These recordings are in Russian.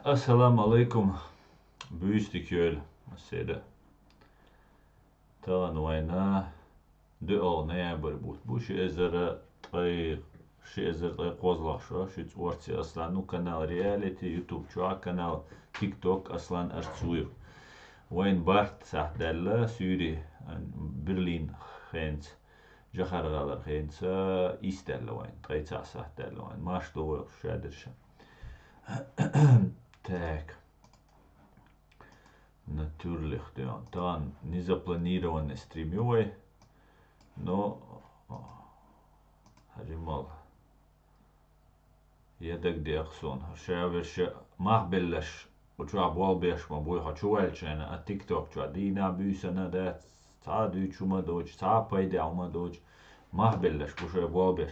Assalamu alaikum. Büyüstükjöl. Seda. Tavan wayna de olnaya بربوت بوش ازر طيق شي ازر طيق قوزلا شو شي تورتي اصلا نو канал رياليتي يوتيوب شو канал تيك توك اصلا ارتسوير وين بارت صح دالا سوري برلين خينت جخر غالر خينت ايستالا وين طيتا صح دالا وين ماش دو شادرش Так, natuurlijk, ja. Dan niet zaplaneren streamen, no, هجمال يدك دي أقصون هشاورش مخ بلش وشو عبوال بيش ما بوي هشوالش أنا التيك توك شو دينا بيسنا ده تعادو شو ما دوج تعبايد أو ما دوج مخ بلش بوش عبوال بيش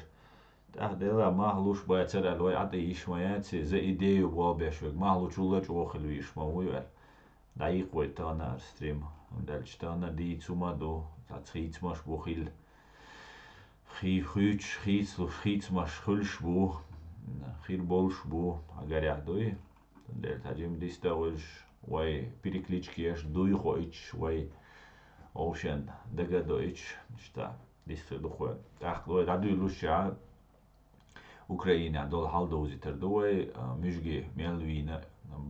تهديلا مخلوش باید سر الوی عطی ایشمایتی ز ایدهی با بیشوک مخلوش ولش وخلو ایشماویل دقیق وی تانا استریم دلش تانا دی توما دو تخیت ماش بخیل خیت ماش خلش بو خیر بولش بو اگر یادوی دل تجیم دیستا وش وی پیریکلیچ کیش دوی خویچ وی اوشن دگه دویچ شتا دیست دو خوی تخت وی دادوی لوشیا Ukraina dol haldoziter doe müsgi melvina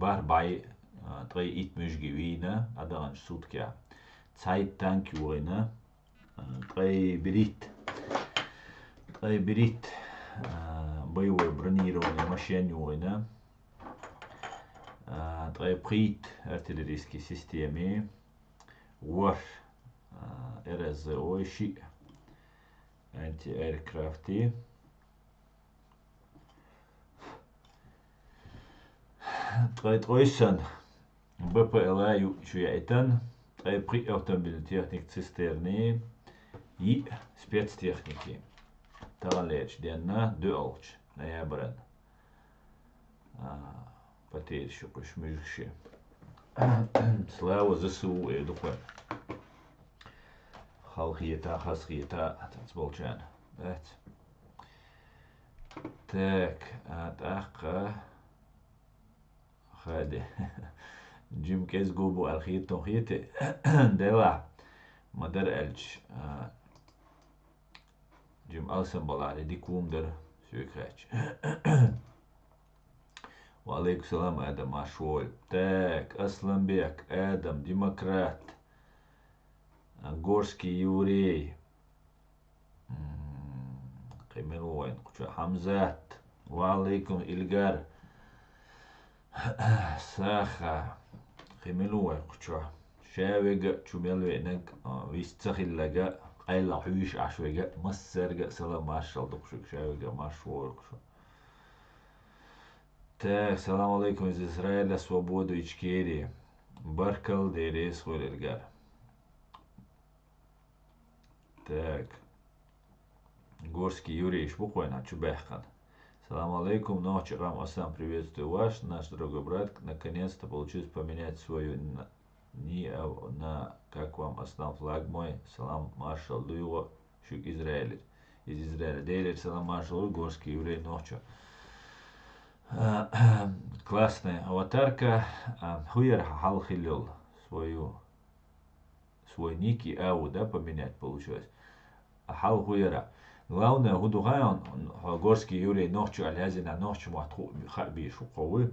bar bei drei it müsgi wina adan sutkja Zeit dank wina drei brit боевой бронированной машине война drei прит артиллерийской системе war RSO щи anti-aircrafti drei Treusen BPLA Jueten, drei Pri-Automobiltechnik Cisterni и спецтехники. Талеч Денна Дуалч Ноябрен. Потерь еще пошмыжши. Слава ЗСУ и духе. Халхиета, хасхиета, танцболчан. Так, атака. خاده جيم كيس جوبو الخيط توخيتي دلا مدر الج جيم ألسن بالعري دي كوم در سويكاتش وعليكم السلام آدم عشوال تاك أصلا بيك آدم ديمقراط غورسكي يوري قيمين وين حمزات وعليكم إلغار ساخا خملوه قشوا شاويجا شملوينك ويستخلجا قيل حويش عشويجا مسرجا سلام عشرة دقشك شاويجا مشهور قشوا так السلام عليكم из Израиля свободу Ичкерии Баркал Дерес Холергар так Горский Юрий Шбуквайна Чубехкан Салам алейкум, ночи рам асам, приветствую вас, наш дорогой брат, наконец-то получилось поменять свою ни на, как вам аслам флаг мой, салам маршал Дуева, шук Израиль, из Израиля, Дейлер, салам маршал Горский еврей ночью. Классная аватарка, хуер халхилил свой ник и ау, да, поменять получилось, хал хуера. Главное, гудугайон, горский юрий ночью алязина ночью матху хаби шуковы.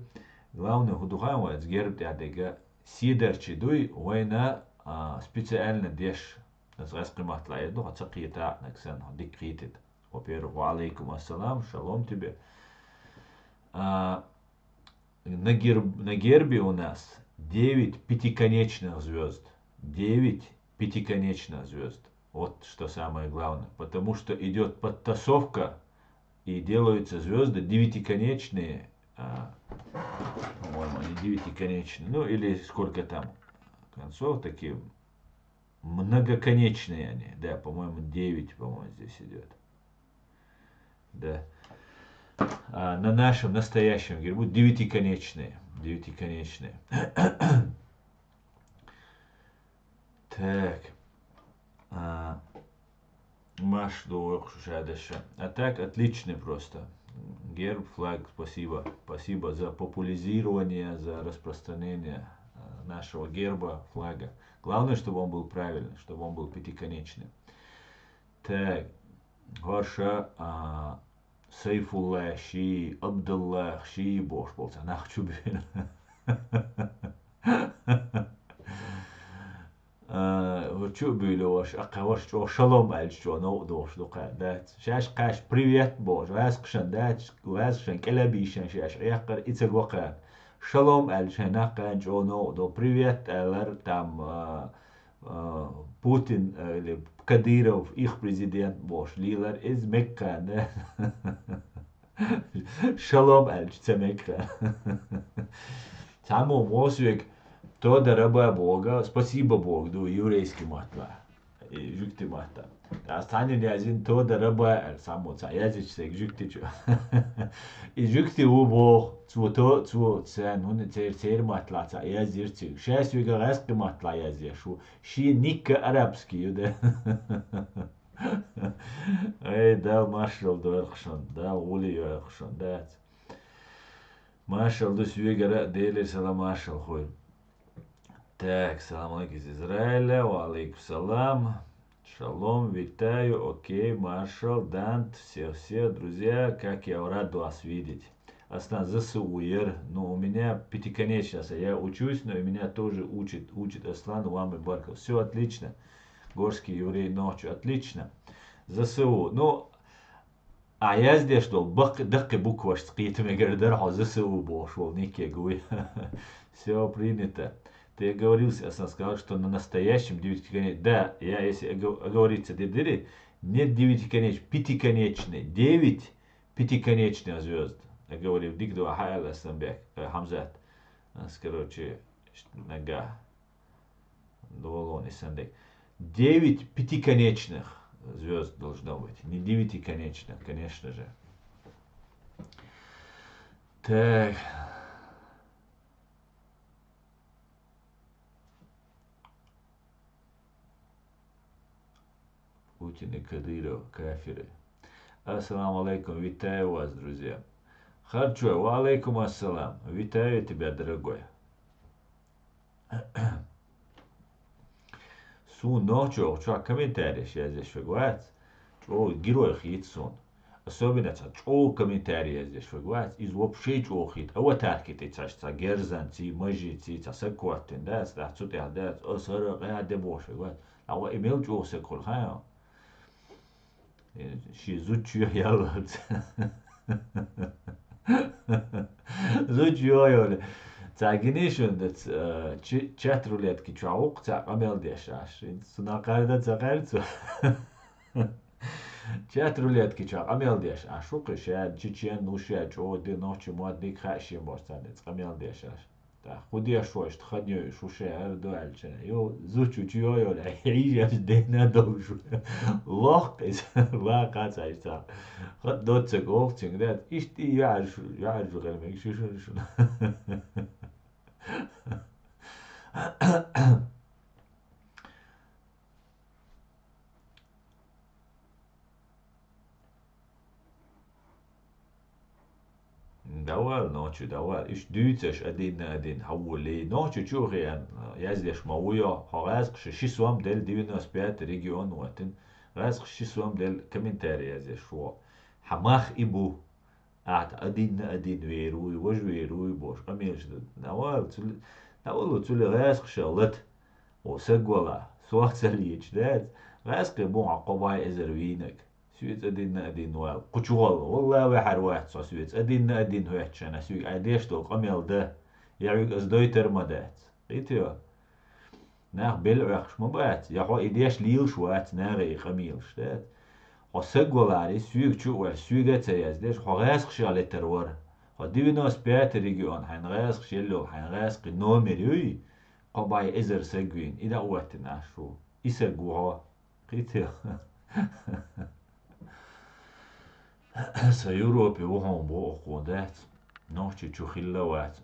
Главное, гудугайон, это герб дядега сидерчи дуй, война специально деш назраск матлает, ну, цакита наксен дикритит. Во-первых, алейкум ассалам, шалом тебе. На гербе у нас 9 пятиконечных звезд. 9 пятиконечных звезд. Вот что самое главное, потому что идет подтасовка и делаются звезды девятиконечные, по-моему, они девятиконечные, ну или сколько там концов, такие многоконечные они, да, по-моему, 9, по-моему, здесь идет, да, на нашем настоящем гербу девятиконечные, так. Маш до шадыша. А так отличный просто. Герб, флаг, спасибо. Спасибо за популяризирование, за распространение нашего герба, флага. Главное, чтобы он был правильный, чтобы он был пятиконечный. Так, Горша Сейфулла Ши Абдулла Ши бош болса нахчу бен. Чу бюлош, акаваш чо шалом альчо но дош дока дат. Шаш каш привет бош. Васкшан дат, васкшан келабишан шаш якар ицегока. Шалом альчо накан чо но до привет алар там Путин или Кадыров, их президент бош. Лилар из Мекка, да. Шалом альчо Мекка. Само мосвик то раба Бога, спасибо Богу, еврейский матва, и жукти мата. А станет один то раба само ца язычсек жукти чу. И жукти у Бог, цво цен, он цер матла ца язычсек. Шесть вегараски матла язышу. Ши никка арабский, юда. Эй, дал машал дорхшон, дал ули йорхшон, дат. Машал дус вегара дели салам машал хуй. Так, салам алейкум из Израиля, алейкум салам, шалом, витаю, окей, маршал, Дант, все, друзья, как я рад вас видеть. Астан ЗСУР, ну, у меня пятиконечность, я учусь, но и меня тоже учит Аслан Уам и Барков. Все отлично, горский еврей ночью, отлично. ЗСУ, ну, а я здесь что, дакка буква, что скитами гердер, ЗСУ бошел, нике гуй. Все принято. Ты оговорился, я сказал, что на настоящем девятиконечном, да, я если оговориться, нет девятиконечный, пятиконечный, 9 пятиконечных звезд. Я говорил, дикду ахайл асамбек, хамзат, короче, нога, доволон и сандек. 9 пятиконечных звезд должно быть, не девятиконечных, конечно же. Так. Путин и Кадыров, кафиры. Ассаламу алейкум, витаю вас, друзья. Харчо, ва алейкум ассалам. Витаю тебя, дорогой. Сун ночью, что комментарий я здесь фигуать. Что герой хит сон. Особенно что комментарий здесь фигуать. Из вообще что хит. А вот так это что герзанцы, мажицы, сакватин, да, что ты да, осора, я дебош фигуать. А вот имел что сакол, ха. Ши зучу ялот. Зучу ялот. Цагинишон дат чат рулетки чаук ца амел дешаш. Сунакарда цагарцу. Чат рулетки чаук амел деш. Ашук шад чичен нушя чо де ночи модник хашим бостан. Амел дешаш. خودی شوش تخنی شوشه هر دو الچه یو زوچو چیو یو لحیجش دینا دوشو واقعیز واقعیز ایسا خد دوت سگوخ چنگداد ایشتی یعرشو غلمه شو دوال نوچو دوال إيش دوتش أدين حولي نوچو شو غيان يزدش مويا هغازق شي سوام دل 95 ريجيون واتن غازق شي سوام دل كومنتاري يزدش شو حماخ إبو أدين ويروي وج ويروي بوش أميرش دوال تولي غازق شغلت وسقولا سواق سليج داد غازق بون عقباي إزروينك سويت أدين وال قشوال والله وحر واحد صا سويت أدين هوتش أنا سويت عديش دول قميل ده يعيق أزدوي ترمدات قيتيو ناخ بالعقش مبات يحو إديش ليل شوات ناغي قميلش دات وسقوال علي سويت شو سويت تياز ديش خو غاسق شغلة ترور خو دينوس بيات ريجيون حين غاسق شلو حين غاسق نومريوي قباي إزر سقوين إذا وقتنا شو إسقوها قيتيو sa Euroopi وهم بوقودات نوتي تشخيلوات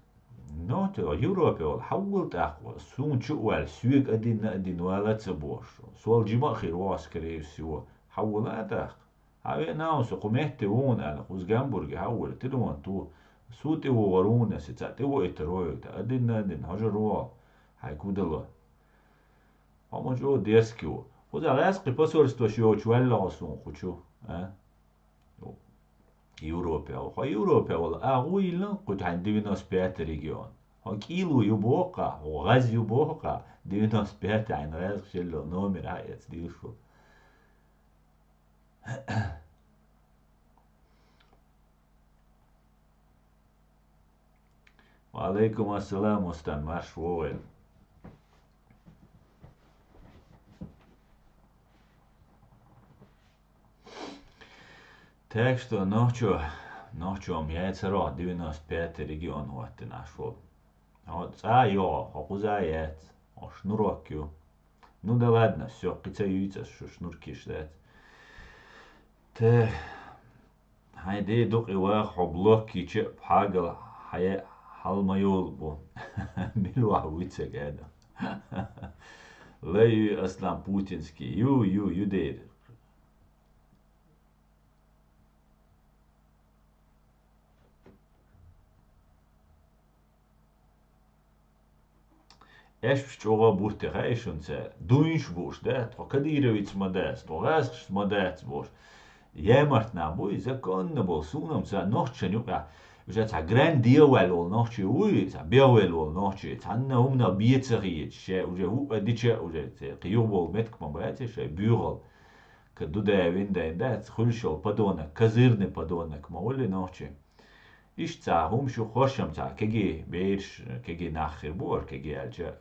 نوتي Euroopi وال حولت أقوى سون شوال سويق أدين ولا تبوش سوال جماع خير واسكري سوا حولات أق هاوي ناوسو قمهتي وون أنا خوز جامبورج هاول تلوان تو سوتي وغرونا ستاتي وإتروي تأدينا دين هجروا هايكودلو هما جو ديسكيو خوز أغاسقي بسورستو شو ولا غصون خوشو يوروبيا وخا يوروبيا ولا أغويلا قد عندي ناس بيات ريجيون ها كيلو يبوقع وغاز يبوقع دي ناس بيات عن غاز شلو نومر عايز ديوشو وعليكم السلام مستمع شوال teksto noću mjecero 95 region hoati našo ca jo hokuzajec o šnurokju nu da ladna все qitsayuitsas şu šnurkishdet te hayde duqi wa xoblok kiche bhagal haya halmayol bu milwa witse gada lay aslan putinski you did ايش بتشوغا بورتي غايش ونسال دوينش بوش دات وكديرويتس مداس وغاسش مداس بوش يامرتنا بوي زكون بول سونم سا نوتش نيوكا وجا تا جراند ديوال ول نوتش وي تا بيوال ول نوتش تانا همنا بيتسغيت شا وجا هو ديتشا وجا قيوبول متك مباتي شا بيغل كدودا ويندا دات خلشول بدونا كزيرني بدونا كما ولي نوتش إيش تا هم شو خوشم تا كجي بيرش كجي ناخر بور كجي الجا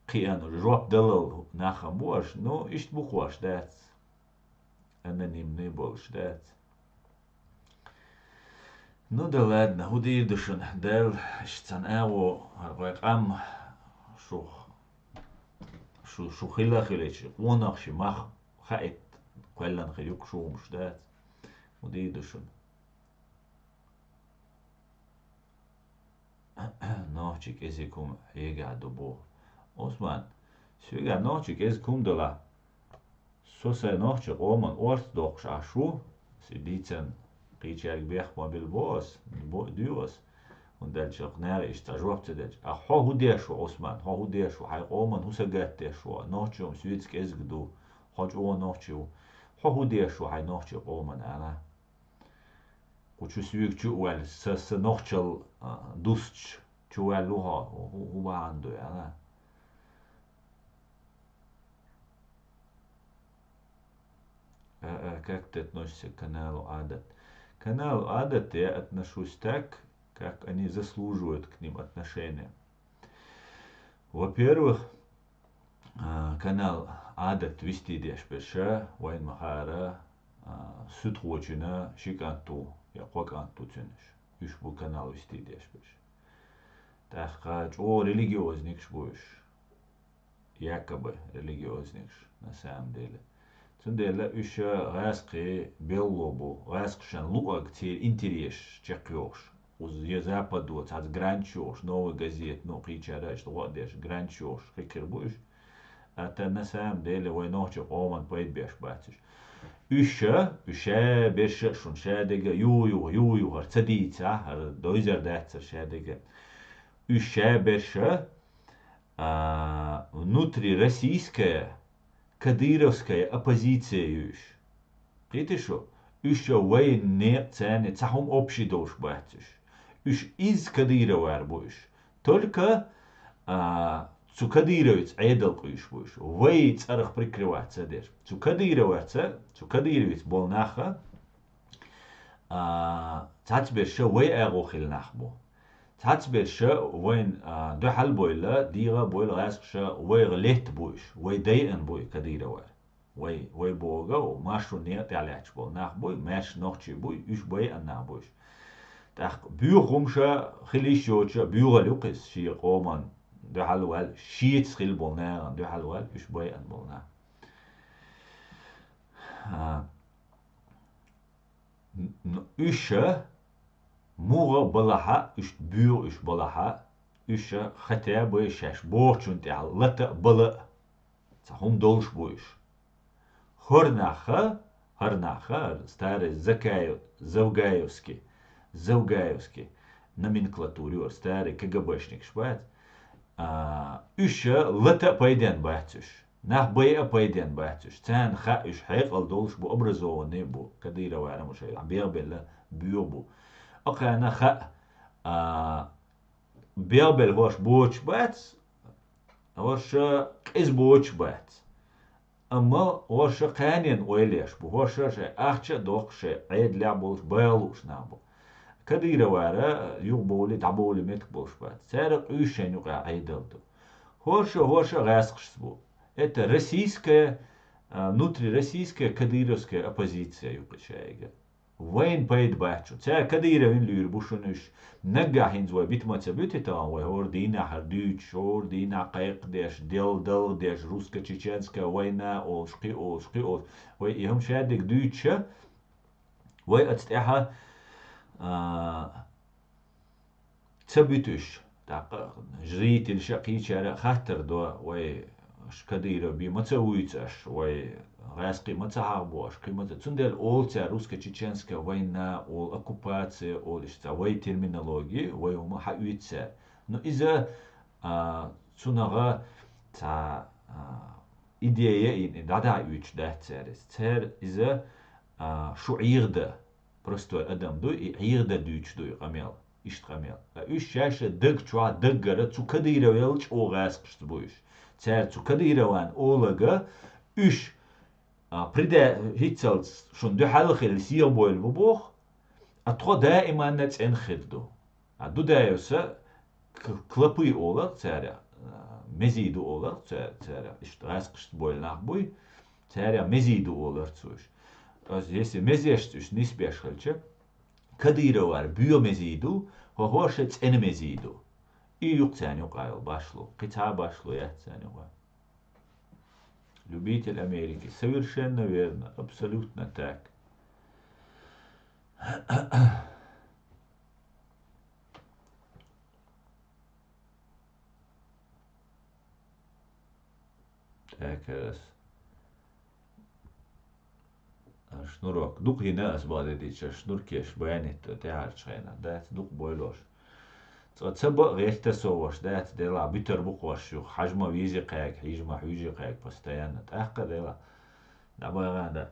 قيان روب دلل ناخم بورش نو إيش بخوش دات أنا نيم بولش دات نو دلادنا هو دير دشن دل إيش تان أو هرقاق أم شو خيلش وناخش مخ خايت قلن خيوك شو مش دات ودي دشن نوچik ezikum hega dobo Osman svega nochik ezikum dola sosa nochik oman ortodox ashu sidicen qicharg bech mobil boss dios und dann chokner ist da jobtedech a ho hudeshu Osman ho hudeshu hay oman husagateshu nochum switsk ezgdu hoj o nochu ho hudeshu hay nochik oman ana Kuchu svig chuwal sa nochchal dusch chuwal luha huwa ando ya как ты относишься к каналу Адат? Канал Адат я отношусь так, как они заслуживают к ним отношения. Во-первых, канал Адат вести дешбеша, вайн махара, sütruochina, шиканту, я қоқанту ценеш. Үш бұл канал вести дешбеш. Тахқач, о, религиозникш будешь. Якобы религиозникш, на самом деле. Цундела үша ғасқи беллобу, ғасқшан луак тир интереш чекёш. Уз я западу, цац гранчош, новый газет, но қичарач, луадеш, гранчош, хикер будешь. А та на самом деле войночек оман поэт беш бачиш. Üsche besche schon schädige ju har цадица har doizer датца schädige Üsche besche внутрироссийская кадыровская оппозиция юж. Притишу Üsche way не цены цахум общий дош бачиш. Üш из Кадырова будешь. Только zu Кадыровец айдал куиш будешь. Way царах прикрываться деш. Zu Кадыровец бол наха. Цацберше way агохил нахбо. Цацберше вайн дохал бойла дига бойл гасша way глет будешь. Way дайен бой Кадырова. Way бога машу не таляч бол нахбой маш нохчи бой үш бой анна будешь. Так бюрумша хилишоча бюралукис ши قومان دو حلوال شيت سخيل بولنا دو حلوال إيش بوي أن بولنا إيش موغا بلها إيش بيو إيش بلها إيش خطأ بوي شاش بورشون تعال لتا بلا تهم دولش بويش Хорнаха, Хорнаха, старый Завгаевский номенклатуре, старый КГБшник, шпат, еще лата пайден бахтюш. Нах бая пайден бахтюш. Тан ха иш хайқал долш бу образованный бу. Кадира вара мушай. Беабелла бюбу. Акана ха беабел хош боч бат. Хош из боч бат. Amma hoşa kanin oyleş bu hoşa şey ahça dok şey ayed labul bayluş nabu. Kadira vara yugboli daboli met bolşbat. Sarık üşen yuqa aydıldı. Hoşa gasqış bu. Это российская, внутрироссийская кадыровская оппозиция юqışayga. Вайн пайд бачу. Ця кадыровин люр бушуныш. Нагахин зва битмаца бютитан вай ордина хардюч, ордина qayqдеш, дел деш, русско-чеченская война, олшқи. Вай ихм шадик дюча. Вай ацтяха цабютуш. Так жритель шақичара хатер до вай шкадыра би маца уйцаш, вай Раски мацахарбош, кимата цундел олца русско-чеченская война, ол оккупация, ол ишта вой терминологии, вой ума хауица. Но из-за цунага та идея и дада уич да церес. Цер из-за шуирда простой адам ду и ирда дуч ду камел. Ишт камел. Уж шаша даг чуа даггара цукадира велч огаск буш. Цер цукадира ван олага уж Прида هيتسلز شون دو حلقة السير بويل ببوخ أتخو دائما نتس انخدو دو دايوسا كلابوي أولا تسارع مزيدو أولا تسارع اشتغاس قشت بويل ناقبوي تسارع مزيدو أولا تسوش если مزيشتوش نسبيش خلچه كديرو وار بيو مزيدو هو شتس ان مزيدو يوق تاني قايل باشلو قطع باشلو يحتاني قايل Любитель Америки. Совершенно верно. Абсолютно так. Так раз. Шнурок. Дук هنا أسباب ديتش شنور كيش بيانت تعال شينا. ده دوك بويلوش. تسبق غيرت سووش ده دلا بيتر بقوش شو حجمه ويزي قاك حجمه ويزي قاك بستيانة أحقا دلا دابا غادا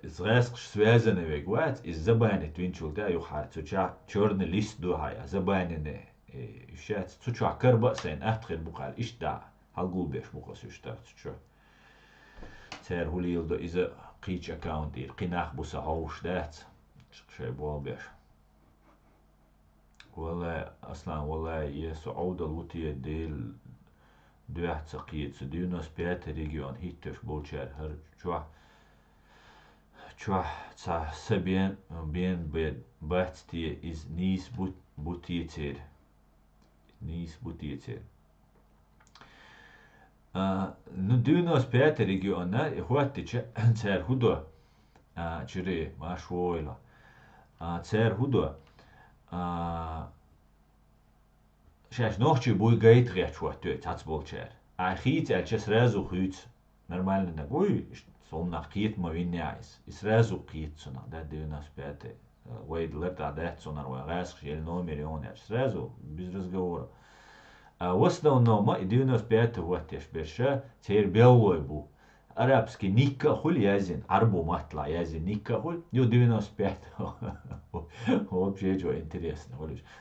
es reisk связаны вегват из забайны твинчул да юха цуча черный лист духа забайны ищат цуча карба сен ахтхир бухал ишта халгул беш бухас ишта цуча цер хулилдо из قيش аккаунт ир قناخ буса هوش دات شي بول بеш والله اصلا والله يسعود الوتيه ديل دوحت سقيت سديونس بيات ريجيون هيتش بولشار هر چوه تا سبين بين باتتي из نيس بوتيتير ну 95 региона хватит цер худо чири машвойла цер худо шаш ночи буй гайт рячват тацболчер ахит альче сразу хуйц нормально нагуй сон нахит мавиняйс и сразу китсуна да 95 вейд лета датсуна вагас хел номер он сразу без разговора в основном 95 вот я беша цер белой бу арабский никка хуль язин арбу матла язин никка хуль 95 вообще что интересно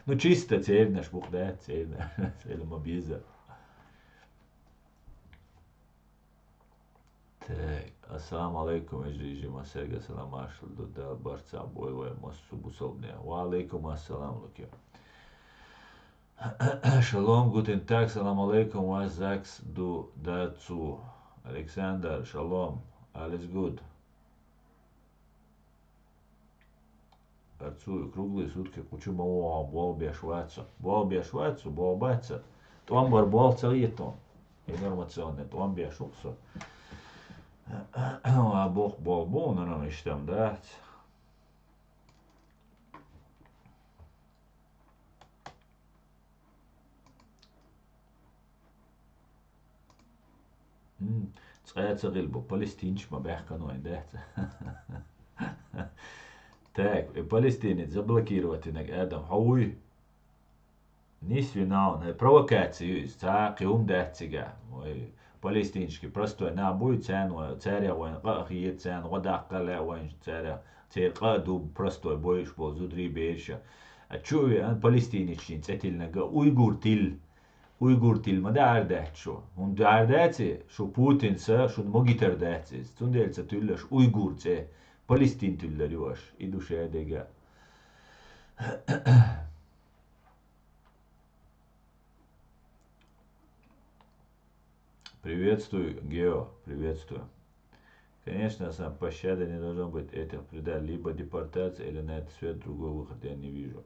ну чисто цер наш бух да цер мобиза так ассаламу алейкум эжижи масерга салам ашл да барца бойлой массу бусолдне ва алейкум ассалам луки Шалом, guten Tag, salam alaikum, was sagst du dazu? Alexander, Shalom, alles gut. Працую круглые сутки, кучу мало, бол бешваться, бол баться. Том барбол целитон. Информационный, том бешуксо. А бог бол, но иштам дать. цгайцагилбо Палестинч ма бяхкануин дехца. Так, Палестине заблокировать инак Адам хауи нис винаун провокацию цаaqi дехцига. Ой Палестинчки простой на будет цян царя вайн qahiyet цян годаққала вайн царя церқа дуб простой бойш бол зудри беша. А чуи Палестиниччин цетилнага уйгур тил мада ардачо. Und ардачи шо Путин са шо могитер дачи. Тундельца туллаш уйгур це Палестин туллар юаш. Иду шедега. Приветствую, Гео, приветствую. Конечно, сам пощады не должно быть этих предать, либо депортация, или на этот свет другого выхода я не вижу.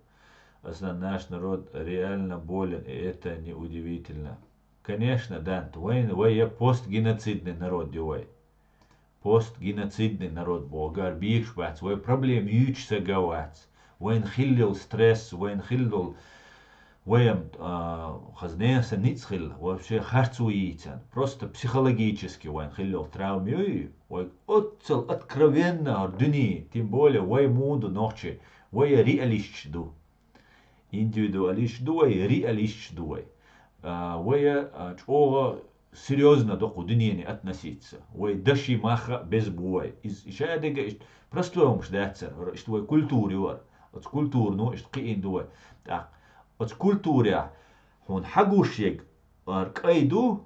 Наш народ реально болен, и это не удивительно. Конечно, Дант, я постгеноцидный народ, дювай. Постгеноцидный народ, болгар, бихшбац, вой проблем ючса гавац. Войн хиллил стресс, войн хиллил Вэм хазнеса ницхил вообще харцуицан. Просто психологически вайн хиллил травмию. Вай отцел откровенно ордуни. Тем более вай муду ночи. Вай реалистчду. Индивидуалистчду, вай реалистчду. Вай чого серьезно до кудыни относиться. Вай даши маха без буай. Ища дега просто вам ждаться. Что вай культуре вар. От культурну ишт киин дуай. Так. От культуре هون حقوشيك أركيدو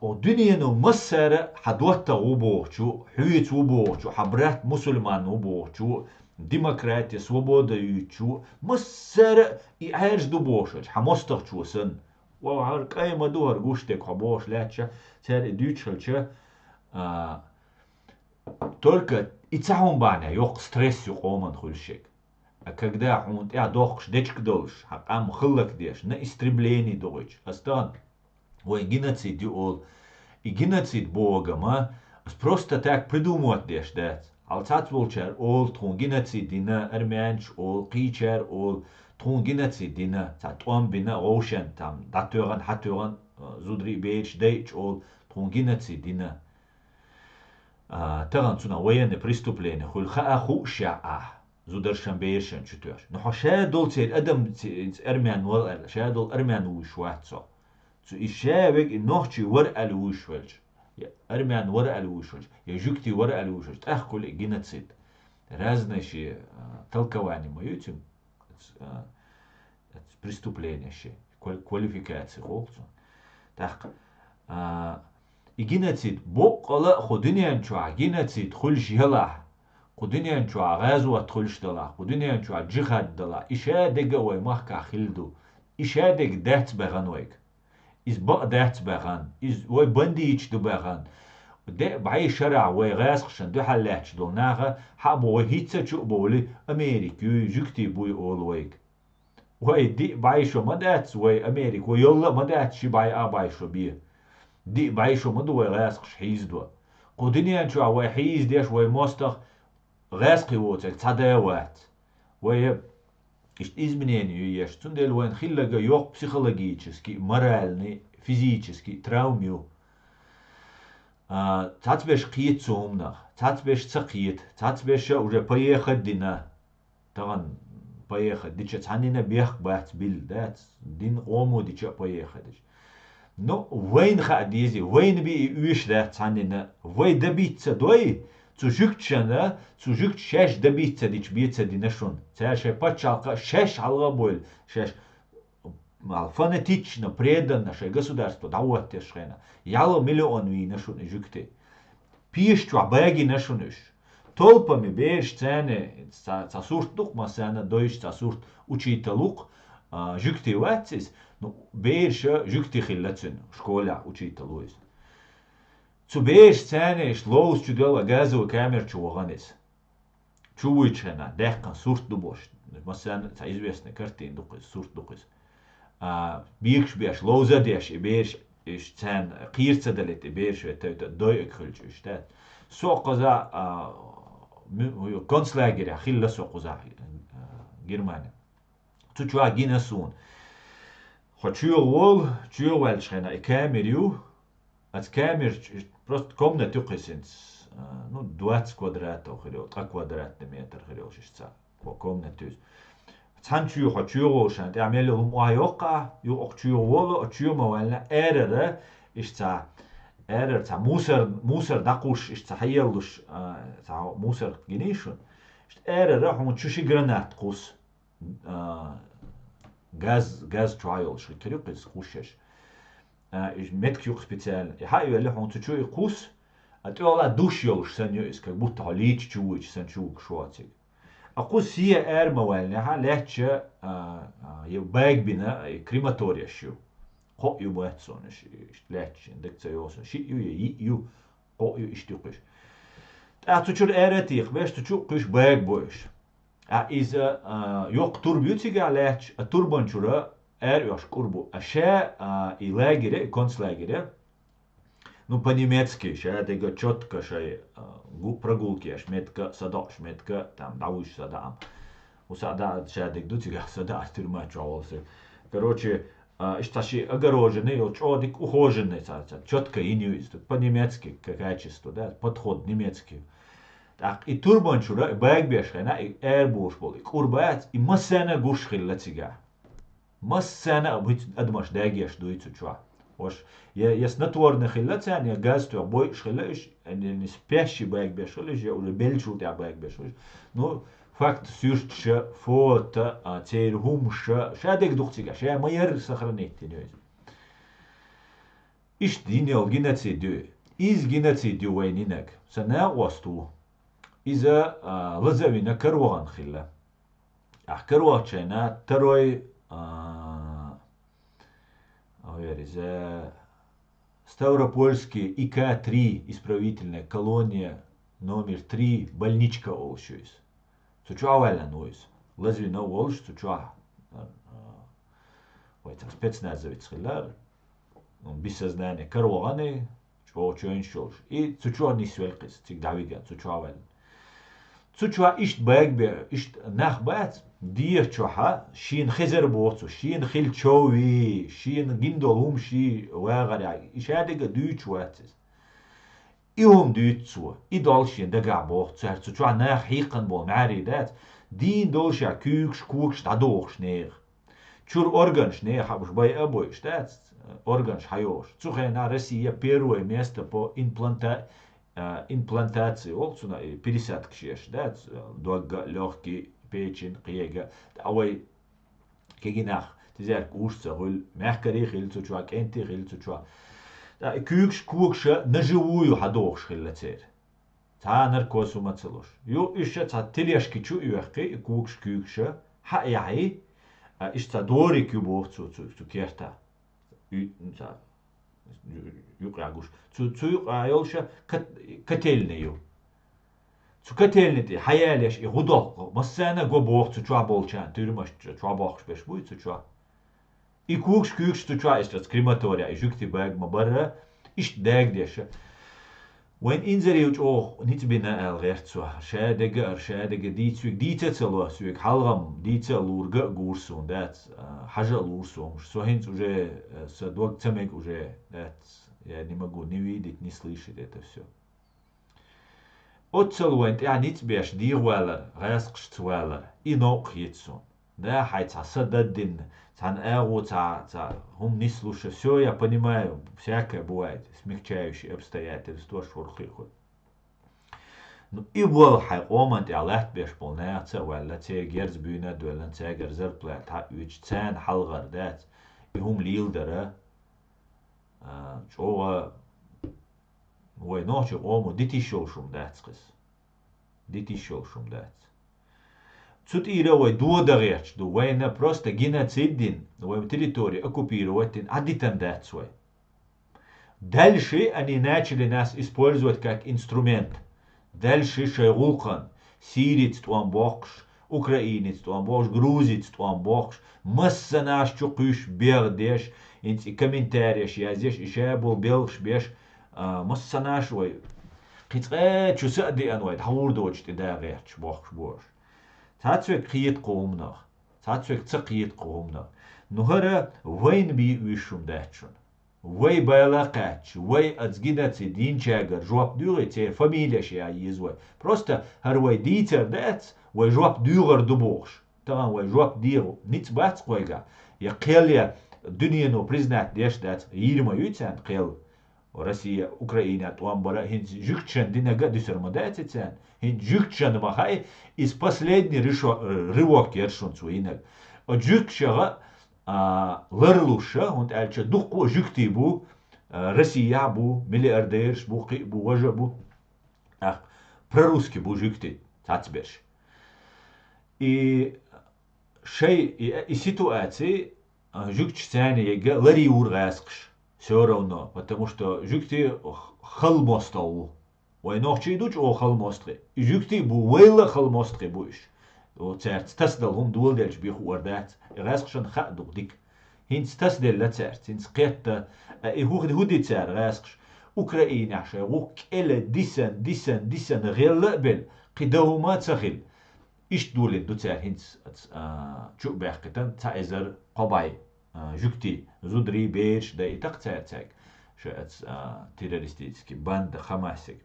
الدنيا مسر حدوته وبوشو حيت وبوشو حبرات مسلمان وبوشو ديمقراطية свобода يشو مسر يعيش دو بوشو حمستخ شو سن وعركي ما دو هرقوشتك حبوش لاتشا سر ديوتشلشا только يتسعون بانا يوق ستريس يقومن خلشيك когда он дохш дечк долш ам хыллак деш на истребление дойч астан ой геноцид ол и геноцид богама просто так придумать деш да алцат волчер ол тун геноцид дина армянч ол qичер ол тун геноцид дина татом бина оушен там датөран хатөран зудри беч дейч ол тун геноцид дина таган цуна военное преступление хулха аху шаа زودرشن بيرشن شتوش نحو شادول تير أدم أرمان ورقل شادول أرمان وشواتسو تو إشابك نحشي ورقل وشوش أرمان ورقل وشوش يجوكتي ورقل وشوش تأخكل جيناتسيد رازنشي تلكواني ما يتم преступление شي كواليفيكاتسي خولتو تأخ جيناتسيد بوقلا خدنيان شو جيناتسيد خلش يلا قدنيان شو غازوة تخلش دلا قدنيان شو جهاد دلا إشادق وي محكا خلدو إشادق دات بغان ويك إز بق دات بغان إز وي بنديش دو بغان ده بعي شرع وي غاسخشن دو حلاتش دو ناغا حابو وي هيتسا شو بولي أمريكي جوكتي بوي أول ويك وي دي بعي شو مدات وي أمريك وي يلا مدات شي بعي آباي شو بيه دي بعي شو مدو وي غاسخش حيز دو قدنيان شو وي حيز ديش وي مستخ غاسقي ووتك تعداوات وهي إيش إزمنين يش تندل وين خلقة يوق психологически моральный физически травмию تعتبش قيت سومنا تعتبش سقيت تعتبش уже поехать дина طبعا поехать дича цанина бех бат бил дат дин قومو дича поехать но وين خاديزي وين بي ويش دات цанина وين добиться دوي Цужукчана, цужук шеш добиться дич биется динашун. Цяше пачалка шеш алга бойл, шеш фанатично предан наше государство, дават тешхена. Яло миллион ви нашун жукте. Пишчу абаги нашунуш. Толпами беш цене, цасуртук масана дойш цасурт учителук, жукте ватсис, ну беш жукте хиллацин, школа учителуис. Цубеш ценеш лоус чудела газовый камер чуаганес. Чуичена, дехкан сурт дубош. Масян, це известная картина дукис, сурт дукис. Бирш беш, лоуза деш, и беш, иш цен, кирца далет, и беш, это дой экхульч, штат. Соқоза, концлагеря, хилла соқоза, Германия. Цучуа гинасун. Хочу вол, чуя вальшена, и камерю, от камер просто комнату қисинц, ну, 20 квадратов хирел, 3 квадратный метр хирел шишца, комнату. Цан чую хочу шант, я мелю лумайока, ю окчую воло, очую мавална эрера, ишца, эрер, ца мусор дакуш, ишца хайелуш, ца мусор генишун. Эрера, хому чуши гранат кус, газ trial, ши керюпец кушеш. Иш меткюк специально. И хай вели хому чую кус, а ты ола душ ёлш саню, как будто халич чуич сан чук шуатик. Акус هي ارموالنها لهچه يو باگ بنا كريماتوريا شو قو يو باتسون لهچ عندك تيوسن شي يو قو يو اشتوقش تشور ارتيخ باش تشوقش باگ بوش از يوق توربيوتيغا لهچ توربانچورا يوش قربو اشا илагере концлагере. Ну, по-немецки, шадега четко, шай прогулки, шметка, сада, шметка, там, дауш садам. У сада, шадег дутига, сада, тюрьма, чавался. Короче, шташи огороженный, чодик ухоженный, четко инюиз, по-немецки, качество, да, подход немецкий. Так, и турбанчура, байгбешхена, и эрбуш был, и курбац, и массена гушхилла тига. Массена, быть, адмаш, дагеш, дуицу чва. Ош, я снотворный хилацан, я газ то бой шхилаш, не спящий байк бешхилаш, я уже бельчу тебя байк бешхилаш. Ну, факт сюртша, фото, цейр хумша, шадек духтига, ша майер сохранить тенёй. Иш динел геноцидю, из геноцидю войнинек, сана осту, иза лазавина карван хилла. Ах карвачена, второй Ставропольский ИК-3, исправительная колония номер 3, больничка Олшуис. Сучуа валя нуис. Лазвина Олш, сучуа. Спецназовец хилар. Без сознания карваны, чего чуэншолш. И сучуа не свелкис, цик давига, сучуа валя. Сучуа ишт бэгбе, ишт нахбац. دير شوحة شين خزر بوتو شين خيل شوي شين جندولهم شي واغري إيش هذا دوتش واتس إيهم دوتسو إدال شين دقع بوت سهرتو شو عنا حقيقا بو معريدات دين دولش كوكش كوكش تعدوخش نير شور أورغانش نير حبش باي أبوي شتات أورغانش حيوش تسوخينا رسية بيروي ميستا بو имплантации, сюда пересадка шеш, да, долго легкий печень, кега, авой кегинах, тизер кушца, гуль, мягкари хил цучуа, кенти хил цучуа, да, кюкш кукша на живую хадох шхиллацер, та наркосу мацелош, ю ища та телешки чу юхки, кукш кюкша, ха яхи, ища дори кюбов цу керта, يقرأ تسوق يولشة كتلنيو تسو كتلنتي حيالش يغدق مسانا جو بوخ تسوع بولشان تيرمش تسوع بوخش بش بوي تسوع يكوكش كوكش تسوع إستاس كريماتوريا يجوكتي باق مبرة إيش داق ديش وين إنزري وجوه نيت بنا الغيرتسو شادق ديتا تلو سويك حلغم ديتا لورغا غورسون دات حاجة لورسون مش سوهنت уже садок цемек уже дат я не могу не видеть, не слышать это все. Отцелуент я нит беш дирвелер, рескштвелер, и ног хитсон. Да, хайца сададдин, цан эго ца хум не слушай, все я понимаю, всякое бывает, смягчающие обстоятельства шурхиху. Ну и был хай омант я лехт беш полнеца, вела те герцбюна дуэлен те герзерплет, ха үч цен халгар дат, и хум лилдера, чога ой ночи ому дити шолшум датскис дити шолшум дат цут ира ой дуодаряч ду война просто геноцидин ой территории оккупировать адитан датсвой дальше они начали нас использовать как инструмент дальше шайгулкан сирец туан бокш украинец туан бокш грузец туан бокш масса наш чукуш бердеш инц и комментариях я здесь еще был белш беш مسنا شوي قطعة شو سأدي أنواع تحور دوج تدا غيرش بوش تاتسوك قيد قومنا تاتسوك تقيد قومنا نهرة وين بي ويشوم داتشون Way байлакач, way отсгинаться динчагар, жоп дюрете, фамилия шия езвой. Просто харвай дитер дэц, way жоп дюгар дубош. Там way жоп диру, ниц бац койга. Я келия дуньяну признать деш дэц, ирма ютян кел. Россия, Украина, туамбара, хин жюкчен динага дюсермадатицян, хин жюкчен махай, из последний рывок ершун суинаг. А жюкчага ларлуша, он альча духу жюкти бу, Россия бу, миллиардерш бу, бу важа бу, ах, прорусский бу жюкти, тацберш. И шей, и ситуации, жюкч цяне ега лари ургасқш. Все равно, потому что жюкти халмостау. Ой, нохчи идуч о халмостри. И жюкти бу вейла халмостри буш. O церц тасдал хум дуалдельч биху вардат. Расхшан хадук дик. Хинц тасдел ла церц. Хинц қетта. И худи цер расхш. Украина ша. Рук эле дисан غير بل. قدهما تخيل. إيش دولي دو цер хинц чук бахкетан цайзер قباي. Жюкти, зудри, бейш, да и так цайцайк, что это террористический банда Хамасик.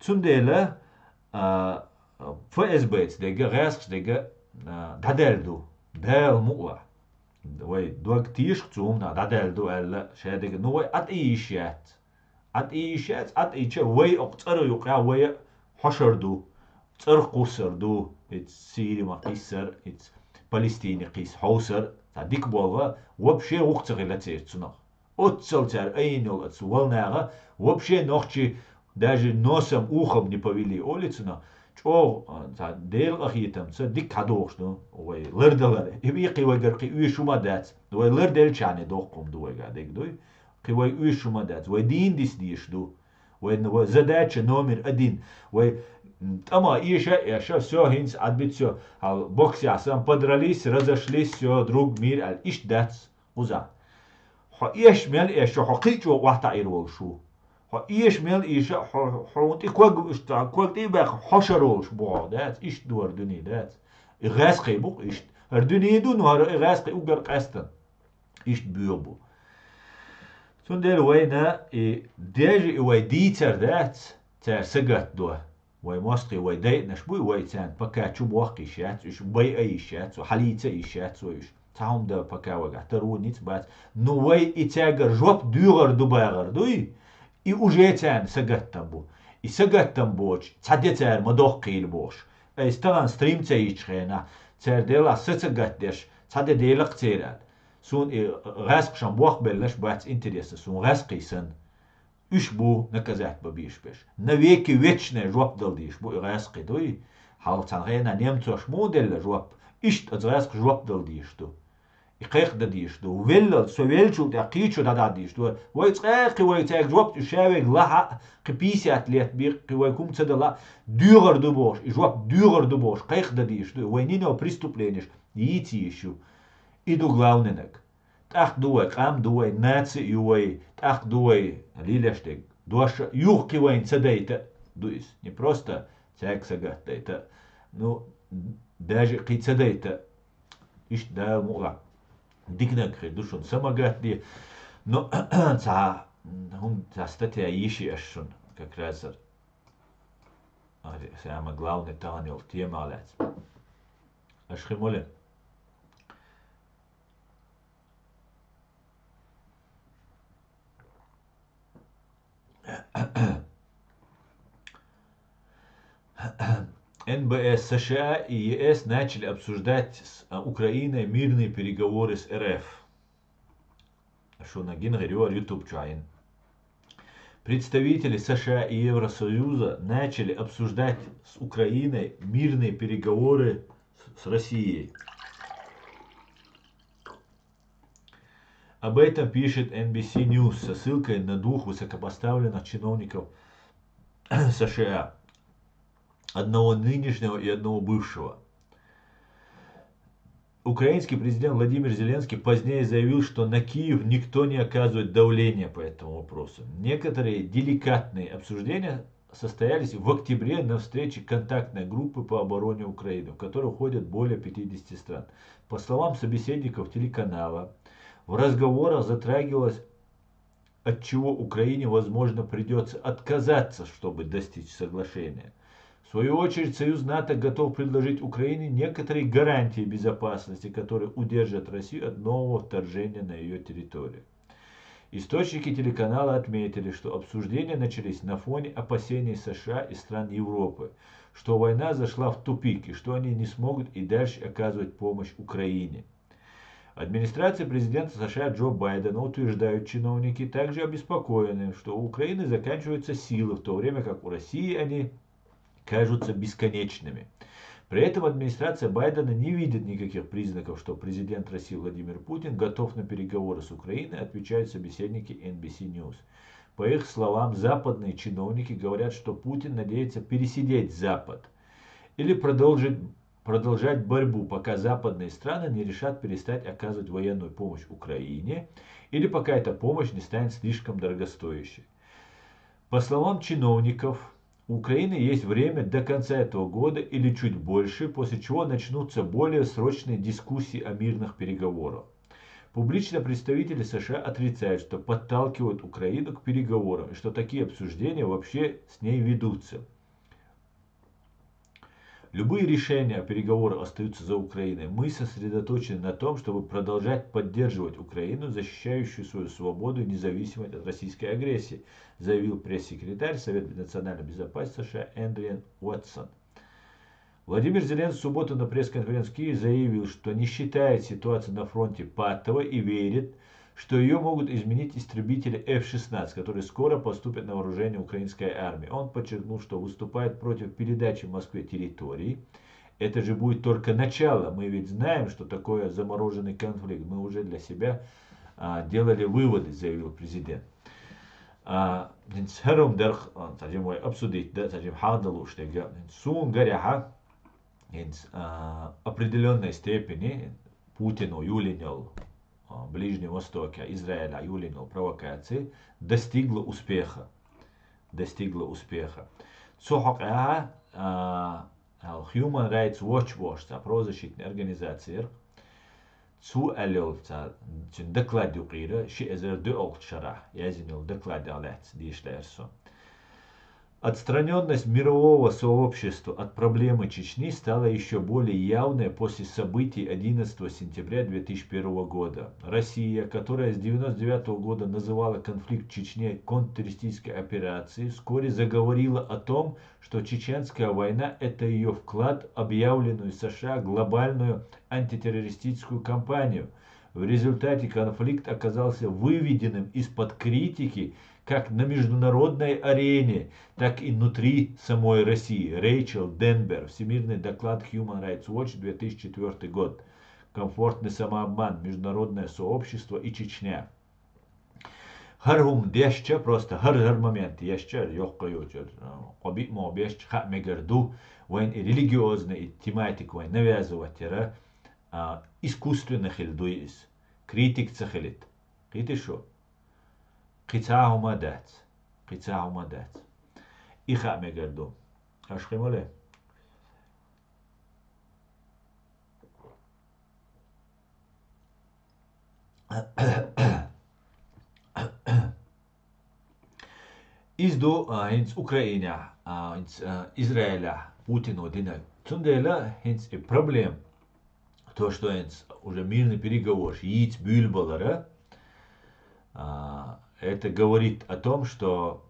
Цундела ФСБ, дега гаск, дега дадельду, дел мула. Ой, дуак тиш цумна, дадельду элла, шедега, ну ой, от ишят, от иче, ой, окцару юка, ой, хошерду, цар кусерду, ит Сирима кисер, ит Палестине кис хаусер. ديك بوغا وبشي وقت غلاتير تنو отцел цар эйнол от волнага вообще нохчи даже носом ухом не повели улицу чо за дел ахитам ца дик кадош ну ой лердалар и ви кивагар ки уй шумадат ой лердел чане дохком дуйга дик дуй кивай уй шумадат ой дин дис диш ду ой задача номер 1 ой Тама иша все хинц отбит все. Ал бокся сам подрались, разошлись, все, друг мир, ал иш дац уза. Хо иш мел иша хокичо вахта ирвол шу. Хо иш мел иша хонти кваг ти бах хошарол ш бо дац иш дуар дуни дац. Игас қибук иш. Ар дуни ду нуар игас қи угар қастан. Иш бюбу. Сундел вайна и дежи вай дитер дац цар сагат дуа. وي مصقي وي دايت نشبوي وي تان بكا تشوب وقي شات وش بي اي شات وحليتا اي شات ويش تاهم دا بكا وقع ترو نيت بات نو وي اتاقر جواب دوغر دوباغر دوي اي اوجي تان سقات تنبو اي سقات تنبوش تحدي تار مدوقي البوش اي استغان ستريم تايش خينا تار ديلا ستسقات ديش تحدي ديلق تيران سون اي غاسق شنبوخ بلش بات انتريس سون غاسقي سن Üç bu ne kazat bu bir beş. Ne veki вечне жоп daldiş bu irasqi doy. Haltan rena nemtsoş modelle жоп. İşt az rasq жоп daldiş do. İqeq da diş do. Vellal sovelçu da qiçu da diş do. Vay tsaqi vay taq жоп şaveg la qipisi atlet bir qivay kum tsadala düğür do boş. Жоп düğür do boş. Qeq da diş do. Vay nino преступлениеш. Yiti işu. İdu glavnenek. Так дуай, кам дуай, наци юай, так дуай, лилештег, дуаша юхки вайн цадейта, дуис, не просто цяг сагата, это, ну, даже ки цадейта, иш да муга, дикнак хи душон самагат ди, но ца, ца статья иши ашшон, как раз, самое главное танил, тема алец. Ашхимоле. НБС США и ЕС начали обсуждать с Украиной мирные переговоры с РФ. Что на Генгерёр YouTube чайн. Представители США и Евросоюза начали обсуждать с Украиной мирные переговоры с Россией. Об этом пишет NBC News со ссылкой на двух высокопоставленных чиновников США. Одного нынешнего и одного бывшего. Украинский президент Владимир Зеленский позднее заявил, что на Киев никто не оказывает давления по этому вопросу. Некоторые деликатные обсуждения состоялись в октябре на встрече контактной группы по обороне Украины, в которую входят более 50 стран. По словам собеседников телеканала, в разговорах затрагивалась от чего Украине, возможно, придется отказаться, чтобы достичь соглашения. В свою очередь, Союз НАТО готов предложить Украине некоторые гарантии безопасности, которые удержат Россию от нового вторжения на ее территорию. Источники телеканала отметили, что обсуждения начались на фоне опасений США и стран Европы, что война зашла в тупик и что они не смогут и дальше оказывать помощь Украине. Администрация президента США Джо Байдена, утверждают чиновники, также обеспокоены, что у Украины заканчиваются силы, в то время как у России они кажутся бесконечными. При этом администрация Байдена не видит никаких признаков, что президент России Владимир Путин готов на переговоры с Украиной, отвечают собеседники NBC News. По их словам, западные чиновники говорят, что Путин надеется пересидеть Запад или продолжать борьбу, пока западные страны не решат перестать оказывать военную помощь Украине или пока эта помощь не станет слишком дорогостоящей. По словам чиновников, у Украины есть время до конца этого года или чуть больше, после чего начнутся более срочные дискуссии о мирных переговорах. Публично представители США отрицают, что подталкивают Украину к переговорам и что такие обсуждения вообще с ней ведутся. Любые решения о переговорах остаются за Украиной. Мы сосредоточены на том, чтобы продолжать поддерживать Украину, защищающую свою свободу и независимость от российской агрессии, заявил пресс-секретарь Совета национальной безопасности США Эдриан Уотсон. Владимир Зеленский в субботу на пресс-конференции в Киеве заявил, что не считает ситуацию на фронте патовой и верит, что ее могут изменить истребители F-16, которые скоро поступят на вооружение украинской армии. Он подчеркнул, что выступает против передачи Москве территорий. Это же будет только начало. Мы ведь знаем, что такое замороженный конфликт. Мы уже для себя делали выводы, заявил президент. Herrum der обсудить, да, хадалу, что сун горяха определенной степени Путину юлинял Ближнем Востоке, Израиля юлинял провокации, достигла успеха. Цохокая Human Rights Watch, правозащитная организация, цуалил доклад юкира, шиэзер дуолт шара, язинил доклад алец, дишлерсо. Отстраненность мирового сообщества от проблемы Чечни стала еще более явной после событий 11 сентября 2001 года. Россия, которая с 1999 года называла конфликт в Чечне контртеррористической операцией, вскоре заговорила о том, что чеченская война – это ее вклад в объявленную США глобальную антитеррористическую кампанию. В результате конфликт оказался выведенным из-под критики как на международной арене, так и внутри самой России. Рэйчел Денбер, Всемирный доклад Human Rights Watch, 2004 год. Комфортный самообман, международное сообщество и Чечня. Харгум бешча, просто хар момент, яща, ёхкаюча, қобит мо бешч, ха мегарду, вайн и религиозная и тематик, вайн навязывать, искусственно хильдуис, критик цахилит. Критик шо? قطعه مدات إخاء مجردو أشخي مولي إزدو هنس أوكرانيا هنس إسرائيل Путину дина Цундела хинс и проблем то, что хинс уже мирный переговор яиц бюльбалара, это говорит о том, что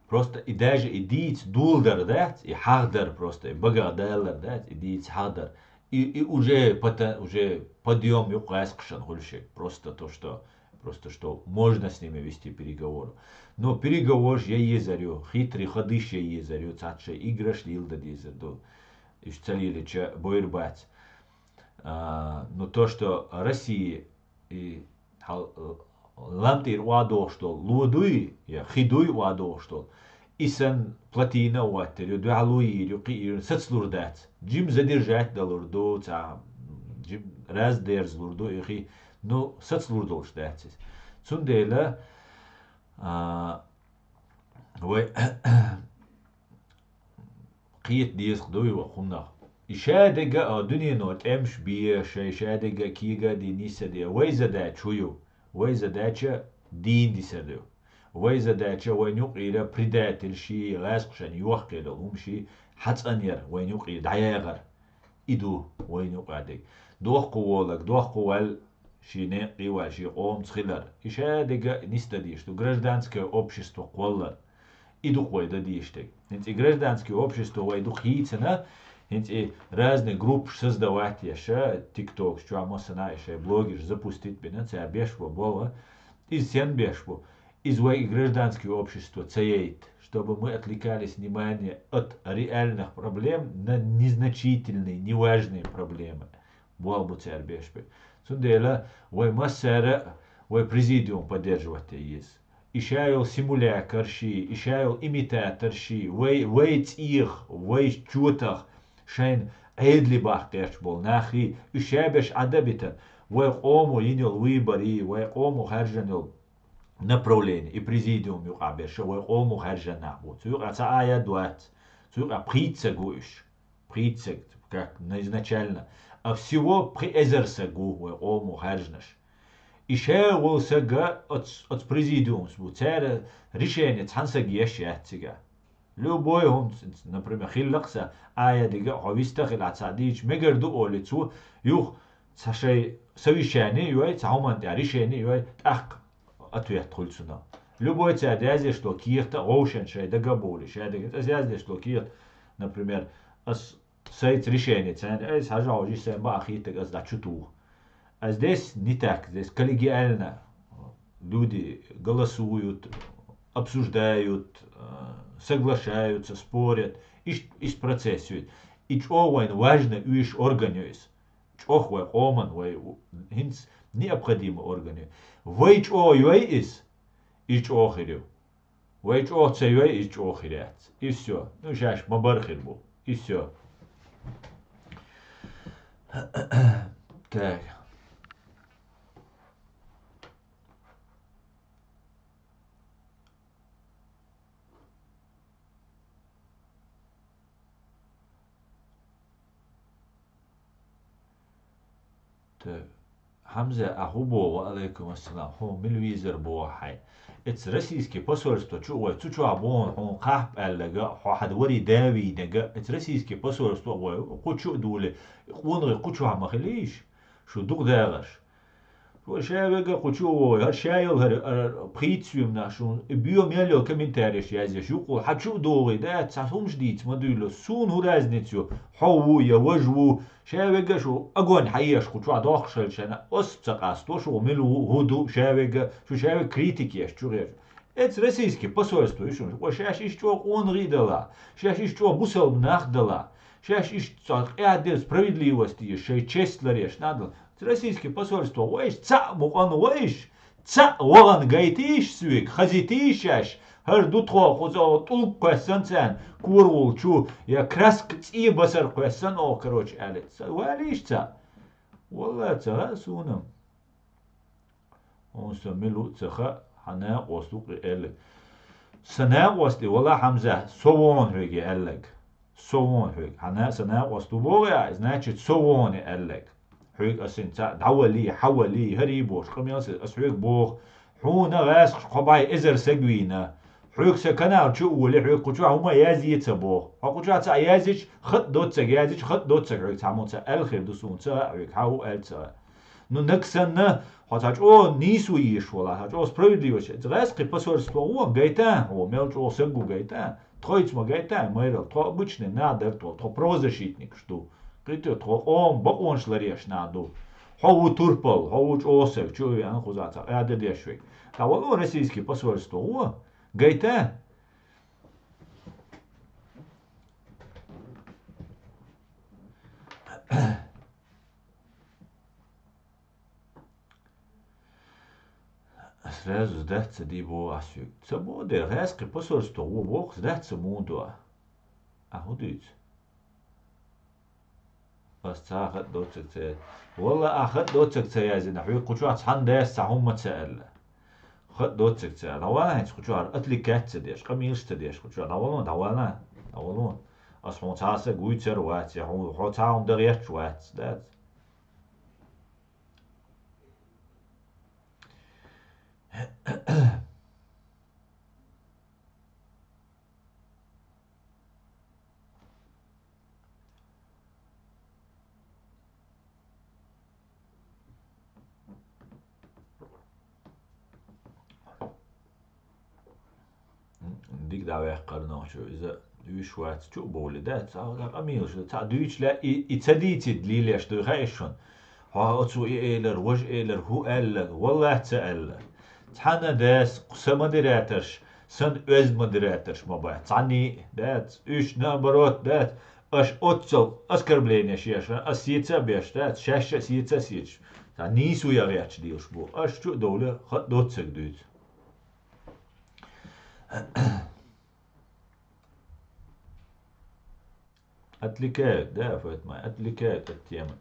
просто и даже идиц дулдар, да, и хахдар просто, и багадалар, да, идиц хахдар, и уже подъем юкаскшан гульшик, просто что можно с ними вести переговоры. Но переговор я езарю, хитрый ходыш я езарю, цатше играш лилда дизерду, и цалили че бойрбать. Но то, что Россия и ламтир уадо, что лудуй, я хидуй уадо, что исан платина уатер, дуалуир, юкир, сацлурдать, джим задержать далурду, джим раздерз лурду, ихи, ну, сацлурдол штатись. Цундела, قيت ديس دوي وخنا إشادة دنيا نوت أمش بيش إشادة كيجا دي نيسا دي ويزا دا شويو ويزا داتشا دين دي سدو ويزا داتشا وين يقيل بريدات الشي غاسقشان يوقيل هم شي حتى أنير وين يقيل دعياغر إدو وين يقعدك دوخ قوالك دوخ قوال شي نقي وشي قوم تخيلر إشادة نيستا ديش تو гражданское общество قوالر إدو قوي دا ديشتك انت гражданское общество ويدو خيتنا انت разные группы создавать еще TikTok, что можно еще блогер запустить бина, це бешво было из сен бешво из гражданское общество цеет, чтобы мы отвлекали внимание от реальных проблем на незначительные, неважные проблемы. Был бы царь бешбе. Сундела, вой массера, вой президиум поддерживать есть. Ишайл симулятор ши, ишайл имитатор ши, вой их, вой чутах, شين عيد لي باختيش بول ناخي يشابش عدبتا ويقوموا ينيل ويبري ويقوموا خارجن направление и президиум يقع بيرش ويقوموا خارجن نحو يقع ساعة دوات يقع прицегуешь прицег как изначально а всего приэзерсегу ويقوموا خارجنش إشاء والسجا от президиум سبوتار решение تحنسجيش يحتجا любой он, например, хиллакса, ая дига хавистах или ацадич, мегерду олицу, юх сашей совещание, юай цауман решение, юай так ответ хульцуна. Любой цадязи, что кирта оушен шей дагаболи, шей дагаболи, что кирт, например, сайт решение, цадязи, сажал же сэмба ахитек аз дачуту. А здесь не так, здесь коллегиально люди голосуют, обсуждают, соглашаются, спорят, и процессуют. И что важно, уж организует. Что оман, хинц необходимо организует. Вы что есть, и что хирю. Вы что цевей, и что хирят. И все. Ну, сейчас мабархир был. И все. Так. Хамза Ахубова, алейкум ассалам, хо милвизер бохай. It's российский посольство, чуой, цучуабон, он кахп аллага, хо хадвари дави нага. It's российский посольство, ой, кучу дули, он кучу махлиш, шо дух дагаш. Шавега кучу, шайл прицюм нашу, биомелио комментарий я шуку, хочу долой, да, цасум ждить, модулю, сун разницу, хау я вожу, шавега шо, огонь хаеш, кучу адохшел, шана, оспцакасто, шо, милу, гуду, шавега, шо шавег критики я чуреш. Это российское посольство, еще, шаш еще он ридала, шаш еще бусал нахдала, шаш еще адел справедливости, еще честь лареш, надо. Российское посольство, вайш, ца, муан вайш, ца, ваган гайтиш свик, хазитишаш, хар дутхо, хоза, тулк квесан, курул, чу, я краск ци басар квесан, о, короче, алец, валиш ца, валла ца, сунам. Он самилу цаха, хана, остук, элек. Сана, ости, валла хамза, совон, хвеги, элек. Совон, хвеги, хана, сана, осту, бога, значит, совон, элек. حوك أسنتا دعولي حولي هريبوش قميص أسحوك بوخ حونا غاس قباي إزر سجوينا حوك سكنا شو ولي حوك قطوع هما يازي تبوخ قطوع تا يازيش خط دوت سج يازيش خط دوت سج حوك تعمل تا الخير دوسون تا حوك حاو ألتا نو نكسنا حتى أو نيسو يش ولا حتى أو سبريدليوش غاس قبصور سبوع جايتان هو ملج أو سجو جايتان تخيط ما جايتان مايرل تو обычный надо то правозащитник что Критет он бакон шлареш наду. Хау турпал, хау осек, чуй ан хузата, адедешвик. А вот российский посольство, о, гайта. Сразу сдаться дибо асюк. Свобода, российский посольство, о, бог сдаться мунду. А худить. بس أخذ دوتك تي والله أخذ دوتك تي يا زين حوي قشوات حنداس هم تسأل خذ دوتك تي دوانا هيك قشوات أتلي كات تديش قميص تديش قشوات دوانا As hon tasa guitser wat, ja hon ta om der recht wat, dat. Dik da weg karno şu ize üç wat çok boli dat. Da amil şu ta Deutschle I tsaditi dlile şu hayşun. Ha otsu eler waj eler hu eller والله تألا تحنا داس قسما دراترش سن öz مدراترش ما بعد تعني دات üç نمبرات دات اش отцел оскорбление шеша асица беш дат шеша сица сич. Ta nisu ja reach dios bu. Аш чу доле хат дотсек дут. Отвлекают, да, Фатма, отвлекают от темы.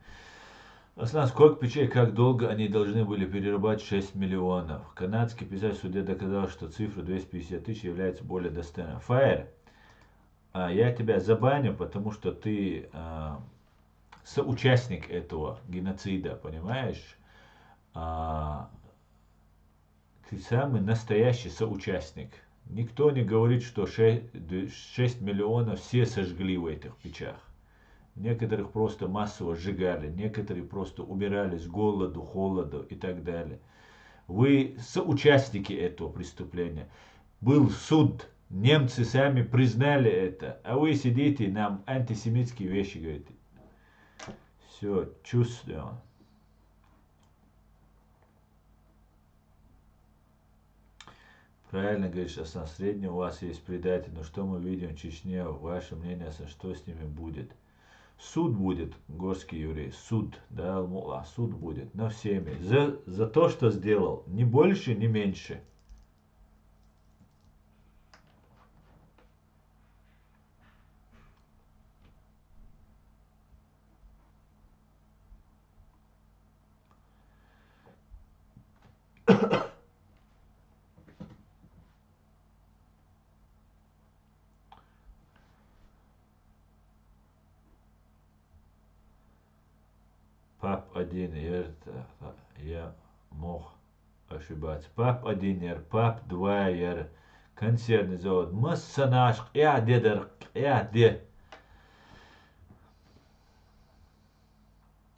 Аслан, сколько печей, как долго они должны были перерабатывать 6 миллионов? Канадский писатель в суде доказал, что цифра 250 тысяч является более достойной. Фаер, я тебя забаню, потому что ты соучастник этого геноцида, понимаешь? Ты самый настоящий соучастник. Никто не говорит, что 6 миллионов все сожгли в этих печах. Некоторых просто массово сжигали, некоторые просто умирали с голоду, холоду и так далее. Вы соучастники этого преступления. Был суд, немцы сами признали это, а вы сидите и нам антисемитские вещи говорите. Все, чувствую. Правильно говоришь, Асан, средний у вас есть предатель, но что мы видим в Чечне, ваше мнение, Асан, что с ними будет? Суд будет, горский еврей, суд, да, суд будет над всеми, за то, что сделал, ни больше, ни меньше. Пап 1 я мог ошибаться. Пап 1 пап 2 консервный завод. Массанаш, я дедер, я де.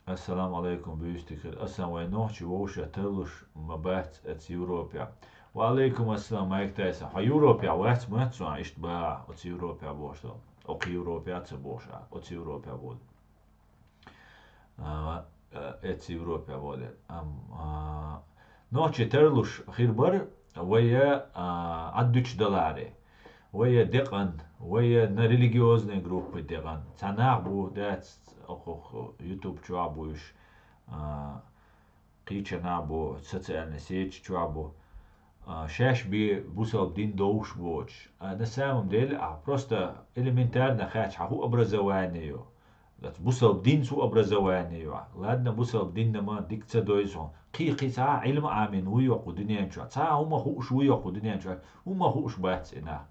Assalamu alaikum büyüstikir. Assalamu alaikum ووشة تلوش مبات ات Европа. وعليكم السلام مايك تايسا. ها Европа وات ماتسو عشت با ات Европа بوشتو. اوك Европа تبوشا ات Европа بود. ات Европа بود. نوچه ترلوش خيربر ويا $1000. ويا دقن ويا религиозные группы деган. Цанах бу дат YouTube чуабуш قيچنا бу социальная сеть чуабу. Шаш би бусал дин доуш боч. На самом деле, просто элементарно хач ху образование. بوصل بدين سوء образование. ладно بوصل بدين نما ديك تدويزون قي ساعة علم آمن ويوق ودنيا شو ساعة هم خوش ويوق ودنيا شو هم خوش بات إنا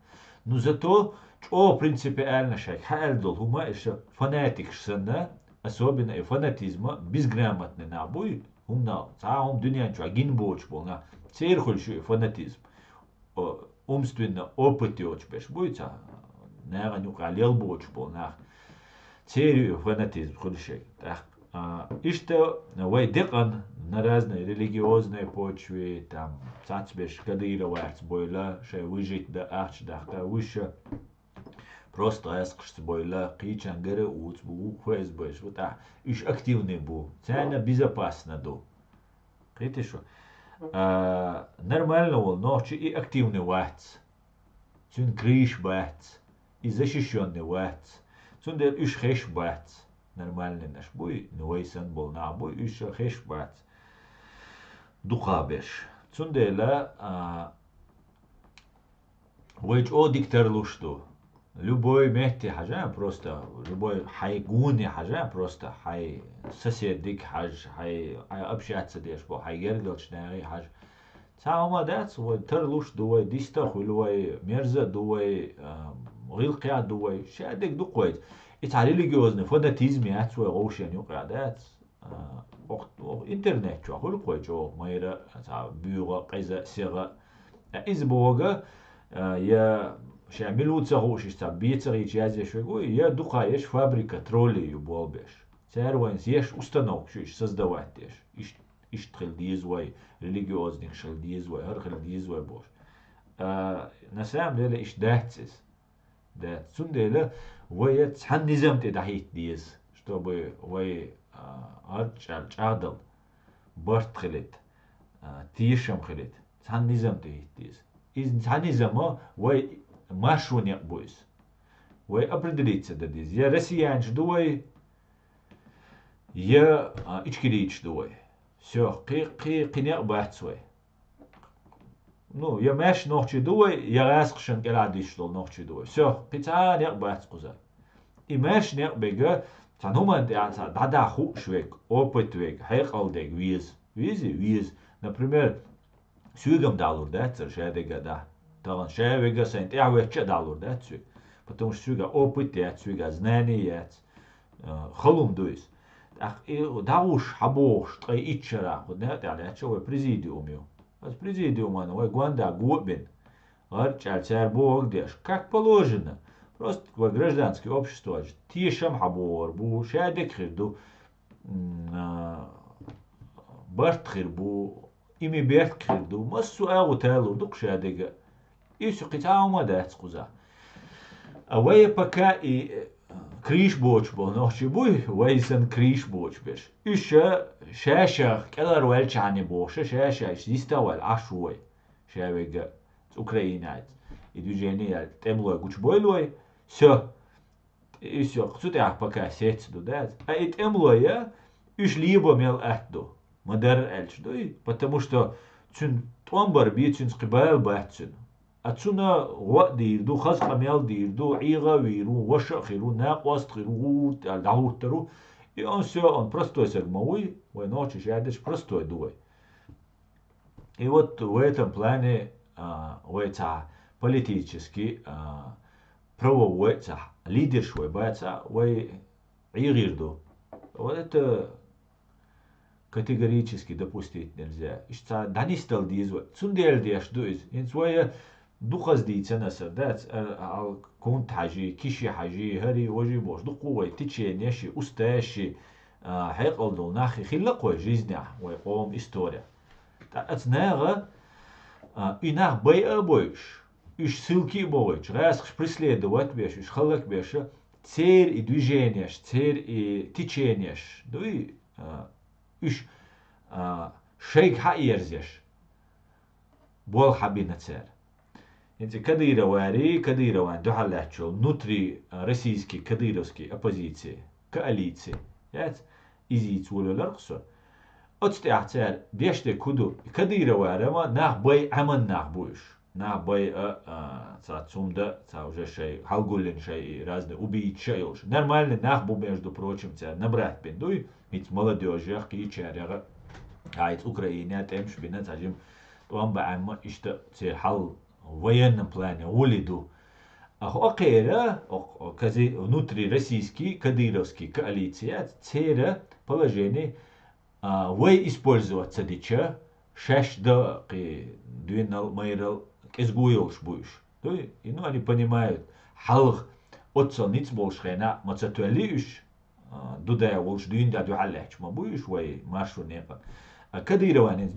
но зато что принципиально шаг хальдол хума еще фанатик сна особенно и фанатизма безграмотный набой умна саум дунья чу агин боч болна церхольший фанатизм умственно опыте оч беш будет нага нюк алел боч болна церю фанатизм хольший так что вай декан на разные религиозные почве там цацбеш кадировать бойла ше выжить да арч да выше просто аскш бойла кичан гере уц бу фэсбэш вот иш активный бу цена безопасно до ките шо нормально ол ночи и активный вац цун криш бац и защищенный вац цун дер иш хеш бац нормальный наш бой нуайсан бол на бой иш хеш бац духабеш цундела вейч о диктор лушту любой мехти хажа просто любой хайгуни хажа просто хай соседик хаж хай общаться деш бо хай гергалчнари хаж Сама дац, вот терлуш дуай, диста хулуай, мерза дуай, غilqia дуай, шадек дуквайт. Ita религиозный фанатизм яцуай оушен юқя дац. Интернет чо хулуай чо майра та бюга қайза сига. Из бога я шамилуца хоушиш та бицари чазе швегой, я духаеш фабрика троллей юболбеш. Цервайнс еш установок шиш создавать еш. Иштхил дизвай, религиозных шел дизвай, архил дизвай бош. На самом деле иш датсис. Да, цунделе, вы цхан низам те дахит диз, чтобы вы арчадал, барт хилит, тишам хилит, цхан низам те хит диз. Из цхан низама вы маршуня бойс. Вы определиться да диз. Я россиянч дуай, я ичкирич дуай. Все, قناع بحثوي. Ну, я меш ночи дуай, я расхшен геладиш дол ночи дуай. Все, пица не бахц куза. И меш не бега, тануман да да ху швек, опыт век, хайхалдег виз. Например, сюгам далур да, цершедега да. Талан шевега сент, я вече далур да, цюг. Потому что сюга опыт я, сюга знание я, халум дуис. داوش حبوش تقي إتشرا خدنا تعالى هتشوي بريزيديوم يو بس بريزيدиум أنا ويجواندا губин арчаль царбог деш как положено просто гражданское общество тишам хабор бу шадек хирду барт хирбу ими берт хирду массу агу талу дук шадега ису قطعه ما دات قزا أوي بكا كريش بوش بو نوشي بوي ويسن كريش بوش بيش إيشا شاشة كالر والش عني بوشة شاشة إيش ديستوال عشوي شاويقا أوكراينات إدوجيني تملوي قوش بويلوي سو إيشا قصوتي أحبكا سيتس دو دات أيت أملوي إيش ليبا ميل أحدو مدر ألش دوي потому что تون توانبر بي تون قبال باحتسن أتسونا وقت ديردو خاص قميال ديردو عيغا ويرو وشا خيرو ناقواست خيرو دعور ترو и он все, он простой сагмауи, вы ночи шадиш простой дуй. И вот в этом плане это политически правовой лидершой бойца вы игирду. Вот это категорически допустить нельзя. Ишца данистал дизвой, цундель диаш дуиз, инсвоя دخز دي تنسر دات كون حاجي كيشي حاجي هري وجي بوش دقوة تيشي نيشي أستاشي حيقل دول ناخي خلقوا جيزنع ويقوم إستوريا تأتناغا إناغ بي أبويش إش سلكي بويش غاسخش преследовать بيش إش خلق بيش تير إي движенияш تير إي تيشينيش دوي إش شيك حقيرزيش بول حبينا تير Эти кадырован духалячо внутри российской кадыровской оппозиции, коалиции, изиц улюларксо. Отстяхтер деште куду кадыроварама нах бай аман нах буш. Нах бай цумда, уже шей халгулин шей разные убийц шей уж. Нормально нах бу между прочим ця набрать пиндуй, ведь молодежь и чаряга. А из Украины тем шпина цажим туам ба амма ишта ця хал в военном плане улиду. Окейра, кази внутри российский кадыровский коалиция, цера положение вы использоваться дича, шеш да дуинал майрал изгуилш будешь. То и ну они понимают, халх отцел ниц болшхена, мацатуалиш, дудая волш дуинда дуалляч, ма будешь вы маршу непа. Кадырование,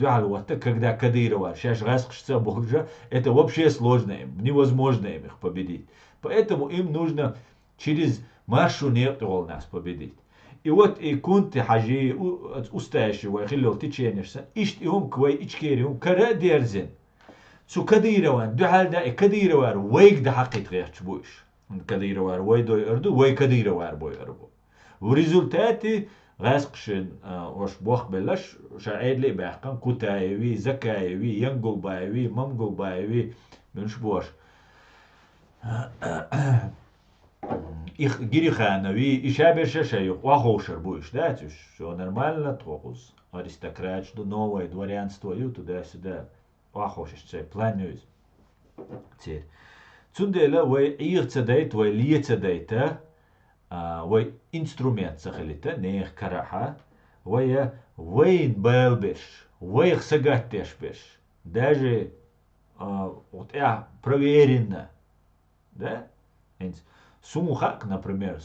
когда Кадырова сейчас раскшится Божа, это вообще сложно им, невозможно им их победить. Поэтому им нужно через маршу нет нас победить. И вот и кунты хажи устающего хилл теченешься, ишт и квай ичкериум кара дерзен. Цу Кадырован, духальда и Кадыровар, вейк да хакит речь будешь. Кадыровар вей дой эрду, вей Кадыровар бой эрбу. В результате غاسقشن وش بوخ بلش شعيد لي بحقن كتايوي زكايوي ينقل بايوي ممقل بايوي منش بوش جيري خانوي إشابر شاشيق وахошер будешь, да, все нормально, тохус, аристократ, что новое, дворянство, и туда-сюда. واخوش تشي بلان نيوز تير تندلا وي ايرتدايت وي ليتدايتا وي انسترومنت سخليتا نيخ كراحة وين بالبش وي خسقاتش بش даже вот я проверено, да? Сумухак, например,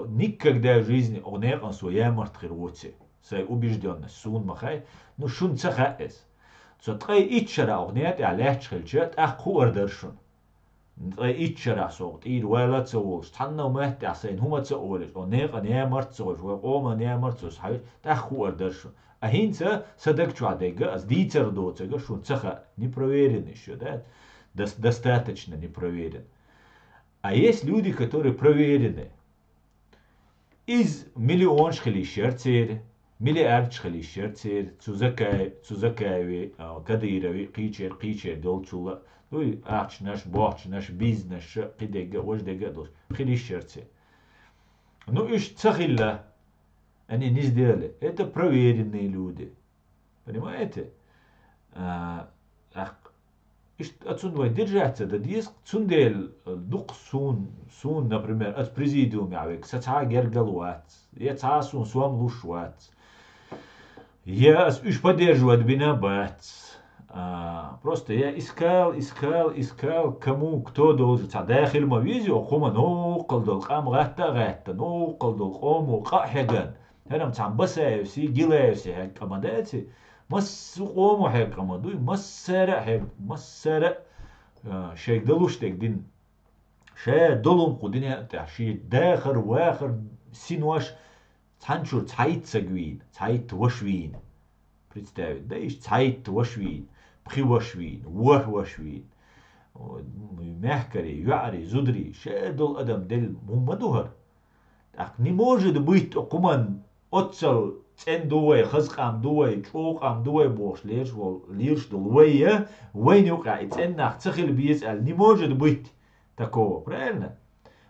никогда в жизни он своя мартхируци, сай убежденность, сун махай, ну шун цахаэс. Цоткай итчара огнет я лечхелчет, ах куардершун. Итчара согт, ир вайла цоолш, танна мехт ясайн хума цоолш, онег ане мартцош, ома ане мартцош, хай, ах куардершун. А хинца садак чуадега, аз дицер доцега, шун цаха не проверен еще, да? Достаточно не проверен. А есть люди, которые проверены. Из миллион шхалишерцер, миллиард шхалишерцер, цузакаеви, кадырови, қичер, долчула, ну и ахч наш бахч, наш бизнес, қидега, ождега, дос, хилишерцер. Ну и цахилла, они не сделали. Это проверенные люди. Понимаете? Отсюда держаться, да диск, цундел, дух сун, например, от президиума, авек, саца гергалуат, я цасун суам лушуат. Я уж поддерживаю бинабат. Просто я искал, кому, кто должен. Дахил мавизио, хума нуқалдул, қам гатта, нуқалдул, қому, қахеган. Херам цам басаевси, гилаевси, хек амадати. مس قوم حق مدوي مسرع حق مسرع شيء دلوشتك دين شيء دلهم قدنيا تحشي داخر واخر سينواش تحنشور تحيت سجوين تحيت وشوين представить да иш تحيت وشوين بخي وشوين وشوين мягкари юари зудри شيء дол адам дел мумадухар так не может быть окуман отцел цен дуай, хазкам дуай, чоқам дуай бош, лирш дул вейя, вейн юка, цен нах цехил биец, не может быть такого, правильно?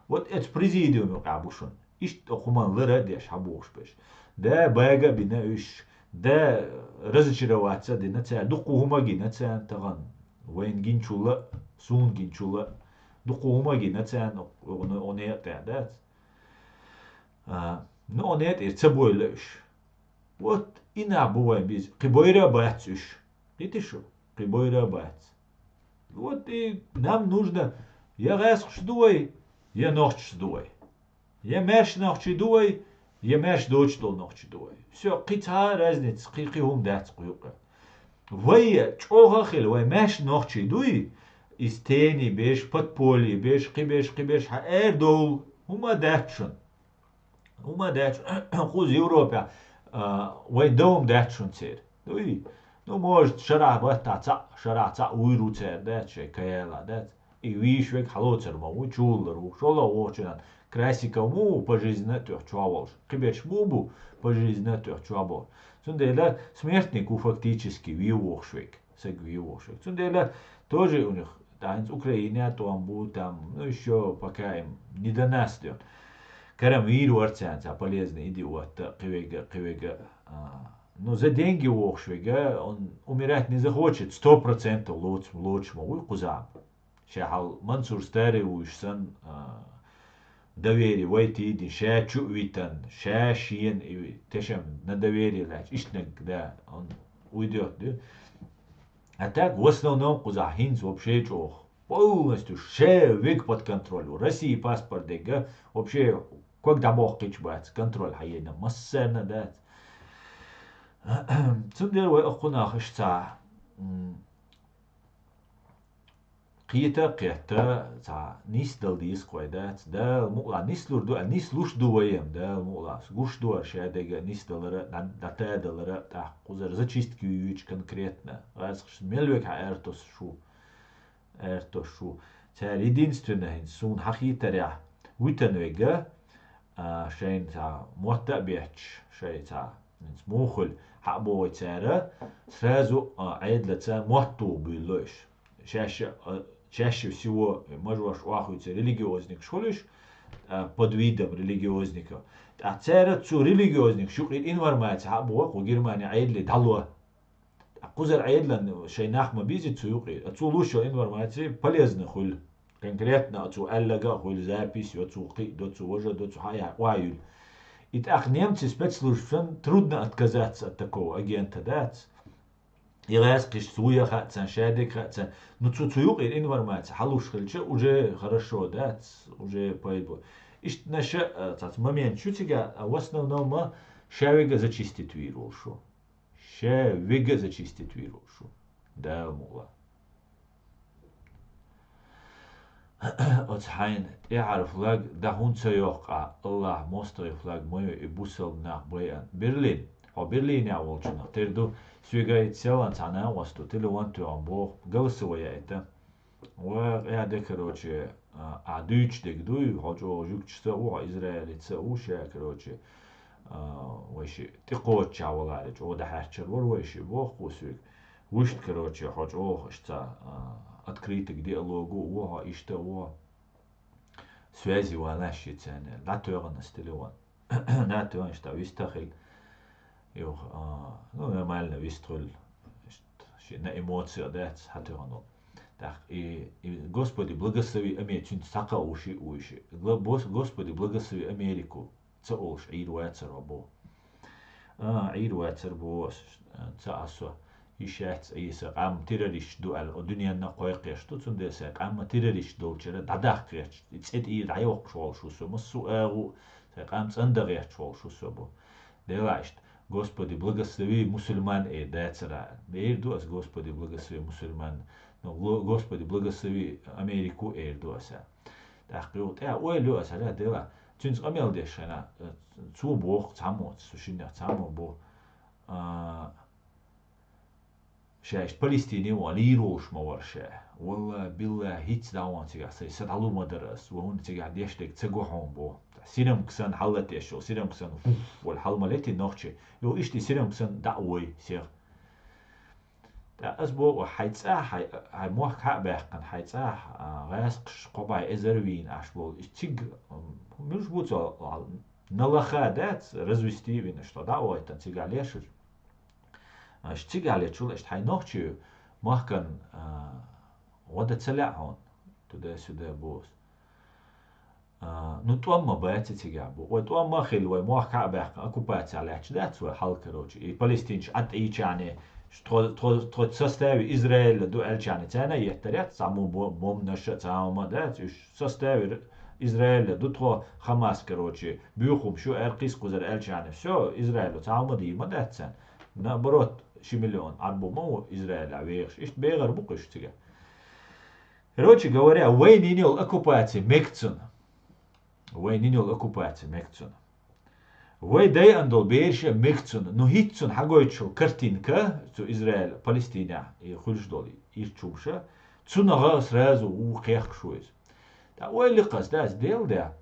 Вот это президиум юка бушун, иш охуман лыра деш хабуш беш, да бага бина иш, да разочароваться, да наця, дуку хумаги наця таган, вейн гинчула, сун гинчула, дуку хумаги наця, он это, да? Но он это цебой леш. Вот и на бывает без прибойра бацюш. Это что? Прибойра бац. Вот и нам нужно я раз ждуй, я ночь ждуй. Я меш ночь ждуй, я меш дочь дол ночь ждуй. Все, какая разница, какие ум дать сколько. Вы чого хил, вы меш ночь ждуй. Из тени беш подполье, беш кибеш, дол, ума датшун. Хуз Европа. وين دوم ده شون تير دوي نو موج شرع شرع ويرو تير ده شيء كيلا ده ويش ويك حلوتر ما وچولر وشولا وچنان красика му по жизни тёх чуавол кибеч мубу по жизни тёх чуавол сундела смертнику фактически виохшвик сэг виохшвик сундела тоже у них танц Украина там был там ну еще пока им не донастёт Карам виру арцанца полезный идиот, кивега. Но за деньги охшвега, он умирать не захочет, 100% лучше могу кузам. Шахал Мансур старый уйшсан доверие, войти един, ша чувитан, ша шиен, и тешем на доверие лач, ишнек, да, он уйдет, да. А так в основном кузахинц вообще чох. Полностью ше век под контролем. России паспорт дега вообще когда бог кичбат контроль хайена массерна дат. Цундер вай охуна хшта قيتا تا نيس دل ديس قويدات دا مقلا نيس لوردو نيس لوش دويم دا مقلا гуш дуа шадега нис доллара дата доллара та кузар зачистки юич конкретно разхш мелвек эртос шу та единственное сун хахитаря витанвега шейн та мота беч шей та смухл حبوا تارا сразу عيدلتا موتو بيلوش чаще всего можешь уахуется религиозник шолиш под видом религиозника. А царя цу религиозник шукрит информация хабуа у Германии айдли талуа. قزر عيدلن شيء نحما بيزي تسوقي أتولوشو информации полезно хуль конкретно أتو ألقا хуль запись أتو قي أتو وجه أتو حياة وايل إتأخ немцы спецслужбам трудно отказаться от такого агента, да? Ирас киш суя хатсан, шадик хатсан. Ну цуюк информация, халуш хальче уже хорошо, да? Уже поэтому. Ишт наша момент чутига, в основном шавига зачистить вирушу. Шавига зачистить вирушу. Да, мула. أتحين يعرف لاج ده هون سيوقع الله مستويف لاج مايو يبوسل ناق بيان برلين أو برلين يا ولشنا تردو سويجا يتساوى تانا وستو تلو وانتو عم بوخ قلسوا يا إتا ويا دكروتشي عدوش دكدوي هجو جوكش سأو إسرائيل تسأو شا كروتشي ويشي تقوت شاولارج أو ده حشر ويشي بوخ وسويج وشت كروتشي هجو اشتا открытый диалогу уха ишта уха связи ванаши цене латуган стилеван натуган что вистахил юх ну нормально виструл на эмоции дать хатуган так и Господи благослови Америку сака уши Господи благослови Америку цаолш ирвацер бо ирвацер бо цаасо يشات أيسا قام تيرريش دوال الدنيا نقايقش توتون ديسا قام تيرريش دولشرا داداقش تسيت إيه دعيوق شوال شو سو مسو أغو قام صندغيش شوال شو سو بو دلاشت Господи благослови мусульман дацера бейрдуас Господи благослови мусульман Господи благослови Америку эрдуаса тахqiut ойлуаса ла дела чунс амелдешана цу бог цамо сушиня цамо бо شايش فلسطيني وليروش مورشة والله بالله هيت داوان تيجا سيسدعلو مدرس وهون تيجا ديشتك تسقوحون بو سينم كسان حلت يشو سينم كسان والحل مالتي نوخشي يو إشتي سينم كسان دعوي سيغ دا أسبو وحيتسا هاي موح كعبه كان حيتسا غاسقش قبعي إزروين أشبول إشتيق مش بوتو نلخا دات رزوستيوين اشتا دعوي تنتيجا ليشو اشتغل شو اشت هاي نوختشو مهكن ودا تسلعهون تدا سودا بوس نتوما باتي تيجابو وتوما خيل وموح كعبه اكو باتي على اشدات وحل كروجي فلسطينش ات ايش يعني ترو تسستاوي اسرائيل دو الجاني تانا يحتريت سامو بوم نشا تاما دات سستاوي اسرائيل دو ترو حماس كروجي بيخوم شو ارقيس قزر الجاني شو اسرائيل تاما دي ما داتسن نبروت شي مليون عربو مو إسرائيل عويش إيش بيغر بقش تيجا روتشي говоря وين ينيل أكوباتي مكتسون وين ينيل أكوباتي مكتسون وين داي أندول بيرش مكتسون نو هيتسون حاجويتشو كرتينكا تو إسرائيل فلسطينيا يخرج دولي يرتشوشا تسونا غاس رازو وقيق شويز تا وين اللي قصداس ديل ده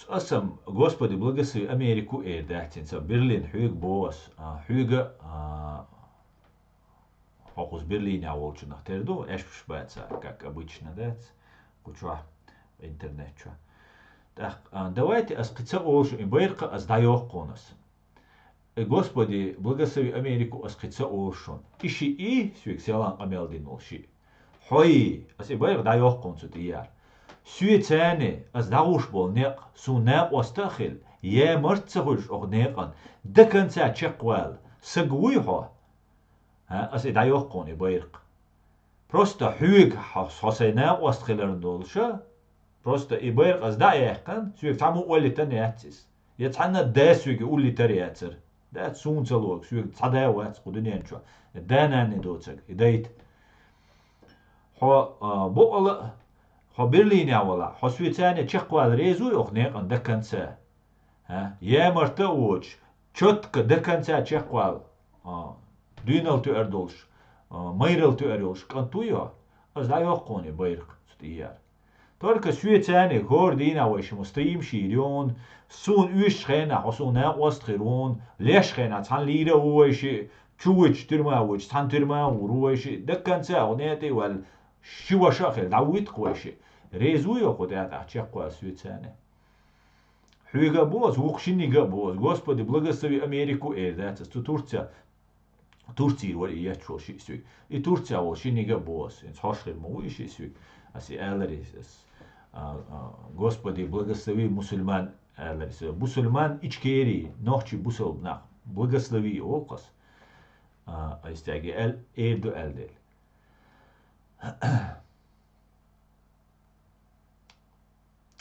أسم Господи благослови Америку дахтинца Берлин хюг бос хюга фокус Берлине волчунах терду эшпш баца как обычно дать куча интернет ча так давайте аскица олшу имбайрка аздаёх конус Господи благослови Америку аскица олшун иши и свикселан амелдин олши хой асибайр даёх консу тияр سويتاني از داوش بول نق سو نق واستخل يا مرتسغش او نقن دكن تا تشقوال سغويها ها اس دايوخ قوني بايرق просто حويك حسينا واستخلرن دولشا просто يبايرق از دايقن سويك تعمو ولي تنياتس يتحنا داسويك ولي ترياتر دا سون تلوك سويك تصداوات قدنيانشو داناني دوتسك يدايت هو بولا برلين يا والله حسويتاني تشقوال ريزو يخنيق ان دكنسا ها يا مرتوج تشتك دكنسا تشقوال دينال تو اردولش مايرل تو اردولش كنتويا از لا يقوني بايرق ستيار ترك سويتاني غور دينا وش مستيم شيريون سون اوش خينا حسونا وستخيرون ليش خينا تان ليرا وش تشوج ترما وش تان ترما وروش دكنسا ونيتي وال شو شاخل دعويت قويشي ريزوي خدات أحكي قوى سويتانة Хюга боз, вухшинига боз. Господи, благослови Америку, да, Турция. Турции вот и я чё шисвик. И Турция вот шинига боз. Инс хошхир муи шисвик. Аси эларис. Господи, благослови мусульман эларис. Мусульман ичкери, нохчи бусулбнах. Благослови окас. Истяги эльду элдел.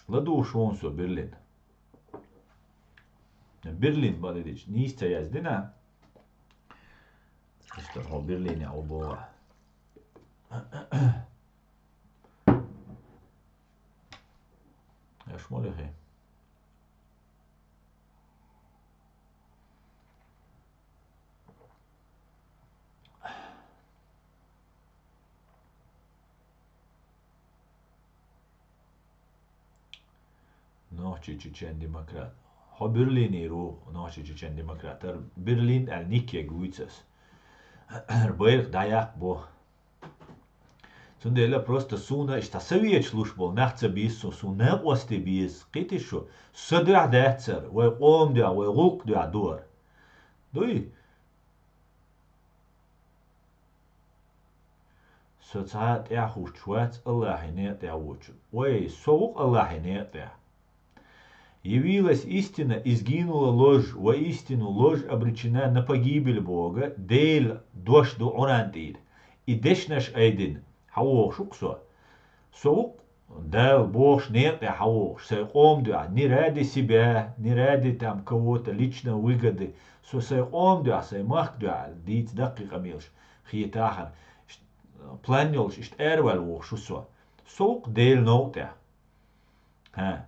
Ладу шонсо Берлин. Берлин балидич. Нисца яздина. Что в Берлине обоа. Я шмолехи. Nohči Čečen demokrat. Ha Berlini ru nohči Čečen demokrat. Berlin el Nikje Guices. Бэйх даях бо. Цундела просто суна ишта совет службол нахца бису суна осте бис. Китишу. Садуа дацер. Вай ом дуа, вай рук дуа дуар. Дуй. Соцаат яху чуац Аллахи нет яучу. Вай соук Аллахи нет я. Явилась истина и сгинула ложь, воистину ложь обречена на погибель Бога, дейл дошду орантир. И дешнаш айдин, хауох шуксо. Соук, дал Бог нет я хауох, сайком дуа, не ради себя, не ради там кого-то лично выгоды. Сайком дуа, саймах дуа, диц дакика милш, хиетахар, планёлш, ишт эрвал вох шусо. Соук дейл ноут я.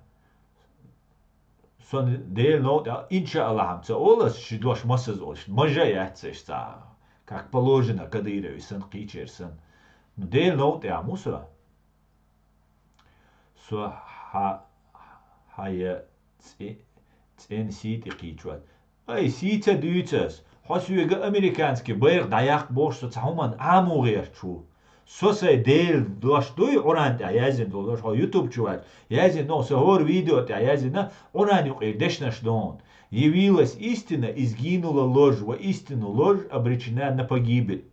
Son deel nood, иншаллах, це олес шидош масаз олш, мажа яцеш та, как положено, кадыровый сан кичерсан. Но deel nood я мусора. Со я цен сити кичват. Ай сита дүйцес, хосуега американский бэйр даяк бош со цахуман аму герчу. Соса дел дош дуй орант язин дош ха YouTube чуват. Язин но сахор видео язин на орани дешнаш дон. Явилась истина и сгинула ложь, во истину ложь обречена на погибель.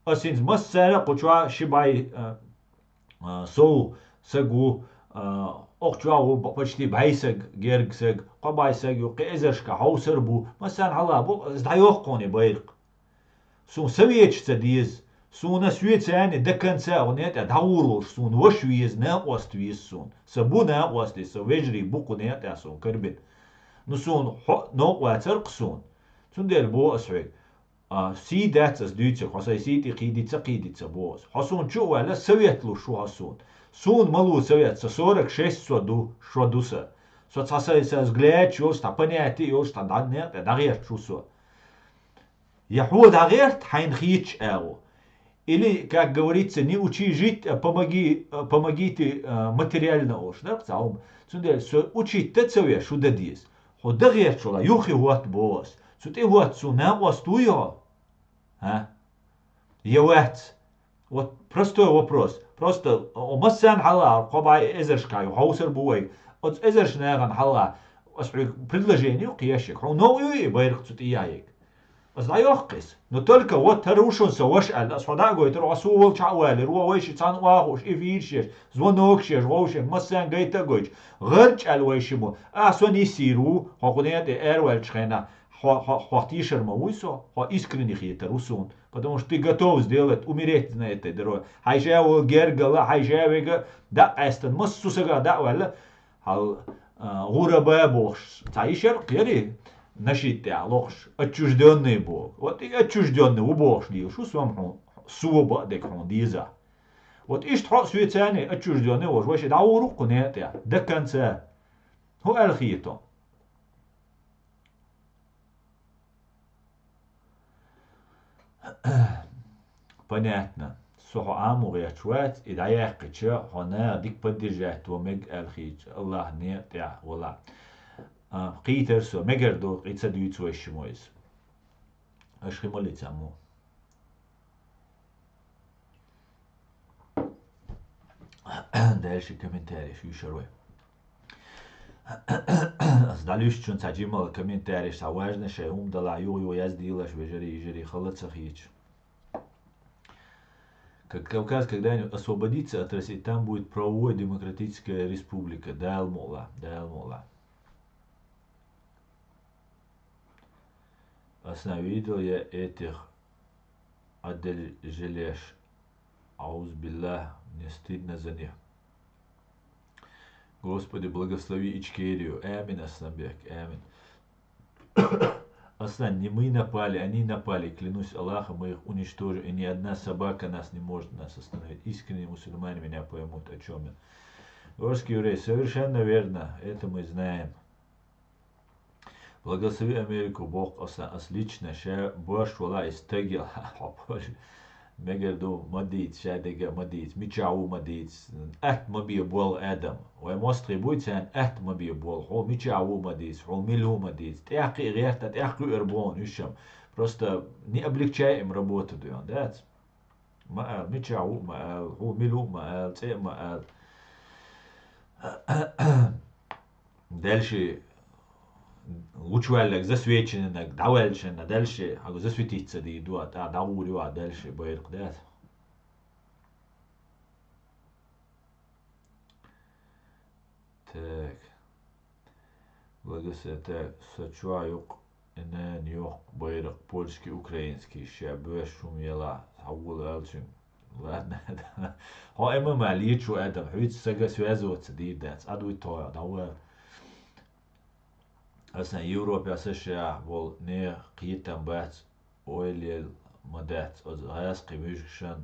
Асинс массара кучва шибай соу сагу октуау почти байсаг гергсаг қабайсаг ю кезершка хаусербу масан хала бу сдайох кони байрк. Сун советчица диз Суна свецяне до конца он это даурул сун вош виз на ост виз сун. Сабу на ост со вежри буку не это сун карбит. Ну сун но ватер сун. Сун дел бо асвек. Си датс дүйцэ хосай сити қидица бос. Хосун чу вала советлу шу хосун. Сун малу совет со 46 соду шодуса. Со цасай са взгляд чу ста понятие ю ста да не это дагер чусо. Яху дагер хайн хич ау. Или, как говорится, не учи жить, а помогите материально уж. Да, пцаум. Цундель, учить тецове, шуда диес. Хода герчула, юхи вот бос. Цуте вот суна остуё. Евать. Вот простой вопрос. Просто массан хала, кобай эзершкаю, хаусер буэй. От эзершнаган хала. Предложение кияшек. Но и байрх цутияек. Знаёхкис, но только вот тарушунся ваш ал сходагой трасул чауали руавайши цан уахуш и виршеш звонокшеш воушеш массан гайтагоч гырч алвайшиму сон исиру хакунет эрвал чхена хватишер мауисо искренне хитерусун потому что ты готов сделать умереть на этой дороге хайжаву гергала хайжавега да астан массусага да вала хал гураба бош таишер кери Нашите алош отчужденный Бог. Вот и отчужденный у Бог ли, что с вами суба декон диза. Вот ишь тхо свецаны отчужденный уж вообще да урук нет я до конца. Ху алхито. Понятно. Сухо аму речуат и да я кича хона дик поддержать вомег алхит. Аллах нет я вала. قيترسو مجردو قيتسا ديوتسو الشمويز اشخي مولي تسامو دالشي كومنتاري شو شروي Сдалющун саджимал комментарий, что важно, что дала ю я сделаешь, жери холодцах ич. Как Кавказ когда-нибудь освободится от России, там будет правовая демократическая республика. Дайлмола. Видел я этих Адель Желеш. Аузбилля, мне стыдно за них. Господи, благослови Ичкерию. Амин, Асланбек, амин. Аслан, не мы напали, они напали. Клянусь Аллахом, мы их уничтожим. И ни одна собака нас не может нас остановить. Искренние мусульмане меня поймут, о чем я. Горский еврей, совершенно верно. Это мы знаем. Благослови Америку, Бог, отлично. Ша бош вала истагил. Мегарду мадиц, шадега мадиц, мичау мадиц, эт мабия бол Адам. Уэмостри буйцан эт мабия бол, хол мичау мадиц, хол милу мадиц. Тяхи рехта, тяхи эрбон, ищем. Просто не облегчай им работу, да? Маал, мичау, маал, хол милу, маал, те маал. Дальше лучвелек засвеченек, давельчен, дальше засветиться да идут, даурю, дальше боерк, да. Так. Благослови, так, сочуаюк, нюх, боерк, польский, украинский, ща бэш шумела, хаул элчин. Ладно, да. Ха эма маличу Адам, хуит сага связываться, да, адуй тоя, дауэр. Aslında Европа aşağı vol ne qiyitan bat oylel madat az hayas qimishshan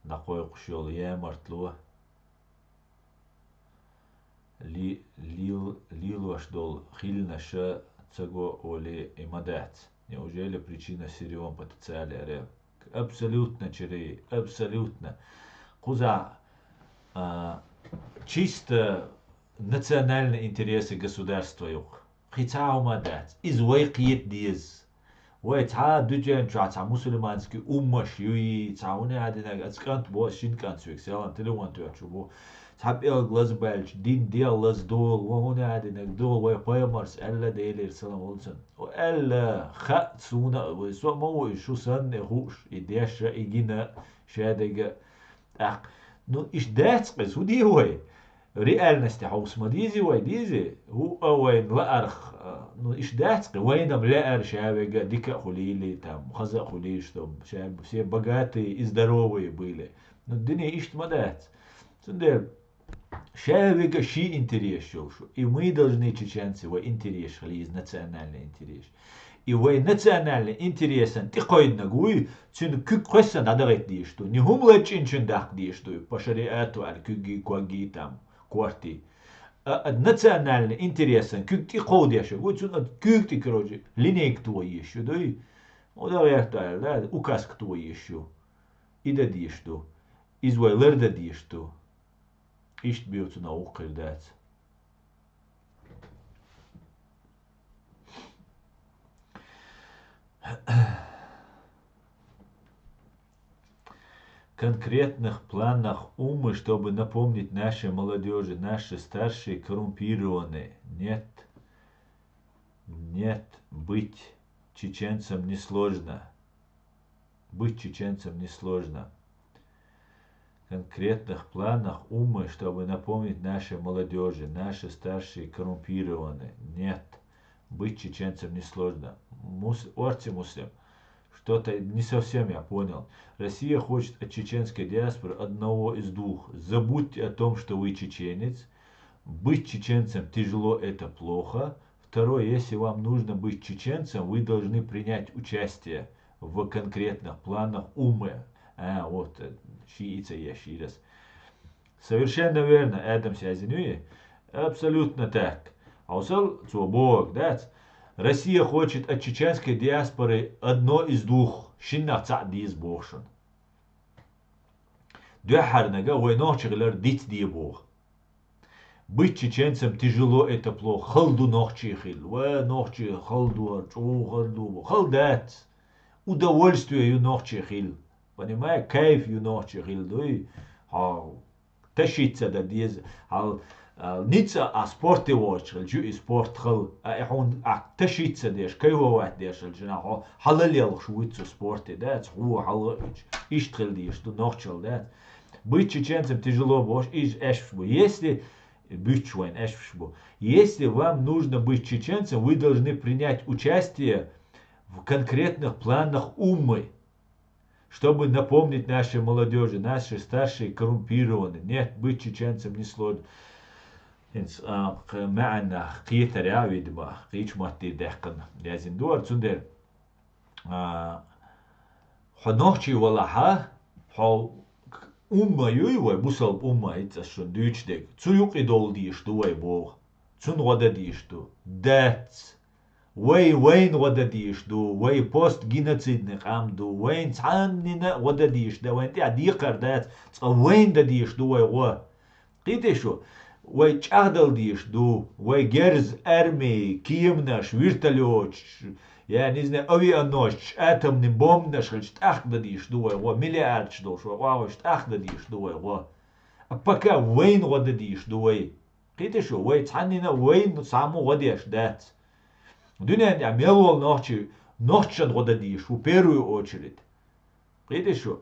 naqoy quşyol yamartlu лилош дол хильнаша цаго оли имадат. Неужели причина серьем потенциале? Абсолютно черей, абсолютно. Куза чисто национальные интересы государства юг. Хитау мадат. Извойкиет диз. Ой, та дуджен чаца мусульманский уммаш юи цауне адина ацкант бо шинкант сюк селан телеван тюачу. Tapel glazbelch, din dial laz dol, وهنا عدنا دول ويقيمرس ألا ديلير سلام ولسن وألا خات سونا وسوا مو شو سن هوش إديش إجينا شادق أق نو إيش داتس ودي هو ريال نستحوس ما ديزي وين ديزي هو وين لا أرخ نو إيش داتس وين لا أر شابق ديك خليلي تام خزق خليش تام شاب سي بقاتي إزدروي بيله نو الدنيا إيش ما دات سندر شاويга ши интерес шоушу. И мы должны, чеченцы, во интерес шли из национальный интерес. И во национальный интересен ты койдна гуй, цин кюк хоса надагет дишту. Не хумла чинчин дах дишту, по шариату аль кюги кваги там, кварти. Национальный интересен кюк ты ходяшо, гуй цин кюк ты, короче, линейк твой еще, да и удаверталь, да, указк твой еще. И да дишту. Извойлер да дишту. Isto beeldt nou ook inderdaad. Конкретных планах умы, чтобы напомнить нашей молодежи, наши старшие коррумпированные. Нет, быть чеченцем несложно. Быть чеченцем несложно. Конкретных планах умы, чтобы напомнить нашей молодежи, наши старшие коррумпированные. Нет, быть чеченцем несложно. Орти муслим, что-то не совсем я понял. Россия хочет от чеченской диаспоры одного из двух. Забудьте о том, что вы чеченец. Быть чеченцем тяжело, это плохо. Второе, если вам нужно быть чеченцем, вы должны принять участие в конкретных планах умы. Вот, шиица я ширас. Совершенно верно, Адам Сязинуи. Абсолютно так. Аусал Цуабок, да? Россия хочет от чеченской диаспоры одно из двух. Шинна цадиз бошен. Дуахарнага, войнохчиглер дит ди бог. Быть чеченцем тяжело, это плохо. Халду нохчихил. Нохчи халду, халду. Халдат. Удовольствие ю нохчихил. Понимаешь, кайф ю нохчихил. Дуй. Тащиться до диз. نيتسا سبورتي واتش الجو سبورت خل يحون تشيتسا ديش كيوات ديش الجنا حلل يلغ شويتسو سبورتي دات هو حل يشتغل ديش تو نوخشل دات быть чеченцем тяжело, если если вам нужно быть чеченцем, вы должны принять участие в конкретных планах уммы, чтобы напомнить нашей молодежи, наши старшие коррумпированы. Нет, быть чеченцем не сложно. معنا قيت راوي دما قيش ماتي دهقنا لازم دور تندر حنوحشي ولا ها حو يوي بوسل يتسشون دوش دك تسويق يدول ديش دوي بوغ تسون غدا ديش دو دات وين غدا ديش دو بوست جينوسيد نقام دو وين تعنينا غدا ديش دا وين تعديقر دات وين دا ديش دو غوا قيتي شو چاغدل ديش دو جرز ارمي كيمناش ويرتلوش يعني إذن أوي أنوش آتم نبومناش خلش تأخذ ديش دو مليارد دو شو واوش تأخذ ديش دو أبكا وين غدا ديش دو قيت شو تحنينا وين سامو غديش دات دنيا يعني ميلول نوحشن غدا ديش وبيرو очередь قيت شو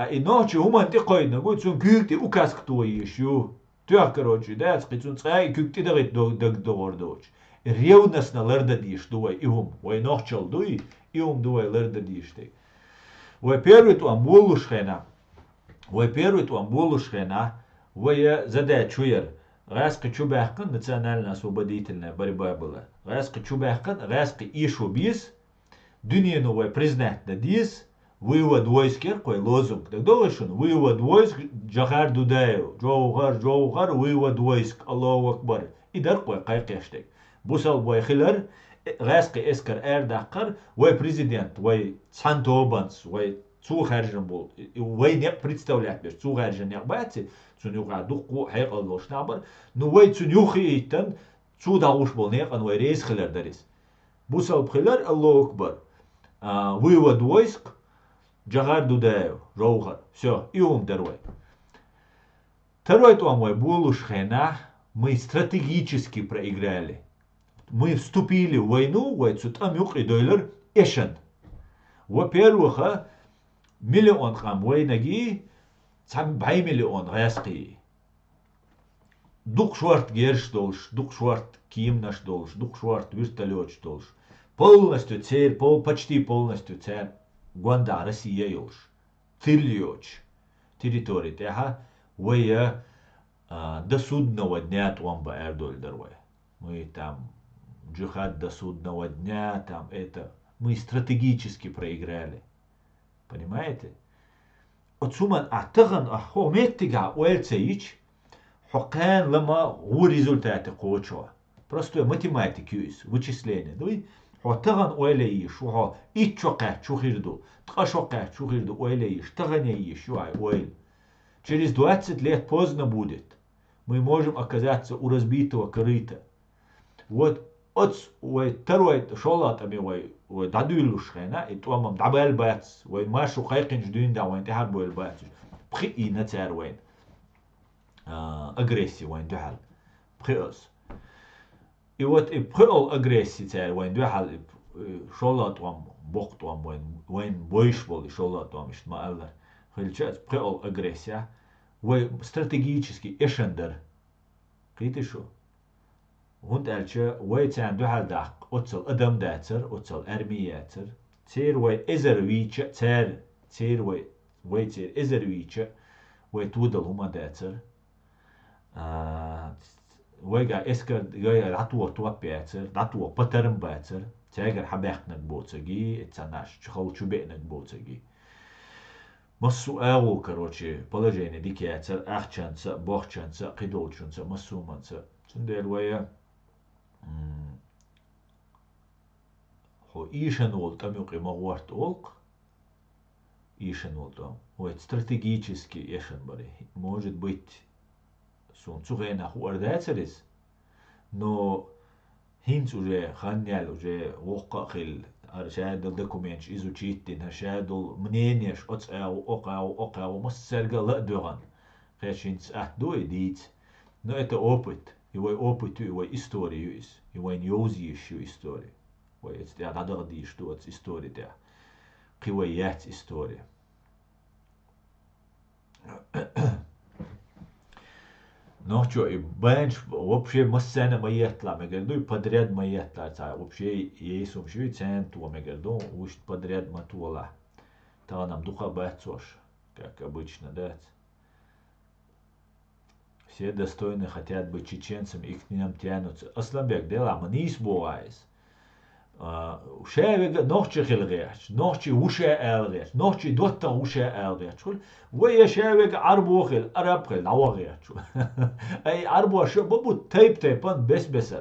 نوحشي هما انتقاينا قلت سون كيكتي وكاسك تويشو تيار короче دات قيتون تسعي كيكتي دغيت دغوردوش ريونس نلرد ديش دوي إهم نوحشل دوي إهم دوي لرد ديش تي первый амбулушхена задать чуер Раска чубахкан национально освободительная борьба была. Раска чубахкан, раска ишу бис, дюнину признать да дис, вывод войск кой лозунг. Так долышун, вывод войск Джахар Дудаев, Джоухар, вывод войск, Аллаху Акбар. И дар кой кайкештек. Бусал бой хилар, раска эскар эрдаккар, президент, цантобанс, цухаржан был, не представлять беш, цухаржан не бати, цунюха духу хайкал лошнабар, но цунюхи итан, цудауш был некан рейс хилар дарис. Бусал хилар, Аллаху Акбар. Вывод войск, Джахар Дудаев, Джоухар. Все, и дарвай. Второй булушхена, мы стратегически проиграли. Мы вступили в войну, там юхи дойлер эшен. Во-первых, миллион хам войнаги, сам 2 миллион раски. Дух шварт герш долш, дух шварт ким наш долш, дух шварт вертолет долш. Полностью цель, почти полностью цель Гуанда Россия юлш. Тильоч территории теха, до судного дня туамба эрдоль дарвай. Мы там джихад до судного дня, там это мы стратегически проиграли. Понимаете? Отсуман аттаган ахометтига уэлцеич хокан лама у результаты кочо. Простой математики вычисление. Дуй хотаган уэлеиш, ухо ичока чухирду, ткашока чухирду уэлеиш, таганеиш, уэль. Через 20 лет поздно будет. Мы можем оказаться у разбитого корыта. Второй шолатами дадуйлушхена, и туамам дабел бац, машу хайкин ждюн да тахар бойл бац. Пхи на цар агрессия духал. Пхиос. И пхиол агрессия цар духал шолатуам боктуам бойш бол шолатуам ишма аллар. Хилчац пхиол агрессия. Стратегически эшендер. Ките шо? هند ألشة ويتان دوحال داق أتصل أدم داتر أتصل أرمياتر تير إزر ويتش تير تير إزر ويتش تودل هما داتر ويجا إسكر جاي راتوا توابياتر راتوا بترم باتر تاجر حباقنك بوتسجي اتسناش تخل شو بينك بوتسجي مسو أغو كروتشي بلاجيني ديكياتر أخشانسا بوخشانسا قيدولشانسا مسومانسا تندير ويا هو إيشان ولت أميوقي مغوارت أولق إيشان ولت هو стратегически إيشان بري может быть сон цугена хуардацерис но хинц уже ханнял уже вокка хил аршадл документ изучиттин аршадл мнениеш оцау окау массерга ла доган хэшинц ахдо эдит Но это опыт. Его опыт, его историю есть. Его не еще историю. Ой, это я надо говорить, что это история, да. Кого есть история. Ну что, и бенч вообще масса маятла, мы говорим, подряд маятла, вообще есть вообще центу, мы говорим, уж подряд матула. Та нам духа бацош, как обычно, да. Все достойны хотят быть чеченцами, и к ним тянутся. Асланбек, дела, манис бывает. شاوي نوشي خلغيش نوشي وشا الغيش نوشي دوتا وشا الغيش ويا شاوي عربو خل عرب خل نواغيش اي عربو شو بابو تيبان بس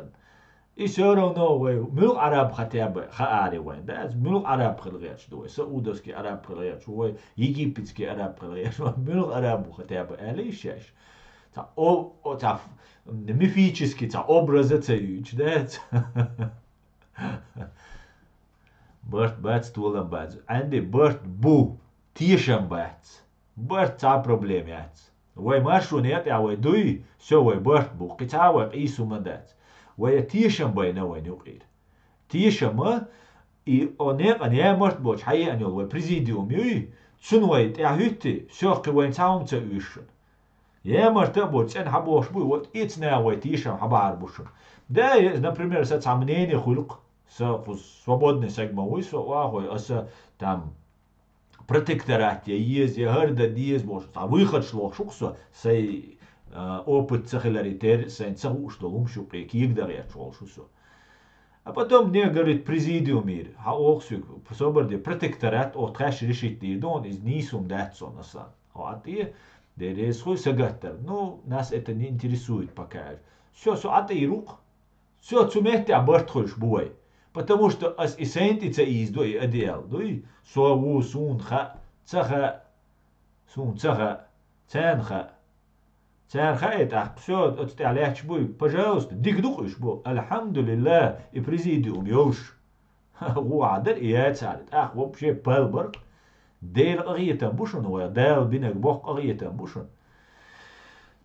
يسورو نو وي ملو عرب خطيب خاري وين ده ملو عرب خلغيش دو سعودسكي عرب خلغيش وي يجيبتسكي عرب خلغيش ملو عرب خطيب اليشش تا او تا ميفيتشسكي تا образа цеюч да Bart bats tolam bats. Andy Bart bu tiešām bats. Bart tā problēma jāc. Vai maršruniet jā vai dui, so vai Bart bu, ka tā vai īsuma dats. Vai tiešām vai nav vai nuqir. Tiešām I onek an jā mart boč haie an vai prezidium jui. Sun vai tā hytti, so ka vai taum ta ušun. Jā mart boč en haboš bu, wat iets na vai tiešām habar bušun. Да, например, сомнение хулк. Свободный сегмент, там протекторате, есть, гарда, есть, может, а выход шло, шуксо, сей опыт цехиларитер, сей цеху, что лумшу, прикигдар, я чел, шусо. А потом мне говорит президиум мир, а оксюк, соборде протекторат, от хэш решит дон, из нисум датсон, асан. А ты, дерез хуй сагаттер, ну, нас это не интересует пока. Все, а ты и рук. Все, цумехте абартхольш буй. Потому что as isentice is doi adel doi so wu sun kha tsaha sun tsaha цанха цанха это все от ты аляч буй пожалуйста дигдуш бу альхамдулилlah и президиум ёш هو عدل إياه سعادت вообще пелберг ديل أغية بوشن ويا ديل بينك بوق أغية بوشن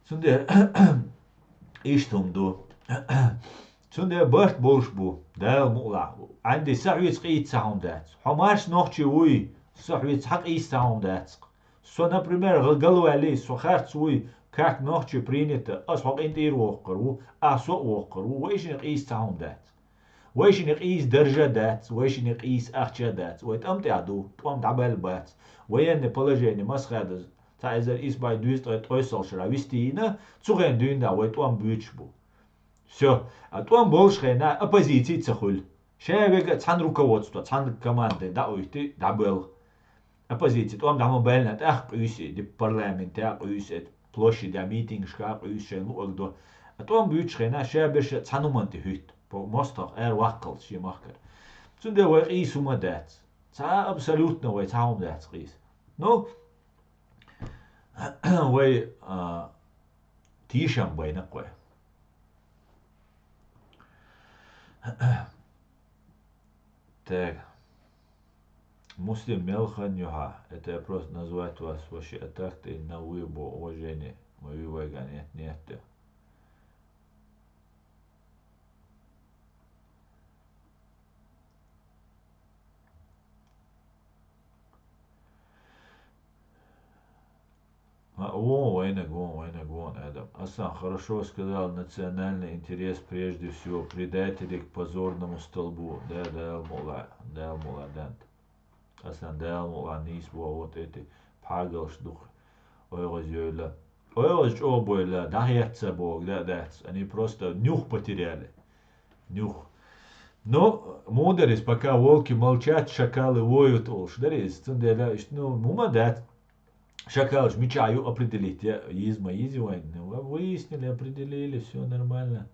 سندي إيشتم دو سندي برت بولش بو دال مقلع عندي سعويت قيت ساهم دات حماش نوخشي وي سعويت حق إيس ساهم دات سو например غلو عليه سو خارت وي كاك نوخشي برينيت أس حق إنتير وقرو أسو وقرو ويش نقيس ساهم دات ويش نقيس درجة دات ويش نقيس أخشى دات ويتأمتي عدو تقوم تعبال بات وين положение مسخادز تا إذا إيس باي دويست أيسال شراويستينا تسوغين دوين دا ويتقوم بيوتش بو Все, а то больше на оппозиции цехуль. Шевега цан руководство, цан команды, да уйти, да был. Оппозиция, то там мобильно, ах, уйси, де парламент, ах, уйси, площадь, митинг, шкаф, уйси, лугдо. А то больше на шевега цануманти хют. По мостах, ваккал, ши махкар. Цунде вай и сума дат. Ца абсолютно вай цаум дат рис. Ну, вай тишам вай накой. Так. Муслим Мелхан Юха. Это я просто назвать вас ваши атакты на выбо уважение. Мою вайга нет. Война, Адам. Асан хорошо сказал, национальный интерес прежде всего, предатели к позорному столбу. Да, мула, дант. Асан, мула, нис, вот эти, пагал, штух, ойгозёйла. Ойгоз обойла, дахьятся бог, да, они просто нюх потеряли. Нюх. Но мудрец, пока волки молчат, шакалы воют, олшдарис, ну, мумадат. Шакалыч, мечаю определить, изма, выяснили, определили, все нормально.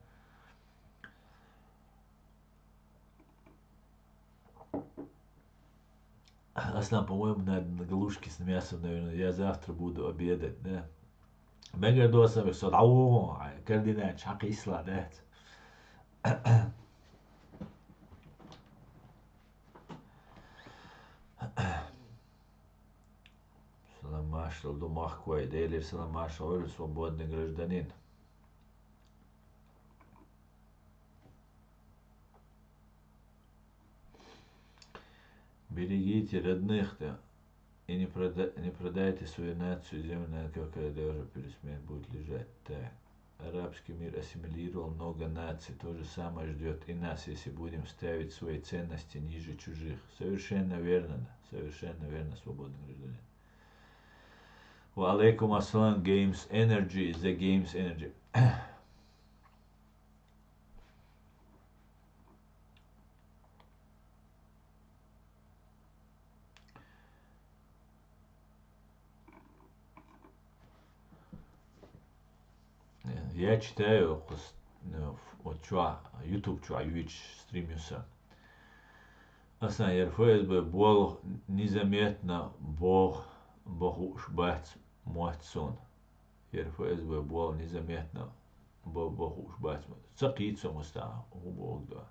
Аслан, по-моему, на галушки с мясом, наверное, я завтра буду обедать, да. Мегадосами содау, кардинал, шакисла, да. Саламаш, Домахкой, Дейлер Саламаш, свободный гражданин. Берегите родных-то и не продайте свою нацию землю, на какая даже перед смертью будет лежать. Так. Арабский мир ассимилировал много наций. То же самое ждет и нас, если будем ставить свои ценности ниже чужих. Совершенно верно. Совершенно верно, свободный гражданин. Wa alaikum assalam. Games Energy. The Games Energy. Я читаю вот YouTube Twitch стримился. Аслан ФСБ бол незаметно Бог уж бать муатсон. ФСБ бол незаметно Бог уж бать. Цакицом уста у Бог да.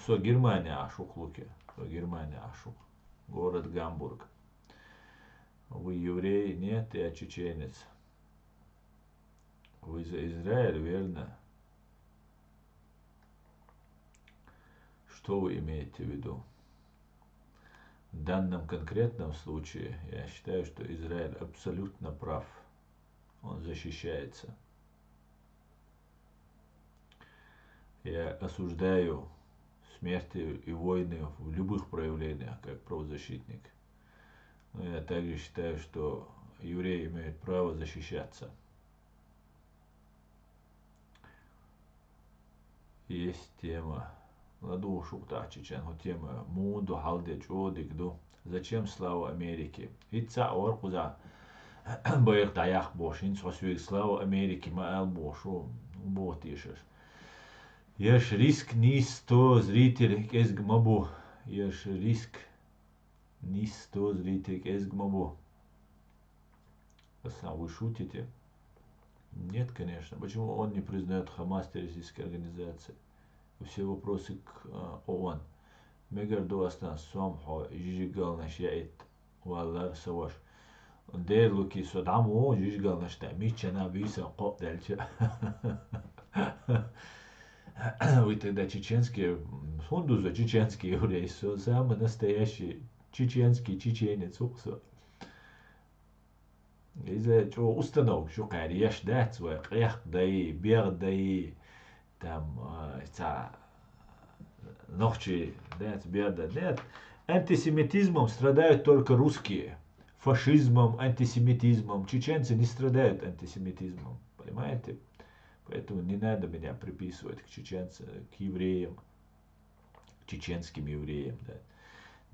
Со Германия ашук луки. Со Германия ашук. Город Гамбург. Вы еврей? Нет, я чеченец. Вы за Израиль, верно? Что вы имеете в виду? В данном конкретном случае я считаю, что Израиль абсолютно прав. Он защищается. Я осуждаю смерти и войны в любых проявлениях, как правозащитник. Но я также считаю, что евреи имеют право защищаться. Есть тема. Ладу шукта чечен, тема муду халде чодикду. Зачем слава Америке? Ица оркуза. Боях таях бошин, сосвиг слава Америке, маэл бошу. Ботишеш. Еш риск nis то зритель эзгмабу. Еш риск nis то зритель эзгмабу. Вы шутите? Нет, конечно. Почему он не признает Хамас террористической организацией? Все вопросы к ООН. Мегарду астан сомхо жижигал нашяет валар саваш. Дерлуки содаму жижигал нашта мичана виса коп дальча. Вы тогда чеченские, фондуза чеченские евреи, самый настоящий чеченский чеченец. Из-за чего установок, что карьеш дать свой крех даи, бер даи, там, ногчи дать, берда нет. Антисемитизмом страдают только русские. Фашизмом, антисемитизмом. Чеченцы не страдают антисемитизмом. Понимаете? Поэтому не надо меня приписывать к чеченцам, к евреям, к чеченским евреям. Да.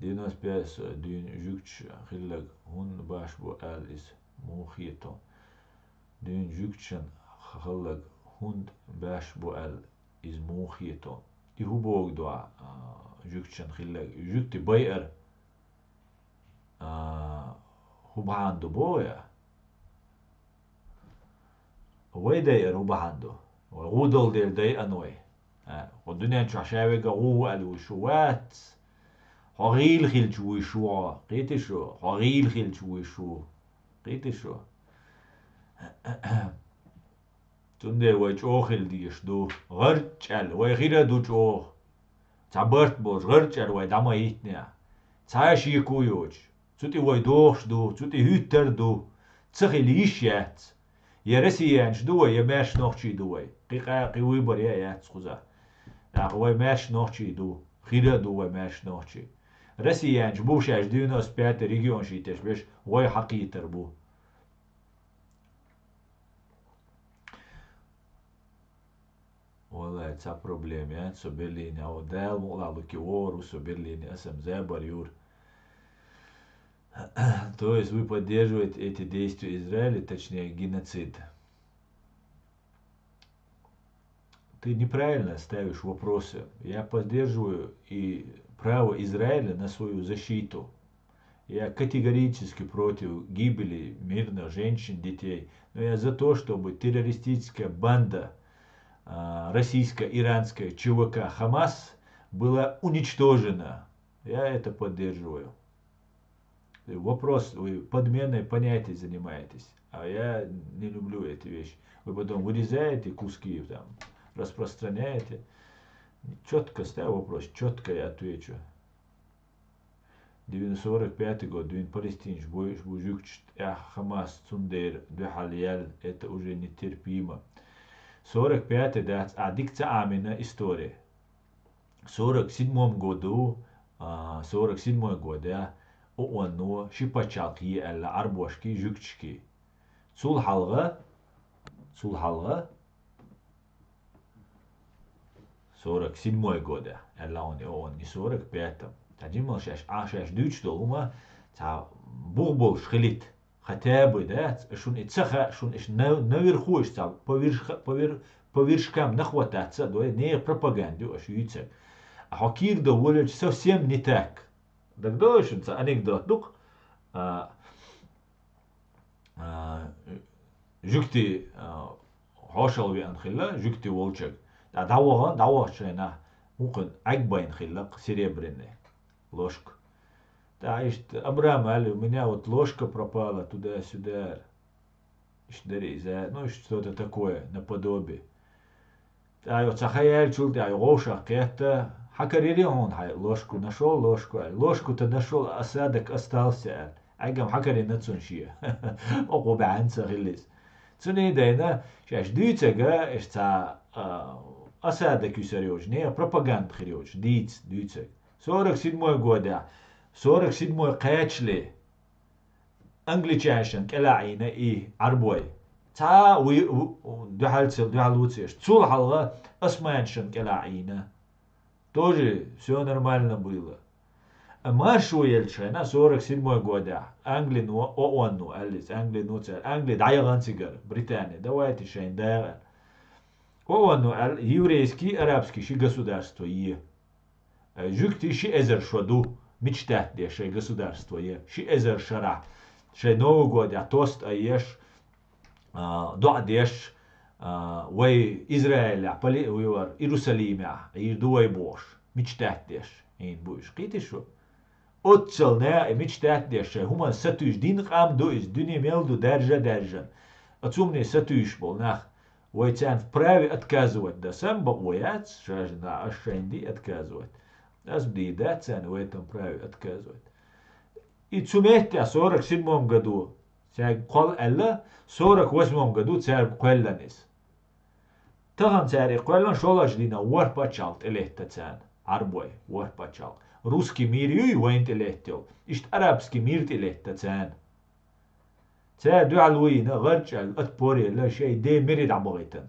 95 дюн жукч хиллаг хун башбу алис мухито. Дюн жукчан хиллаг хунд башбу ал из мухито. И хубог два жукчан хиллаг жукти байер хубанду боя. ويداير وبعنده وغودل دير داي انوي ودنيا شعشاوي غو الوشوات حغيل خيل شوي شو قيت شو حغيل خيل شوي شو قيت شو تندر ويجوخل ديش دو غرچل ويغير دو جو تعبرت بوش غرچل ويداما يتنيا تعاشي كويوش تسوتي ويدوش دو تسوتي هيتر دو تسخي ليشيات يا رسيانش دوي يا ماش نوخشي دوي قيقا قوي بريا يا تسخوزا قوي ماش نوخشي دو خيرا دوي ماش نوخشي رسيانش بوشاش دينوس بيات ريجيون شيتش بيش وي حقي تربو والله تا проблем я со Берлин а дал мола луки ору со Берлин я сам забор юр. То есть вы поддерживаете эти действия Израиля, точнее геноцид. Ты неправильно ставишь вопросы. Я поддерживаю и право Израиля на свою защиту. Я категорически против гибели мирных женщин, детей. Но я за то, чтобы террористическая банда российско-иранская ЧВК Хамас была уничтожена. Я это поддерживаю. Вопрос, вы подменой понятий занимаетесь, а я не люблю эти вещи. Вы потом вырезаете куски, там, распространяете. Четко ставь вопрос, четко я отвечу. 45 год, Двин Палестинч, Бужукч, Хамас, Цундер, Двихальял, это уже нетерпимо. 45-й, да, а дикция Амина история. В 47 году, 47 год, да, ООН, Шипачалки, Элла, Арбошки, Жукчки. Сулхалга, 47 года, Элла он, не 45-м. تجمع شاش دوتش دوما تا بوغبول شخليت خطابي ده شون اتسخا شون اش نوير خوش تا بويرش كام نخوة تاتسا دوي نير بروباغاندو اش يتسك حكير دو ولج سوسيم نتاك دك دوش انت انكدوت دوك جوكتي هوشل بي انخلا جوكتي ولچك دعوة شينا ممكن عقبين خلق серебряный ложку. Да, Абрам, у меня вот ложка пропала туда-сюда. Ну, что-то такое, наподобие. Да, вот Сахаяль чул, да, Роша, это Хакарири он, ложку нашел, ложку-то нашел, осадок остался. Айгам Хакари нацуншия. Око баанца хилис. Цуни дейна, шаш дүйцега, ишца осадок юсарёж, не, пропаганд хирёж, дүйцег. 47 года, 47 قاچلي انجليشاشن كلاعينا ايه عربوي تا وي دحال وتسيش تول حلقة اسمانشن كلاعينا тоже все нормально было. ما شوية الشينا 47 года انجلي نو ООН نو أليس انجلي نو تسال انجلي دايغان سيجر بريطانيا دواتي شين دايغان ООН نو еврейский арабский ши государство е Жукти ши эзер шоду мечтать дешей государство е ши эзер шара шей Новый год а тост аеш до деш вей Израиля пали вивар Иерусалима и дуай бош мечтать деш ин буш китишу отцел не мечтать деш хума сатуш дин қам до из дуни мелду держа отцумне сатуш бол нах войцан вправе отказывать да сам бояц шажна ашенди отказывать Нас бдиедать в этом праве отказывать. И цумехте о 47 году, царь кол элла, 48 году царь квелланис. Тахан царь квеллан шолаш дина уарпачалт элехта цан, арбой уарпачалт. Русский мир юй войнт элехтел, ишт арабский мир элехта цан. Царь дуалуина غرجل اتبوري لا شيء دي مريد عبغيتن.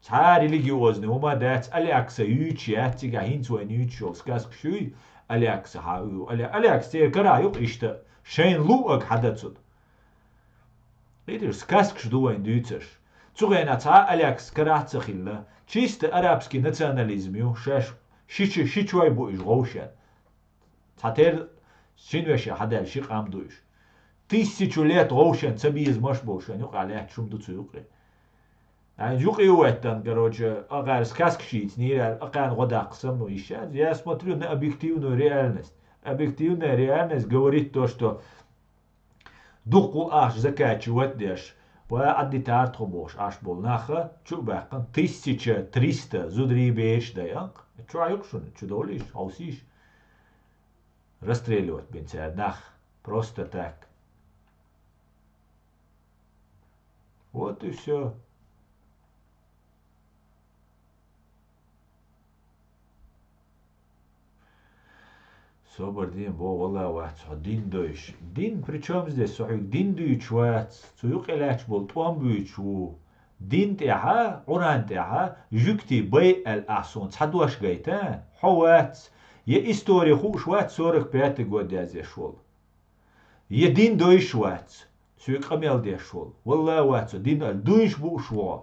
Царь религиозный, ума дать Алякса ючи, аттига хинцуэн ючи, сказк шуй, Алякса хаю, Алякса тер караюк ишта, шейн луак хадацуд. Видишь, сказк шдуэн дюцеш. Цугэна ца Алякс караца хилла, чисто арабский национализм, шаш, шичуай буиш гоушен. Цатер шинвеша хадал шик амдуиш. 1000 лет гоушен, цабиз маш боушен, юк алях шум дуцуюкре. Жук иуэттан, короче, агар сказка шить, не реаль, агар года қсам ищать. Я смотрю на объективную реальность. Объективная реальность говорит то, что духу аш закачивать деш, адди тартху бош, аш бол наха, чубакан 1300 зудри беш даяк. Чуаюк шун, чудолиш, аусиш. Расстреливать бенцер нах, просто так. Вот и все. Собор дин бо والله واحد دين دوش دين причем здесь صحيح دين دوش واحد سوق علاج بول طوام بيشو دين تاعها قران تاعها جوكتي بي الأحسن تحدوش جايتان حوات يا история خوش وات 45 год я здесь шел يا دين دوش وات سوق قميل دي شول والله وات دين دوش بو شو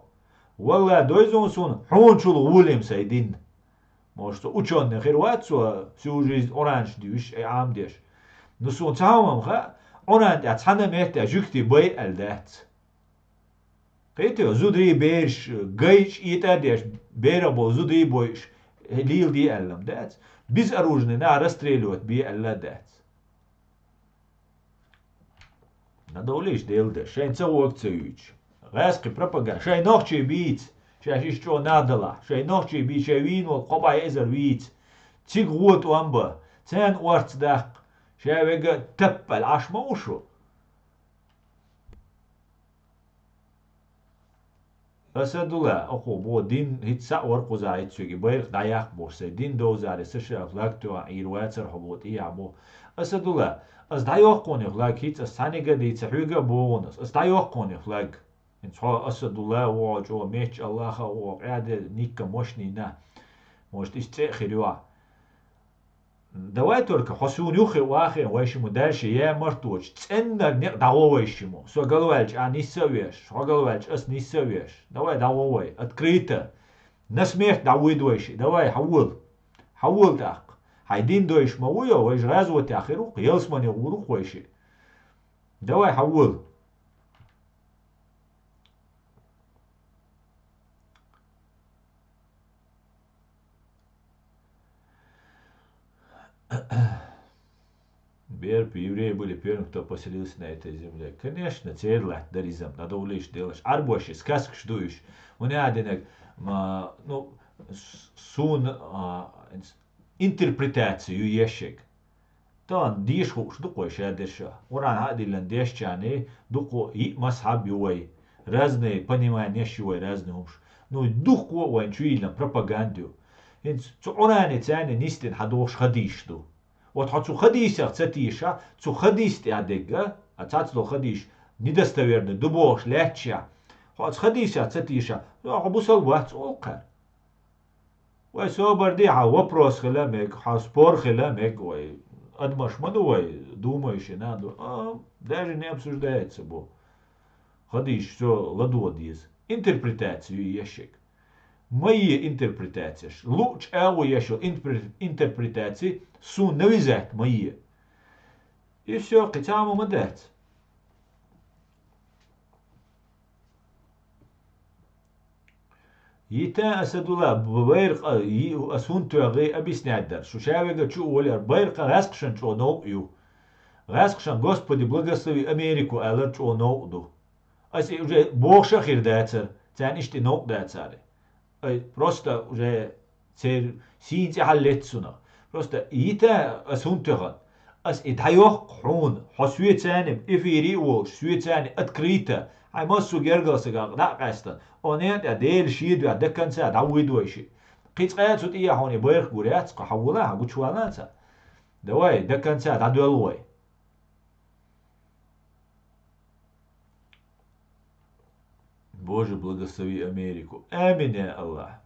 والله دويزون سون حون شول وليم سيدين Может, ученый херватсу всю жизнь оранж дюш и амдеш. Но сон цаумам ха оранж а цана мете жукти бой элдат. Кете зудри беш гайч итадеш берабо зудри бойш лил ди эллам дат. Biz оружный на расстреливать би элладат. Надо улиш делда, шайн цаук цаюч. Раски пропаганда, шайн нохчи бить. شاش شو نادلا شي نوشي بي شي وين والقبا إزر ويت تيغ ووت وامبا تان وارت داق شي ويغا تبل عش موشو أسدولا أخو بو دين هيت سأور قزايت سوغي بيرخ داياق بورسي دين دوزاري سشا فلاكتو إيرواتر حبوت إيا بو أسدولا أس دايوق قوني فلاك هيت أستانيغا دي تحويغا بوغنس أس دايوق قوني فلاك إن صحو أسدولا واج و ميش الله خو قاعدة نيكا موشني نا موشت إستيخي روا давай только хосунюхи вахи вайшиму дальше я мартуч ценнер не давовайшиму со головальч а не совеш со головальч ас не совеш давай давовай открыто на смерть давыдвайши давай хавул так хайдин дойш мауя вайш развод ахиру елсмани урух вайши давай хавул Берб, евреи были первым, кто поселился на этой земле. Конечно, церлат, даризм, надо улечь, делаешь. Арбоши, сказк ждуешь. У меня один, ну, сун, интерпретацию ешек. طبعا ديش خوش دقو شادرشا وران هادي لنديش جاني دقو ي مصحاب يوي رازني понимание شوي رازني همش نو دقو وين شويلن пропагандию انت توراني تاني نيستن حدوش خديش دو وتحطو خديشة تساتيشا تسو خديست ادقا اتاتلو خديش недостоверный дубош ляча حط خديشة تساتيشا بوصل وقت اوقر وي سوبر دي вопрос خلامك حاسبور خلامك وي Адмаш мадуай, думаешь, и надо. Даже не обсуждается, бо. Ходишь, все, ладодиз. Интерпретацию ящик. Мои интерпретации. Луч эго ящик интерпретации су навязать мои. И все, хотя мадать. يتا أسدولا بيرق أسون توغي أبيس نادر شو شاويغا شو ولر بيرق غاسقشن شو نو يو غاسقشن Господи благослови Америку алер شو نو دو أسي уже богша хирдацер тян ишти нок дацаре просто уже цер синти халлетсуна просто يتا أسون توغا أس إدهيوخ حون حسوية تانم إفيري وولش سوية تاني أتكريتا هاي ماسو جرجلسجا لا قاستا أونيت أديل شيد أدكن سا داويد ويشي قيت قيات سوت إياه هوني بيرخ قريات قحولها قلت شو أنا سا دواي دكن سا دادول وي Боже, благослови Америку. Аминь, я Аллах.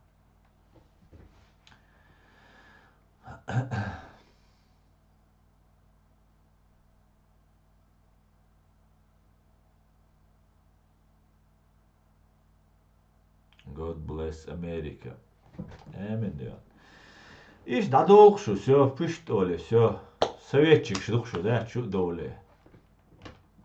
God bless America. Аминь, да. Иш дадолхшу, все, пыштоле, все. Советчик шдухшу, да, чудоле.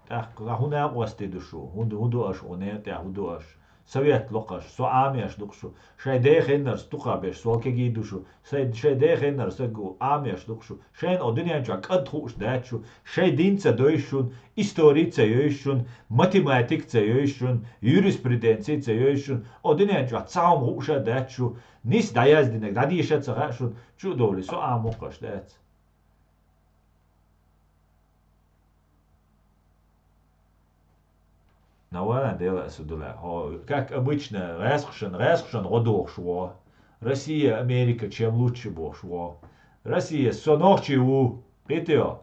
Так, хуна уасти душу, худу аш, онет, я худу аш. Совет локаш, со ами аш духшу. Шай дех еннер стухабеш, солке ги душу. Шай дех еннер сагу ами аш духшу. Шайн одинянчу, кад хуш дачу. Шай динца дойшун, историца йойшун, математикца йойшун, юриспруденцица йойшун. Одинянчу, цаум хуша дачу. Нис даяздинек, дадиша цахашун. Чудоли, со амукаш дац. Навана дела судула. Как обычно, рэсхшен, годох шво. Россия, Америка, чем лучше бо шво. Россия, сонохчи у, питео.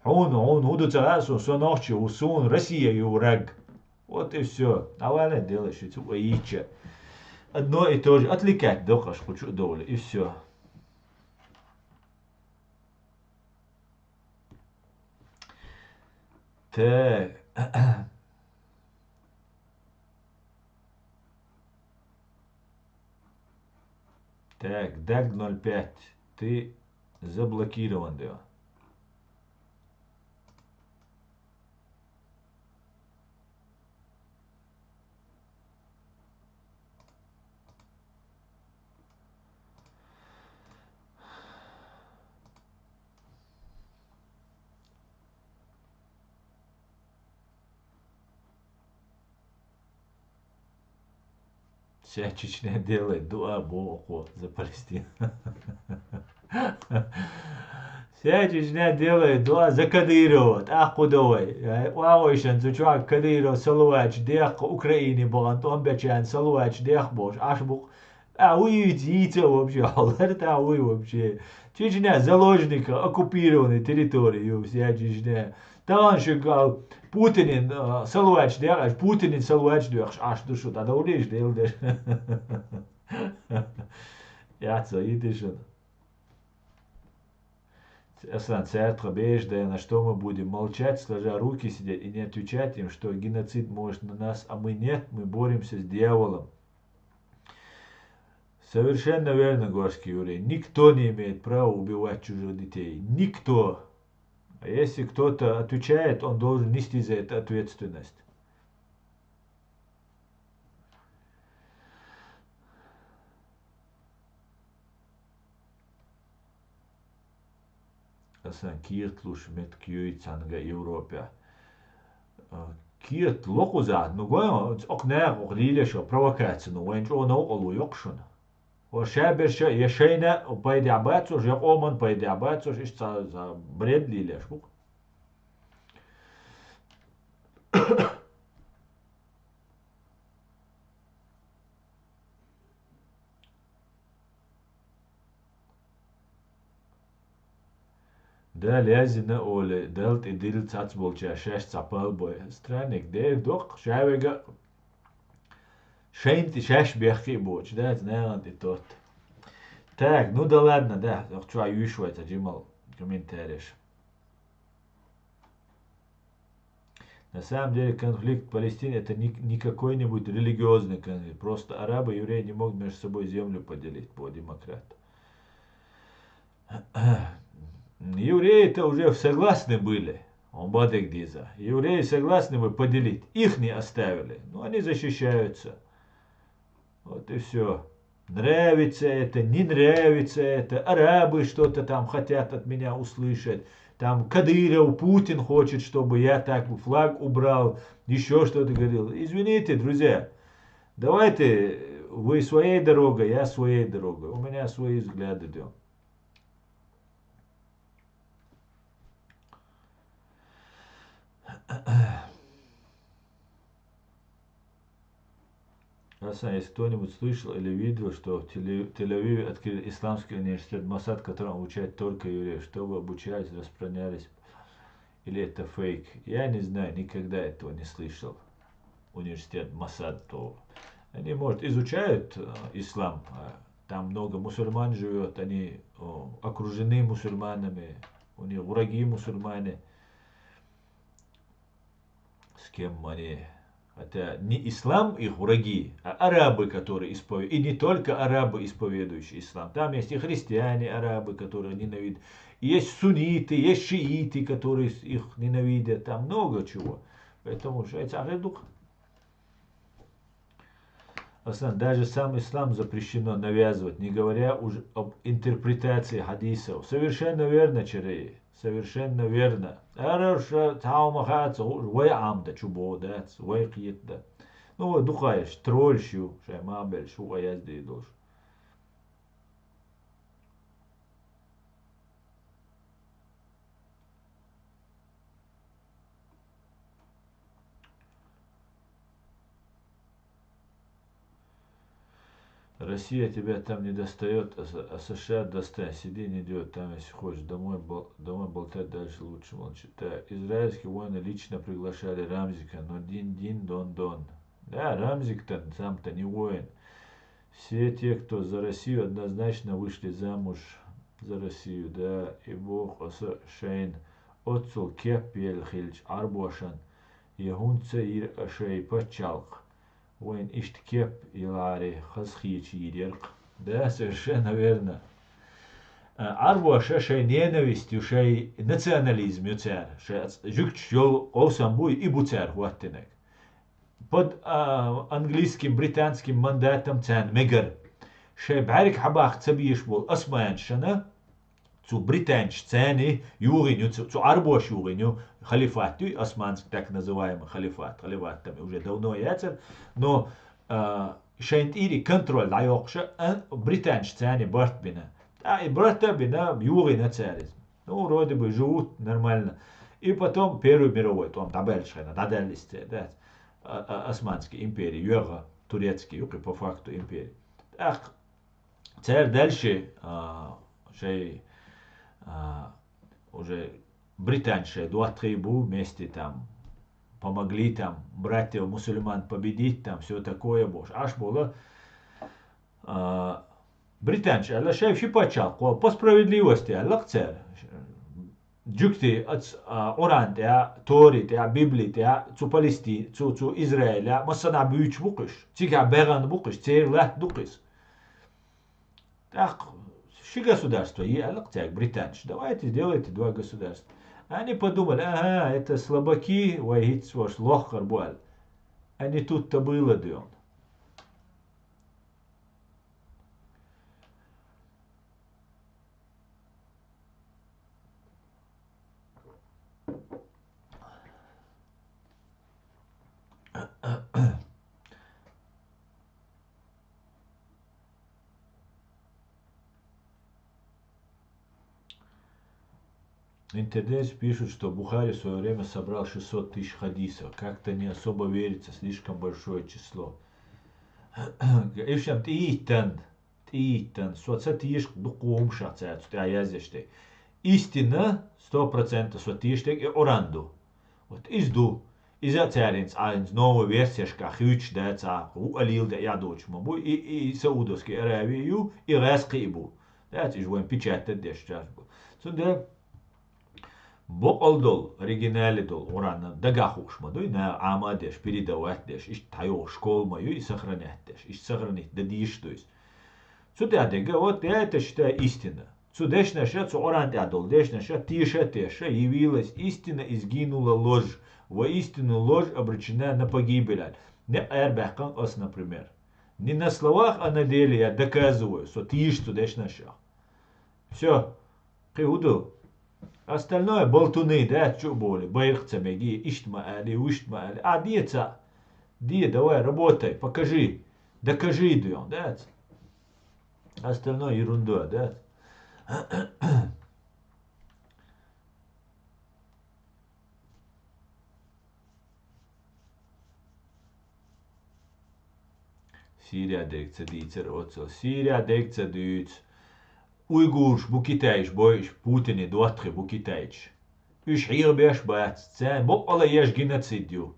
Он, уду царасу, сонохчи у, сун, Россия и ураг. Вот и все. Навана дела, что это уича. Одно и то же. Отвлекать дохаш, хочу доли, и все. Так. Так, DAG 05, ты заблокирован, да. Вся Чечня делает дуа Богу за Палестину. Вся Чечня делает дуа за Кадырова. Ахудовой. Уавойшан зучуак Кадыров салуач дех Украине болан. Он бечан салуач дех бош. Ашбук. Уйдите вообще. Алларта уй вообще. Чечня заложника оккупированной территории. Вся Чечня. Талан шагал. Путинин салуач дех. Путинин салуач дех. Аш душу. Тогда улиш делдеш. Яца идишен. Центра Бежда, на что мы будем молчать, сложа руки сидеть и не отвечать им, что геноцид может на нас, а мы нет, мы боремся с дьяволом. Совершенно верно, горский еврей. Никто не имеет права убивать чужих детей. Никто. А если кто-то отвечает, он должен нести за это ответственность. Kiirt luš met kjuitsanga Europea. Kiirt lokuzaat, no goja, ok näär, ok liilesho, provokatsi, no goja, on olu jokšun. O šäberša, ja šeine, paidi abatsos, ja oman paidi abatsos, ist za bred liilesho. Да лязина оле, дelt и дил цацболча, шеш цапалбой. Странник, де док, шавега, шейнти шеш бехки боч, да, знает и тот. Так, ну да ладно, да, хочу аюшвать, Джимал, комментариешь. На самом деле конфликт в Палестине это не какой-нибудь религиозный конфликт, просто арабы и евреи не могут между собой землю поделить по демократу. Евреи-то уже согласны были, Омбадегдиза. Евреи согласны были поделить. Их не оставили, но они защищаются. Вот и все. Нравится это, не нравится это. Арабы что-то там хотят от меня услышать. Там Кадыров, Путин хочет, чтобы я так флаг убрал. Еще что-то говорил. Извините, друзья. Давайте вы своей дорогой, я своей дорогой. У меня свои взгляды идем. Если кто-нибудь слышал или видел, что в Тель-Авиве открыли исламский университет Масад, которым обучают только евреев, чтобы обучались, распространялись, или это фейк, я не знаю, никогда этого не слышал. Университет Масад, то они, может, изучают ислам, там много мусульман живет, они окружены мусульманами, у них враги мусульмане, с кем они... Это не ислам их враги, а арабы, которые исповедуют. И не только арабы, исповедующие ислам. Там есть и христиане, арабы, которые ненавидят. И есть сунниты, есть шииты, которые их ненавидят. Там много чего. Поэтому дух. Даже сам ислам запрещено навязывать, не говоря уже об интерпретации хадисов. Совершенно верно, Черей. Совершенно верно. Араша таумахаца, вай амда чубодац, вай киетда. Ну, духаешь, трольщу, шаймабель, шу аязды идош. Россия тебя там не достает, а США достань. Сиди, не делай там, если хочешь. Домой болтать дальше лучше молчи. Да, израильские воины лично приглашали Рамзика, но дин-дин-дон-дон. Да, Рамзик-то сам-то не воин. Все те, кто за Россию, однозначно вышли замуж за Россию. Да, и Бог Шейн отцул кепель хильч арбошан. Егунца ир ашей пачалк. Войн ишткеп илари хасхичирерк. Да, совершенно верно. Арбо шей ненавистью, шей национализм юцер, шей жукчел осамбуй и буцер хуаттенек. Под английским, британским мандатом цен мегер. Шей барик хабах цабиш бол османшана. Zu британч цены юриню, zu арбош юриню, халифат, османский так называемый халифат, халифат там уже давно яцер, но شاينت إيري كنترول دعيوقش بريتانش تاني برت بنا برت بنا يوغي نتسالز نو رود بجوت نورمالنا и потом первый мировой там дабельшена дадалисте да османский империи юга турецкий юг по факту империи ах царь дальше шей уже британцы два трибу вместе там помогли там братьев мусульман победить там все такое боже аж было британцы alla шеф шипачал по справедливости аллах царь Джукти от Орант ja Torit ja Biblit ja zu Palästin zu Израиль ja массана büyük bukuş тига беган bukuş церлат дукис так ши государство и аллах так британцы давайте сделайте два государства они подумали ага это слабаки вайгит ваш лохар буал они тут-то было дён Интернет пишут, что Бухари в свое время собрал 600 тысяч хадисов. Как-то не особо верится, слишком большое число. Ишам тиитан, соцатишк дукум шацат, аязеште. Истина 100% сотиштек и оранду. Вот изду. Иза царинц айнс новая версия шкахюч да ца уалил да ядоч мабу и Саудовский Аравию и Раскибу. Да, это же вон печать дешчас. Сунда بقول оригинале дол урана дагахуш мадой на амадеш передавать деш иш тайо школ мою и сохранять деш иш сохранить да диш то есть сюда дега вот я это считаю истина сюдеш наша цу уран дол деш наша тиша теша явилась истина и сгинула ложь воистину ложь обречена на погибель не эрбахкан ос например не на словах а на деле я доказываю что тиш сюдеш наша все приуду Остальное болтуны, да, что боли, байрхца беги, иштмаали, уштмаали. А дица, давай, работай, покажи, докажи, идем, да. Остальное ерунда, да. Sīrijā degts dīcer oco, Sīrijā degts dīts. Uigurs bu kitaish boish Putini dotre bu kitaish. Üsh hier besh bat tsan bo alla yesh genocidio.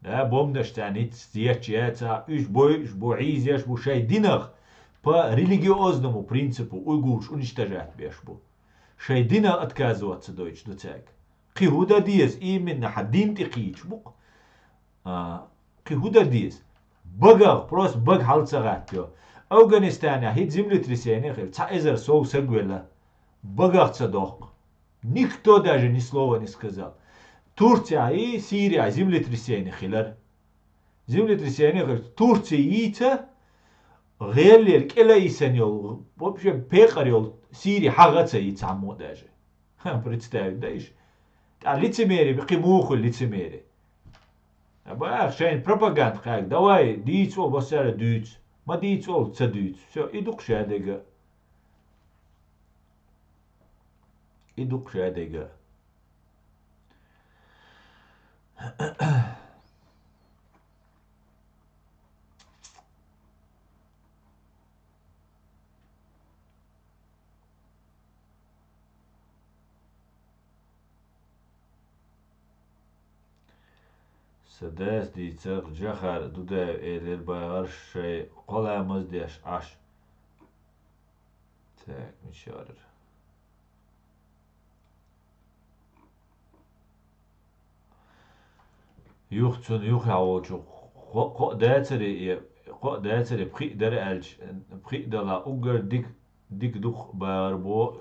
Да, бомнаш тянит стечется, üsh boish bu из yesh bu шай динах по религиозному принципу уйгурш уничтожать беш бу. Шай дина отказываться дойч до цек. Кихуда диес именно хадин тихич бук. Кихуда диес. Багах просто баг халцагат yo. Афганистане хит землетрясение, цайзер соу сагвела, богатца дох. Никто даже ни слова не сказал. Турция и Сирия землетрясение хилар. Землетрясение Турция и та غير كلا يسنيول вообще пекарел Сирия хагатца и цамо даже. Представь, да иш. А лицемерие, бекимуху лицемерие. А шайн пропаганда как, давай, дийцо басара дүйц. ما ديت all تدوت شو إدوق شادقة إدوق شادقة سداس ديتر جخر دودا إلر باغرش قلا مزديش عش تاك مشارر يوختون يوخ عوجو قو داتري بخي در ألج بخي دلا أوجر ديك دوخ باربو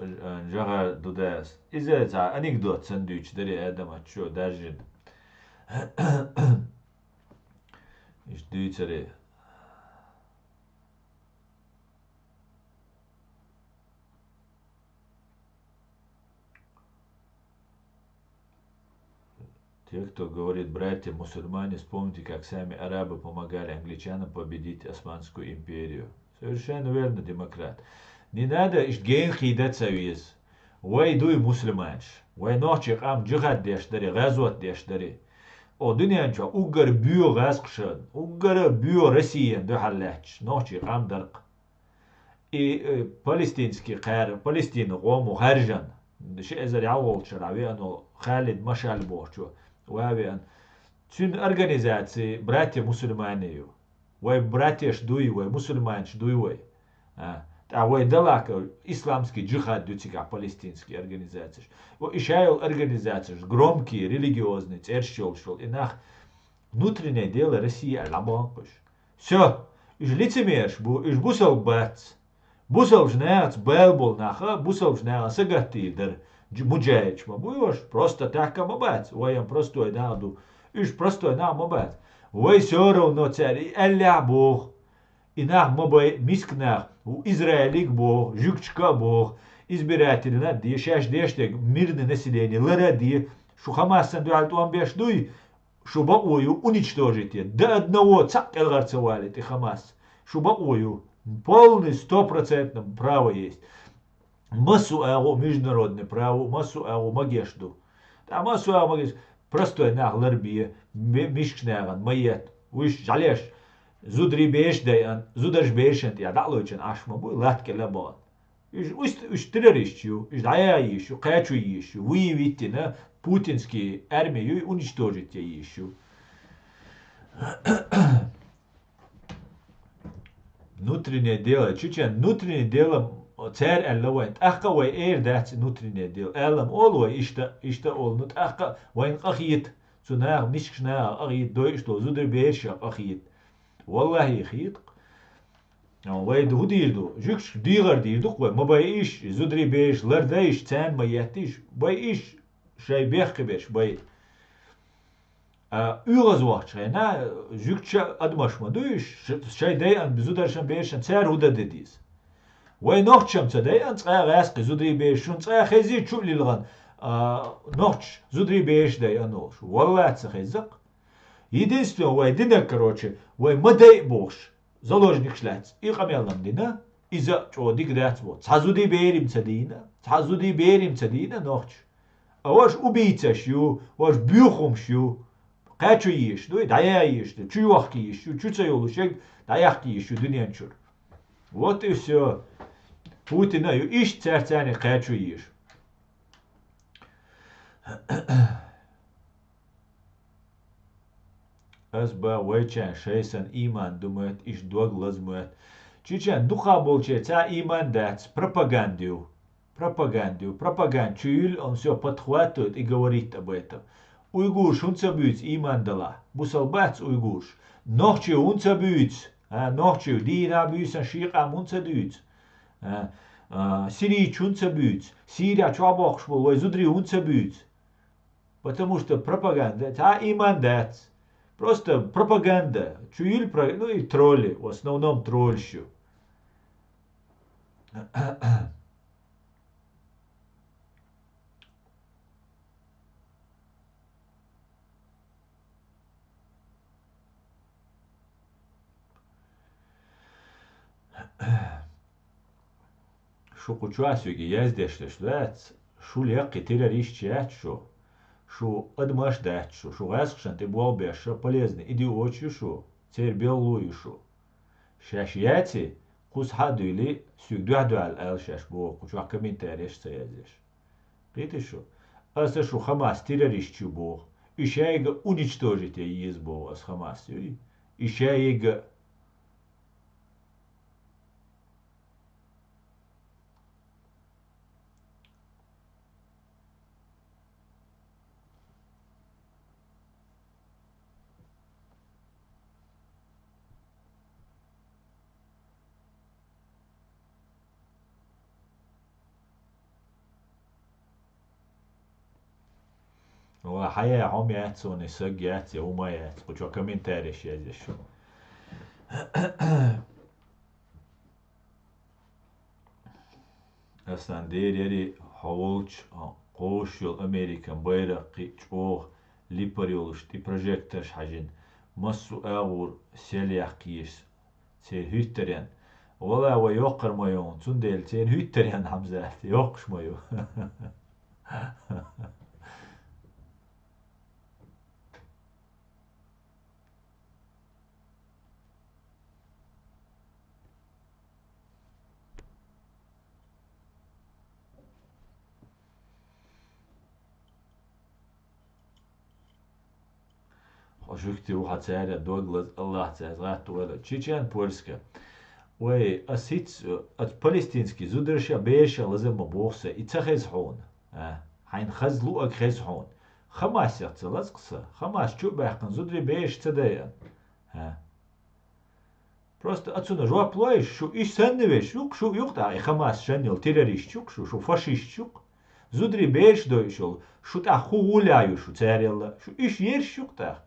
جخر دوداس إذا تا أنيكدوت سندويتش دري آدم أتشو دارجن İşte düğütleri. Те, кто говорит, братья мусульмане, вспомните, как сами арабы помогали англичанам победить Османскую империю. Совершенно верно, демократ. Не надо ген хидаться виз. Вай дуй мусульманш. Вай ночи ам джихад дештари, газват дештари. O dünyanca ugar büyü gazkşın, ugar büyü Rusiyan döhalleç, nokçi amdark. Palestinski qar, Palestina qomu harjan. شيء زي عوض شرعي أنه خالد مشعل بوشو وهذا أن تون أرجانيزاتي براتي مسلمانيو وي براتي شدوي وي مسلمان شدوي وي وي دلاك إسلامسكي جهاد دوتيكا فلسطينسكي أرجانيزاتيش وإشايل أرجانيزاتيش громкие религиозные церщол шел инах внутреннее дело России алабанкуш все إيش лицемерш бу إيش бусал бац Бусал жнеац белбол наха, бусал жнеац сагатидер, муджаич мабуешь, просто так мабац, воем простой наду, иш простой на мабац. Вой все равно царь, эля бог, и нах мабай мискнах, у Израилик бог, жукчка бог, избиратели на ди, шаш дештег, мирное население, ларади, шу Хамасан дуальтуан бештуй, шуба ою уничтожите, до одного цак элгарцевали, ты Хамас, шуба ою. Полный, стопроцентно право есть. Массу эгу международное право, массу эгу магешду. А массу эгу магешду. Простой нах ларбия, мишкняган, маят. Уж жалеш, зудри бешдаян, зударш бешент, я далочен ашма буй, латке лабан. Уж террористью, уж дая еще, качу еще, выявите на путинские армию и уничтожите еще. Внутреннее дело, чучен, внутреннее дело, царь аллавайн, ахка вай эйр дать внутреннее дело, аллам олвай ишта олнут, ахка вайн ахит, цунах мишкшна ахит, дой что, зудр бейша ахит. Валлахи хит, вай дудирду, жукш дигар дирду, вай мабаиш, зудри бейш, лардаиш, цан маятиш, баиш, шай бехкебеш, бай. Urazwachtschreina, Jukcha Admashmadush, Shaidayan, Bizudarshan Besh, and Tsar Huda Didis. Way Nochcham today, and Tsarask, Zudri Besh, and Tsahezi Chulilran, Noch, Zudri Besh, they are no. Wallat's a Hezak. Единственное, way dinner, короче, way Maday Bosh, Zolojnik Slats, Iramelam dinner, is a Chodik that's what. Tazudi Berim Tadina, Tazudi Berim Tadina, Noch. I was Ubita shoe, was Buchum shoe. Kaçı yiyişti, dayağı yiyişti, çuyvak yiyişti, çütse yolu şey, dayak yiyişti dünyanın çür. Вот и все. Путин, ищ царцани kaçı yiyiş. Özba vayçen şeysen iman думает, иш доглазмает. Чичен духа болче, ца иман дать, пропагандию. Пропаганд. Чуил, он все подхватывает и говорит об этом. Уйгуш, унцабüts, имандала. Бусалбац уйгуш. Нохчи унцабüts. Нохчи, дина бюс, шиқам унцадüts. Сирич унцабüts. Сирия чуабохшбол, вайзудри унцабüts. Потому что пропаганда, а имандец. Просто пропаганда. Чуил, ну и тролли, в основном тролльщу. Шо кучуасюги яздештеш лец, шу леки террористчат шо адмашдат шо гасхшан ты буалбеша полезный, иди очи шо, церь белую шо. Шашьяти, кус хадуили, сюгдуадуал эл шаш бо, кучуа комментариеш цеязеш. Пите шо, аса шо Хамас террористчу бо, ищаега уничтожите из бо ас Хамас, ищаега. Хая хомяц он и сагяц, я умаяц, кучу комментарий я здесь шо. Асан дерери хавулч, қошил Американ байрақи чоқ, ليبريولش تي بروجيكتش حاجين مسو اغور سيلياح كيس سيل هيتريان والله ويوقر مايون تندل سيل هيتريان حمزات يوقش مايو Ожухти уха царя доглас Allah царят уэла чичан польска. Ой, асиц от палестинский зудерша беша лазема бохса и цахез хон. Хайн хазлу ак хез хон. Хамас яцелас кса. Хамас чу бахкан зудри беш цадая. Просто отсюда жуа плаешь, шу иш сенневеш, шу юкта и Хамас шенил террористчук, шу фашистчук. Зудри беш дойшел, шу та хугуляю шу царелла, шу иш ершук та.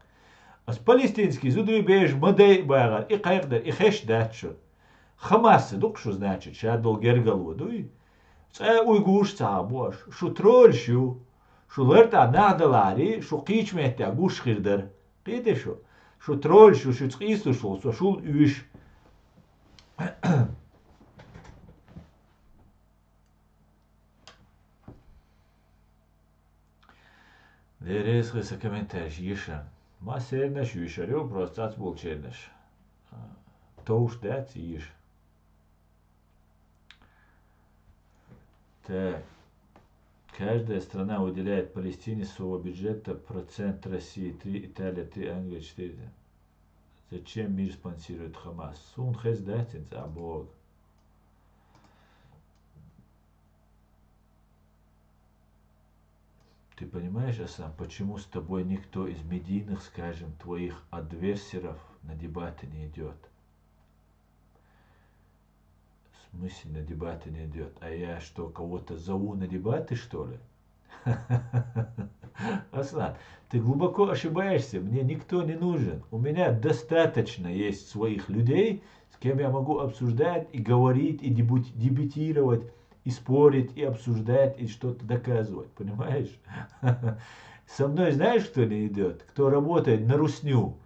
As Palestinski zudri bež madej bagar I qaygder I khesh datcho. Hamas duqshu значит shadol gergalu duy. Tsa uygush tsa bosh. Shu troll shu. Shu lerta nadalari shu qich mehta gush khirder. Qide shu. Shu troll shu shu tsisu shu so shu üş. Deres khisa komentar yishan. Ma sernaš jušarju, просто отбыл чернаш. То уж да, циш. Так. Каждая страна уделяет Палестине своего бюджета процент России 3, Италия 3, Англия 4. Зачем мир спонсирует Хамас? Сун хэс датин за Бог. Ты понимаешь, Асан, почему с тобой никто из медийных, скажем, твоих адверсеров на дебаты не идет? В смысле на дебаты не идет? А я что, кого-то зову на дебаты, что ли? Аслан, ты глубоко ошибаешься, мне никто не нужен. У меня достаточно есть своих людей, с кем я могу обсуждать и говорить, и дебатировать, и спорить, и обсуждать, и что-то доказывать, понимаешь? Со мной знаешь, кто не идет? Кто работает на русню.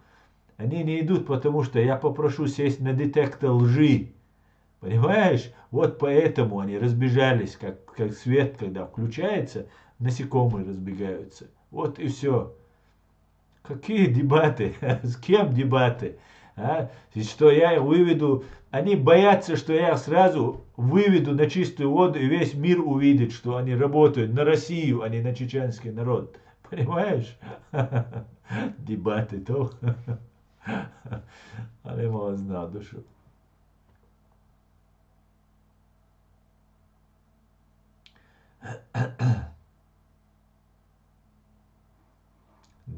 Они не идут, потому что я попрошу сесть на детектор лжи. Понимаешь? Вот поэтому они разбежались, как свет, когда включается, насекомые разбегаются. Вот и все. Какие дебаты? С кем дебаты? И что я их выведу, они боятся, что я их сразу выведу на чистую воду, и весь мир увидит, что они работают на Россию, а не на чеченский народ. Понимаешь? Дебаты то. Але мало знал душу.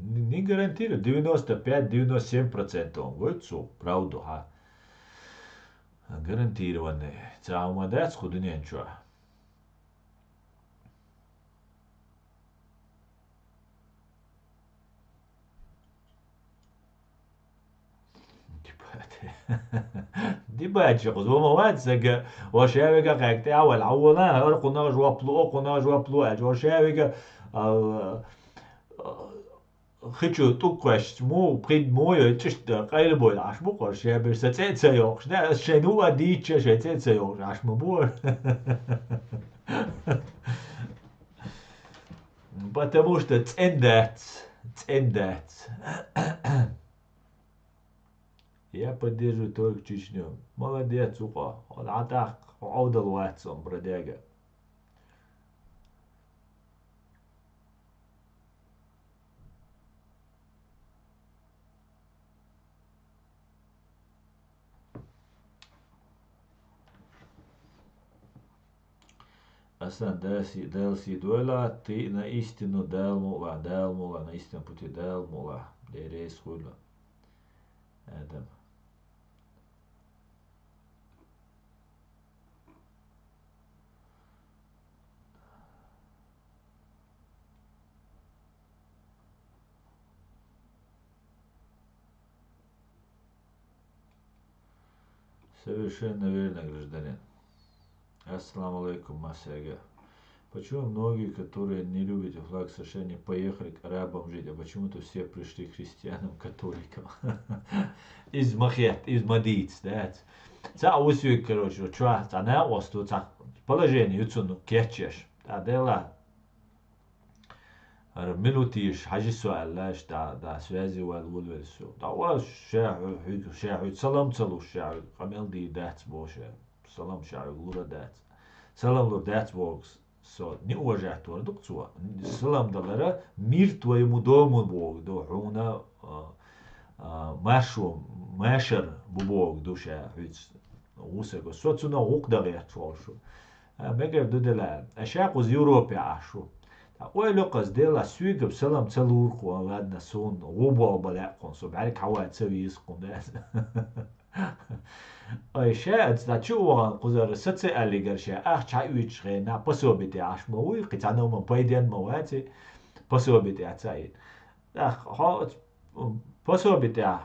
Не гарантирую, 95-97% он говорит, что правду, гарантированный. Цаумадец худыненчуа. ديبات شخص ومواد سجى وشاوية قاعد أول عوضنا قلنا جوا بلو أج وشاوية خيشو توقش مو بريد موية تشت قايل بول عش بقول شابر ستة سيوقش ده شنو أديتش ستة سيوقش عش مبور потому что цендать. Я поддерживаю только Чечню. Молодец, Уха. Он атак, аудал Ватсон, бродяга. Асан, Делси дуэла, ты на истину Делмула, на истинном пути Делмула, Дерейс Хула. Адам. Совершенно верно, гражданин. Ассаламу алейкум, Масяга. Почему многие, которые не любят флаг США, поехали к арабам жить, а почему-то все пришли к христианам, католикам? Из Махет, из Мадиц, да. Ца усвик, короче, чуа, ца не осту, ца положение, юцуну, кетчеш. Та дела, минутиш, хажи суал, لاش دا связи والول все. Та was شاعر سلام تلو شاعر قمل دي دات بوشة سلام شاعر لورا دات سلام لور دات بوكس so не уважать твор дукцуа салам далара мир твоему дому бог до хуна машу машер бубог душа хиц усего соцуна уqdagiyat шолшу мегер дудела ашaq уз европе ашу ой лоқас дела сүйгіп салам целур қуа ладна сон ғубал балақ қон со бәрі кауа цевиз қон ой шаәд да чуған құзары сәтсе әлігер ша ақ чай үйчғе на пособите ашма уй қитанома пайден мауати пособите ацайын ақ пособите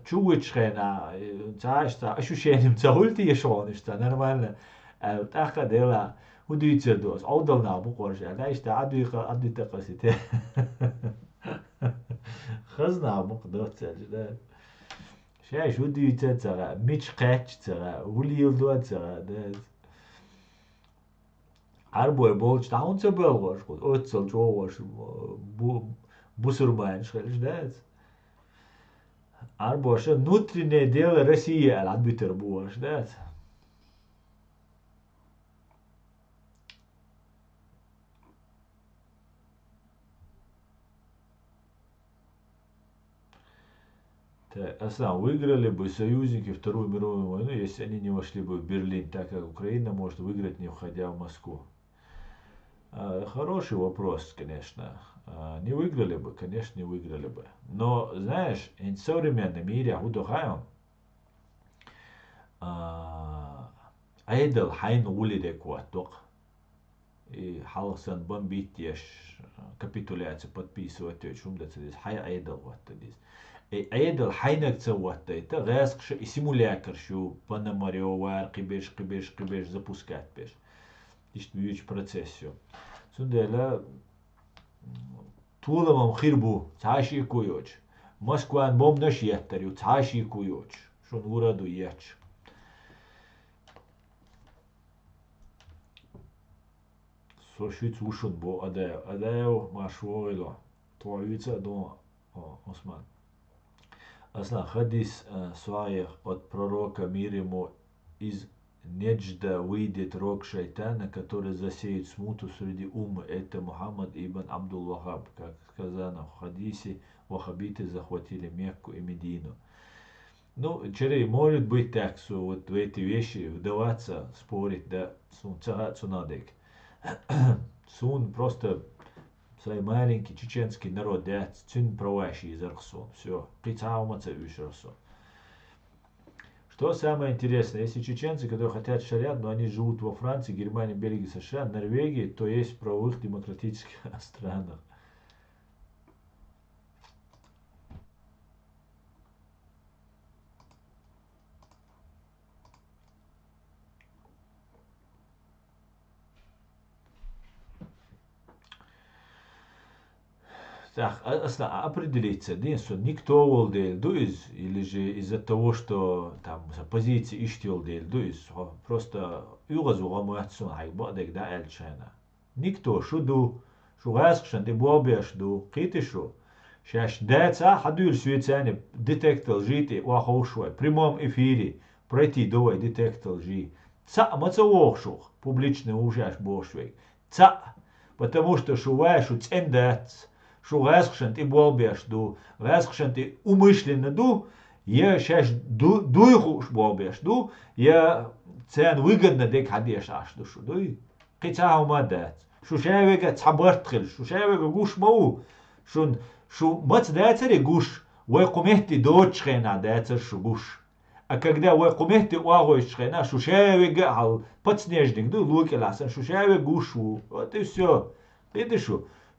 чуучғе на чаашта ощущением цахульти ешоғанышта нормально тақа дела وديتر دوس أوضلنا بقول شيء لا يستعدوا يقضي تقصيته خزنا مقدرت الجدال شيء شو ديتر ترى مش قاتش ترى ولي يلدوا ترى ده عربو بولش تاون تبلغش قد أتصل جوش بسرمان شغلش ده عربو شو نوتري ديال روسيا العب بيتربوش ده Аслан, выиграли бы союзники Вторую мировую войну, если они не вошли бы в Берлин, так как Украина может выиграть, не входя в Москву? Хороший вопрос, конечно. Не выиграли бы, конечно, не выиграли бы. Но, знаешь, в современном мире, айдал хайн улидек ваток. И халсан бомбить капитуляцию подписывать, шум да цедис, хай айдал ватадис. أيضا حينك سوته تا غاسق شو سيمولاكر شو пономарёва وار قبش запускать беш ишт бьюч процессию сундела туламам хирбу цаши куёч Москван бом наш яттарю цаши куёч шон ураду яч сошит ушон бо адео машвойло твоица до Осман. Аслан, хадис своих от пророка мир ему из Неджда выйдет рог шайтана, который засеет смуту среди умы. Это Мухаммад ибн Абдул-Вахаб, как сказано в хадисе, вахабиты захватили Мекку и Медину. Ну, может быть так, что вот в эти вещи вдаваться, спорить, да, сун цагат сунадек. Сун просто свой маленький чеченский народ, да, цин правящий из Архсон. Все, прицауматься вишерсо. Что самое интересное, если чеченцы, которые хотят шариат, но они живут во Франции, Германии, Бельгии, США, Норвегии, то есть в правовых демократических странах. Так, определиться, единственное, никто волдейл дуиз, или же из-за того, что там позиции иштилдейл дуиз, просто югазу гамуатсун хайбадек да эльчана. Никто, шуду, шугасшан, ты бобеш ду, китишу, шаш деца, хадуил швейцане, детектор жити, вахошуай, в прямом эфире, пройти давай детектор жи. Ца, мацавохшух, публичный ужаш бошвейк. Ца, потому что шуваешь у цендец, что расхшант и болбеш ду, расхшант и умышленно ду, я сейчас дуйху болбеш ду, я цен выгодно дек хадеш аш душу дуй. Кицау мадат. Шушевега цабартхил, шушевега гуш мау. Шун мац дацари гуш, вой кумехти дочхена дацар шу гуш. А когда вой кумехти уагойшхена, шушевега ал подснежник ду луки ласан, шушевега гушу. Вот и все. Видишь?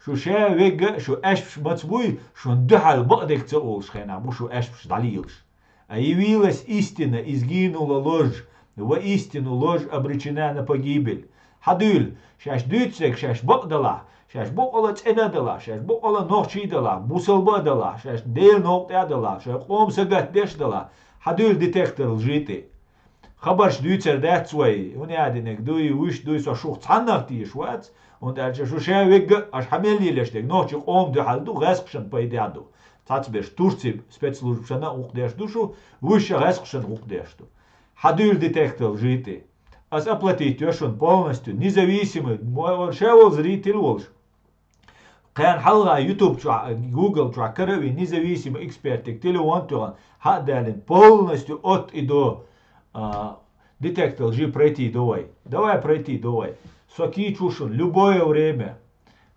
شو شاوج شو أشبش مطبوي شو ندحل بقدك تقولش خينا مو شو أشبش دليلش явилась истина, изгинула ложь, во истину ложь обречена на погибель. حدول شاش دوتسك شاش بقدلا شاش بقلا تندلا شاش بقلا نوشيدلا بوسلبدلا شاش ديل نوقتادلا شاش قوم سقت دشدلا حدول ديتكتور جيتي خبرش دوتسر داتسوي ونادينك دوي وش دوي سو شوخ تصنفتي شوات und als شو شاويق اش حملي لشتك نوشي قوم دو حالدو غاسقشن بايدادو تاتبش турци спецслужбшана ухдештушу выше غاسقشن ухдешту حدول детектор жити ас оплатить он полностью независимый шевол зритель волш كان حلقة يوتيوب جوجل كروي независимый экспертик телефон тюран хадалин полностью от и до детектор лжи пройти давай пройти давай соки чушун любое время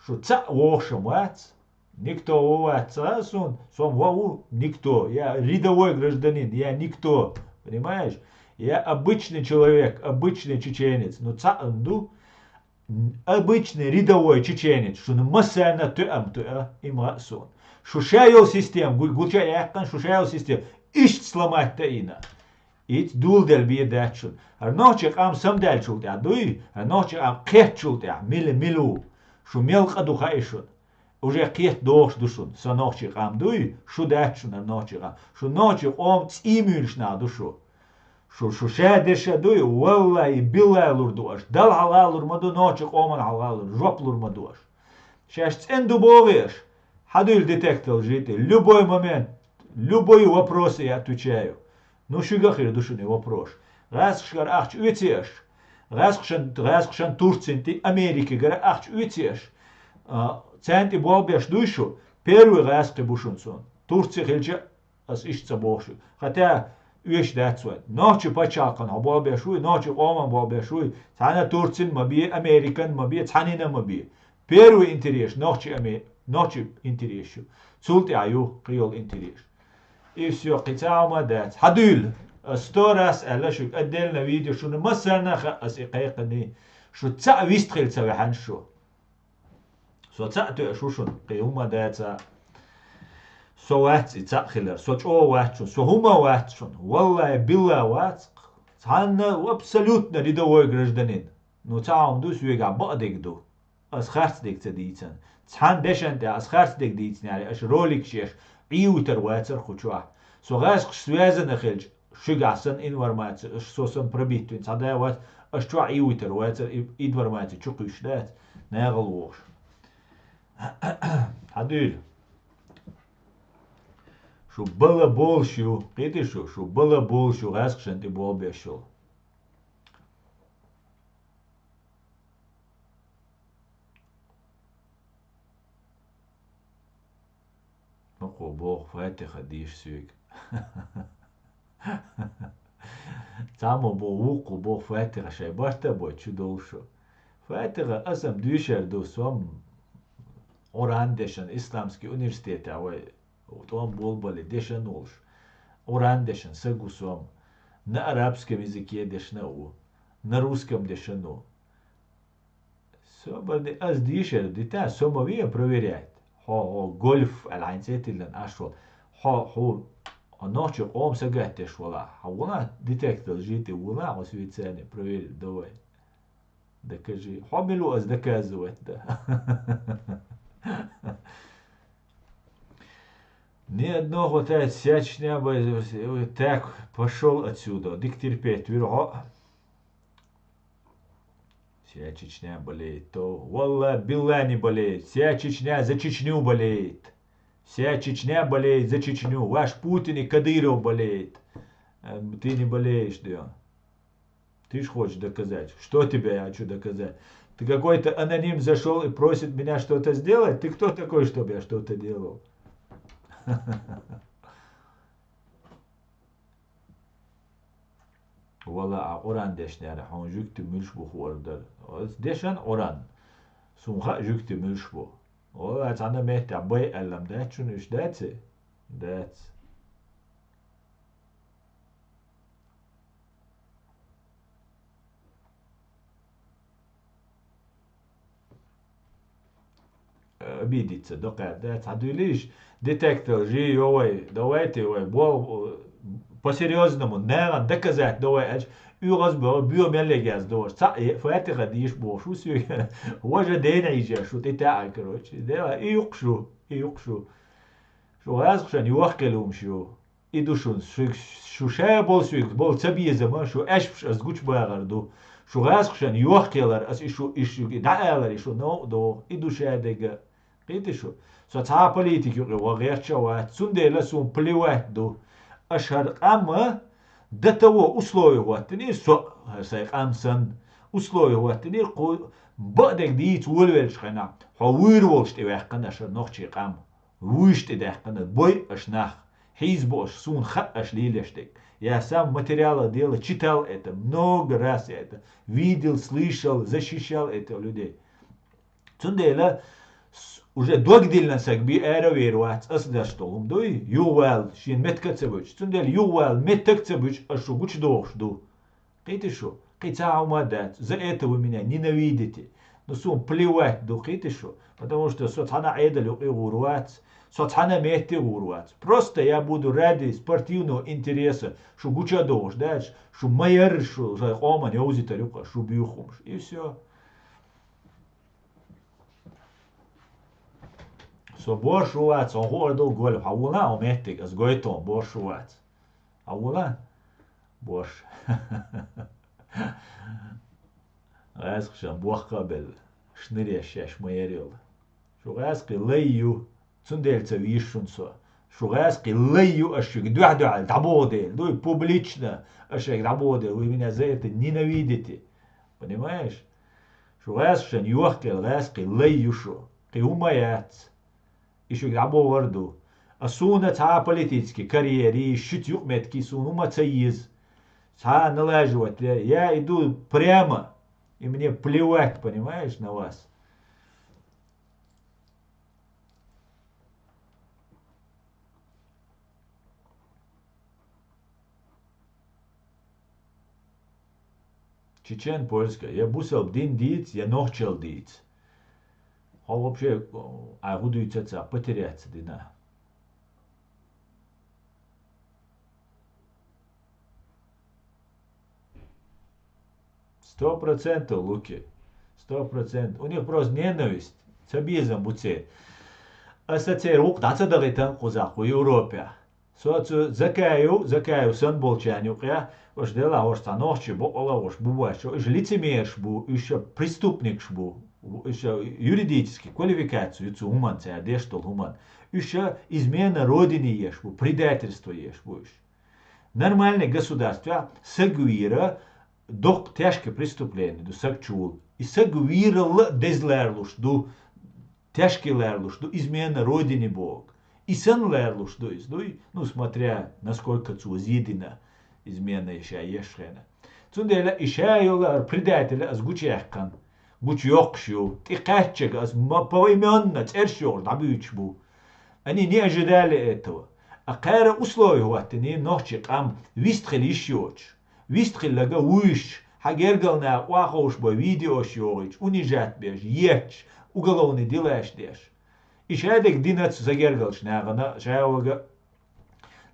что ца вошем вац никто ваца сом вау никто я рядовой гражданин я никто понимаешь я обычный человек обычный чеченец но ца анду обычный рядовой чеченец что на масса туам има сон что шаял систем гулча якан что шаял систем ищ сломать таина ит дулдел биедачун ночек ам самдальчулт адуй ночек ам кетчулт милу что мелко духа ишун уже кет дош душун со ночек ам дуй что дачун ночек что ночек ом цимюльш на душу شو شادش دوي والله بالله لوردوش دل حلال مدو نوچ قومن حلال جوب لور مدوش شاش ценду бовеш حدول детектор жити любой момент любой вопрос я отвечаю ну шугахир душуни вопрос расшгар ахч үтеш расшган турцинти америки гара ахч үтеш центи бовеш душу первый раз ты бушунсон турция хелче as ишца бошу хотя üyeş dätswet noçu paçaqan habol beşuy noçu qoman bol beşuy sana turçin mabi amerikan mabi tanina mabi peru interes noçu interes sulti ayu qiyol interes isyo qitama dat hadul storas alla şu adelna video şunu masana as iqayqani şu tsa vistkhil tsawahan şu so tsa tu şuşun qiyuma datsa سوات يتأخلر سوتش أو واتشون سو هما واتشون والله بالله واتق تعالنا وابسولوتنا لدوي гражданин но تعاون دوس ويقع بقدك دو أس خارت ديك تديتن تعان دشان تا أس خارت ديك ديتن يعني أش روليك شيش عيوتر واتر خوشوح سو غاش سوازن أخلج شجع سن إنور مات أش سوسن بربيتوين تعدا وات أش توا عيوتر واتر إنور مات تشوقيش دات ناغل ووش حدول شو بلا بولشو قيتي شو بلا بولشو غاسقشن تي بول بيشو نقو بوخ فاتي خديش سيك تامو بووقو بوخ فاتي غشاي بارتا بو تشو دولشو فاتي غاسم دوشر دوسوم Орандешен исламский университет авай том болбали дешен олш Орандешен сагусом на арабском языке дешнау на русском дешну собали аз дишер дита сомовия проверяет хо гольф алайнсетилен ашвал хо ночью ом сагатеш вала хавла детектор жити вала освицане проверит давай докажи хомилу аз доказывать да Ни одного тать сячня бы так пошел отсюда. Дик терпеть вирго. Вся Чечня болеет. То Валла Билла не болеет. Вся Чечня за Чечню болеет. Вся Чечня болеет за Чечню. Ваш Путин и Кадыров болеет. Ты не болеешь, да. Ты ж хочешь доказать. Что тебе я хочу доказать? Ты какой-то аноним зашел и просит меня что-то сделать? Ты кто такой, чтобы я что-то делал? Valla oran deşnere han jükti mülş bu order. Deşen oran. Sumha jükti mülş bu. Valla sana mehta bay ellam da çun üç datse. Dat. Обидится, дока, да, цадулиш, детектор, жи, ой, давайте, ой, бол, по-серьезному, наверное, доказать, давай, Uras биомелегаз дор. Фуэти гадиш бошу сюй. Вожа дена иджашу, ты так, короче. Да, июкшу. Шо разгшан юахкелум шо. Идушун, шушая бол сюй, бол цабизема, шо эшпш аз гуч багарду. Шо разгшан юахкелар, аз ишу даалар, ишу но до, идушая дега. Қиты шо. Со ца политики, вагерчава, цундела сум плевать до. Ашар ама, до того условия ваттини сайк амсан условия ваттини бадек дит вулвелш хана хавир волшт ивахкана шар нохчи qam вушт идахкана бой ашнах хизбош сун хат ашлилештек. Я сам материала дела читал это много раз, я это видел, слышал, защищал это людей. Цундела уже догдилна сагби эравирвац асдаштолум дой ювал шин меткацебуч цундел ювал меткацебуч ашу гуч дошду. Кити шо? Кица умадат. За это вы меня ненавидите. Но сум плевать до кити шо? Потому что соцхана эдалю и урвац, соцхана мети урвац. Просто я буду ради спортивного интереса, что гуча дош, да, что майер, что за ома не узитарюка, что бьюхумш. И все. Så borshuat så hård då går hauna om etik as goiton borshuat. Hauna bosh. Rasq sham boqabel shniri shash mayeril. Shu rasqi layu tsundel tsavishun so. Shu rasqi layu ashig дуаду al табоде, дуй публично ashig табоде, вы меня за это ненавидите. Понимаешь? Shu rasqan yuhkel rasqi layu shu. Qiumayat. Еще грабо варду. А суна та политический карьере, шутюк метки суну мацаиз. Та налаживать. Я иду прямо, и мне плевать, понимаешь, на вас. Чечен польская. Я бусал дин диц, я нохчел диц. А вообще, а будуется потеряться, да. 100% Луки. 100%. У них просто ненависть. Цабизм буце. А сацер ук нацадагитан кузак в Европе. Соцу закаю сан болчаню я уж дела уж станохчи бола уж буваш. Уж лицемерш бу, еще преступник бу. Еще юридически квалификацию цу уман ца дештол уман. Еще измена родине ешбу, предательство ешбу. Нормальное государство сагвира до тяжкое преступление, до сагчул. И сагвира дезлерлуш, до тяжкий лерлуш, до измена родине Бог. И сан лерлуш, до ну смотря насколько цу зидина измена еще ешхена. Цундела еще юла предателя сгучехкан. Гуч йокшу, ты качек, поименно, цершор, дабючбу. Они не ожидали этого. А кайра условия ваттини нохчик ам вистхил ищёч. Вистхил лага уиш. Хагергална вахош бо видео шёрич. Унижат беш, еч. Уголовный делаешь деш. И шайдек динац загергалш нагана. Шайвага.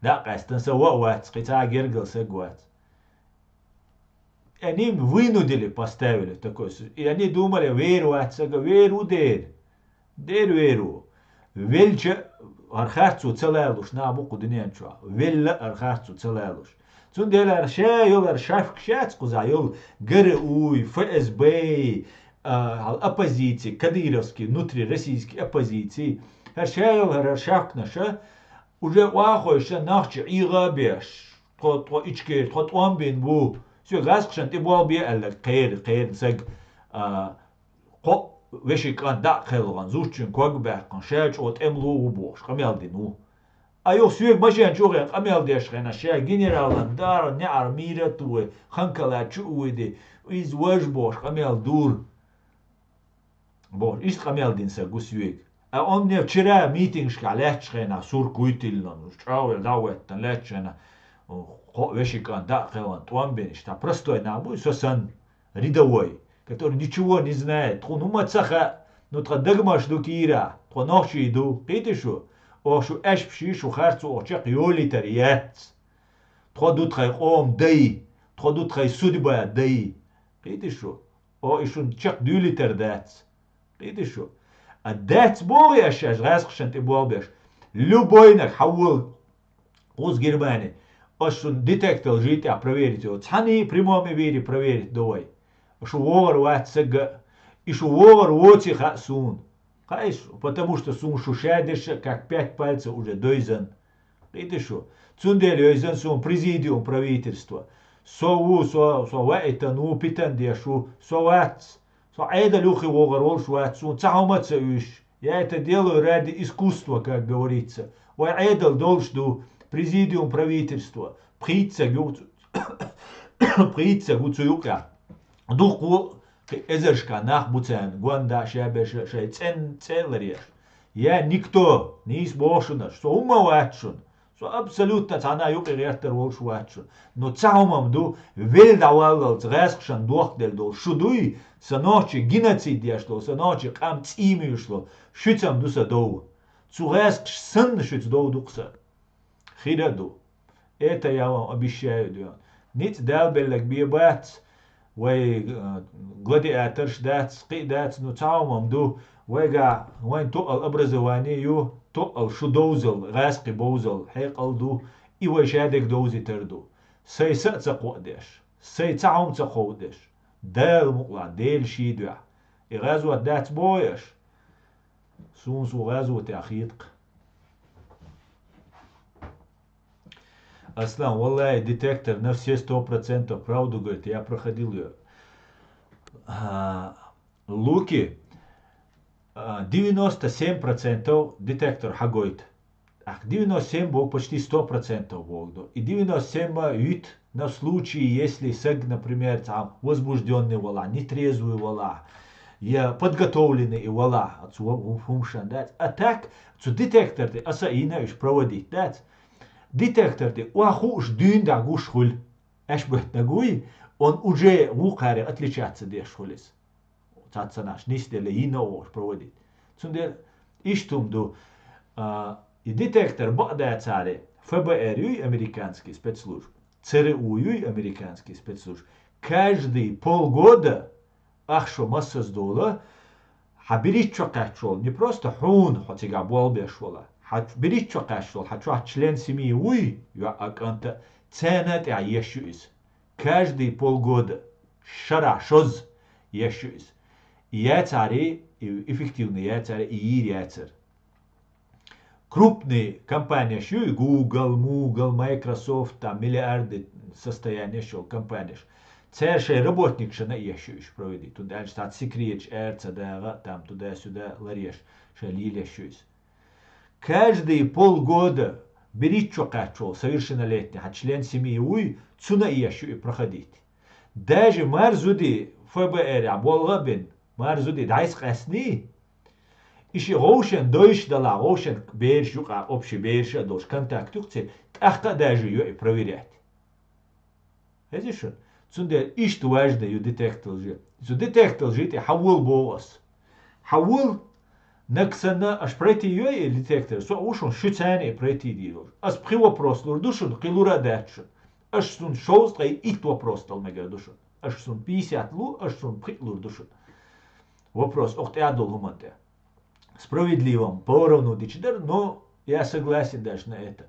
Да, кастан са ваат. Скица гергал сагват. Они вынудили, поставили такой. И они думали, веру отсага, веру дер веру. Вельча архарцу целелуш на буку диненчу. Велла архарцу целелуш. Цундел аршайол аршафк шац кузайол ГРУ, ФСБ, оппозиции, кадыровские, внутрироссийские оппозиции. Аршайол аршафк наша уже вахойша нахча игабеш. То ичкер, то омбин бу. Все гасшан ты был би алла кайр саг ко веши кан да хелган зурчин когбах кан шач от эмлу бош камелдину айо сюек машин чуген камелдеш хена ша генералан дар не армира туе ханкала чуиде из вожбош камел дур бош иш камелдин са гусюек а он мне вчера митинг шкалеч хена сур куйтилнан чауэл даветтан лечена вешикан да хелан туамбен что простой набой сосан рядовой, который ничего не знает. Он умацаха, но тра дагмаш до кира, тра нохчи иду, петишу, ошу эшпши шу харцу очак йолитариец. тходутхай ом дай, тходутхай судьба дай. Видишь что? О, ишун чак дюлитер дац. Видишь что? А дац бояш, аж раскшен ты болбеш. Любой нах хавул уз Германии. Ошун детектор жить, а проверить его. Цани прямом эфире проверить давай. Шу вовар ватсага. И шу вовар воти хасун. Хайш, потому что сун шушадыша, как 5 пальцев уже дойзан. Видишь что? Цундели ойзан сун президиум правительства. Сову, это ну питан дешу, совац. Со айда люхи вовар волш ватсун. Цахумаца уж. Я это делаю ради искусства, как говорится. Вай айдал должду президиум правительства. Прица гуцуюка. Духу эзершка нах буцен. Гуанда шабеш шай целареш. Я никто, не избошена, что ума ватшун. Что абсолютно цана юки рертер волш ватшун. Но цаумам ду велдавалал црэскшан духдел дол. Шудуй саночи геноцид яшло, саночи кам цими ушло. Шуцам дуса доу. Цурэскш сын шуц доу дукса. Хираду. Это я вам обещаю, Дион. Ниц далбеллак биебац. Вай гладиаторш дац, қи дац, ну цаумам ду. Вайга, вайн туал образование ю, туал шудоузал, раски боузал, хайқал ду. И вай шадек доузи терду. Сай са цақуадеш. Сай цаум цақуадеш. Дал мукла, дел шидуа. И газуат дац бояш. Сунсу газуат ахитк. Аслан, валлай, детектор на все 100% правду говорит, я проходил ее. Луки 97% детектор хагойт. Ах, 97 бог почти 100% бог. И 97 ют на случай, если сэг, например, там возбужденный вала, нетрезвый вала, я подготовленный вала, отцу функшн дать. А так, детектор ты асаина иш проводить дать. Детектор ты уахуш дюн да гушхуль. Эш бэт нагуй, он уже в ухаре отличаться дешхулис. Цаца наш, нистеле ино проводить. Цундер иштумду и детектор бада царе ФБР юй американский спецслужб, ЦРУ юй американский спецслужб. Каждые полгода ахшо масса сдола, хабирич чокачол, не просто хун, хотига болбешвола. Берить что кашел, хочу член семьи уй, я аканта ценат я ешуис. Каждые полгода шара шоз ешуис. Я цари, эффективный я царь и я царь. Крупные компании шуй, Google, Microsoft, там миллиарды состояния шел компании. Царший работник шана ешуис проводит. Туда штат секрет, эрца, там туда-сюда лареш, шалили ешуис. Каждые полгода берите чокачол, совершеннолетний, а член семьи уй, цуна ияшу и проходить. Даже марзуди ФБР, аболгабин, марзуди дайскасни, иши роушен дойш дала, роушен бершука, общий берша, долж контактукции, ахта даже ее и проверять. Это что? Цунде ишт важно ю детектор же. Зу детектор жить и хавул болос. Хавул Наксана аж пройти ее детектор, со ушон шуцане пройти дилор. Ас при вопрос лур душун килура датшун. Аж сун шоуст ай ит вопрос тал мега душун. Аж сун 50 лу, аж сун при лур душун. Вопрос, ох ты адол гуманте. Справедливым, поровну дичдар, но я согласен даже на это.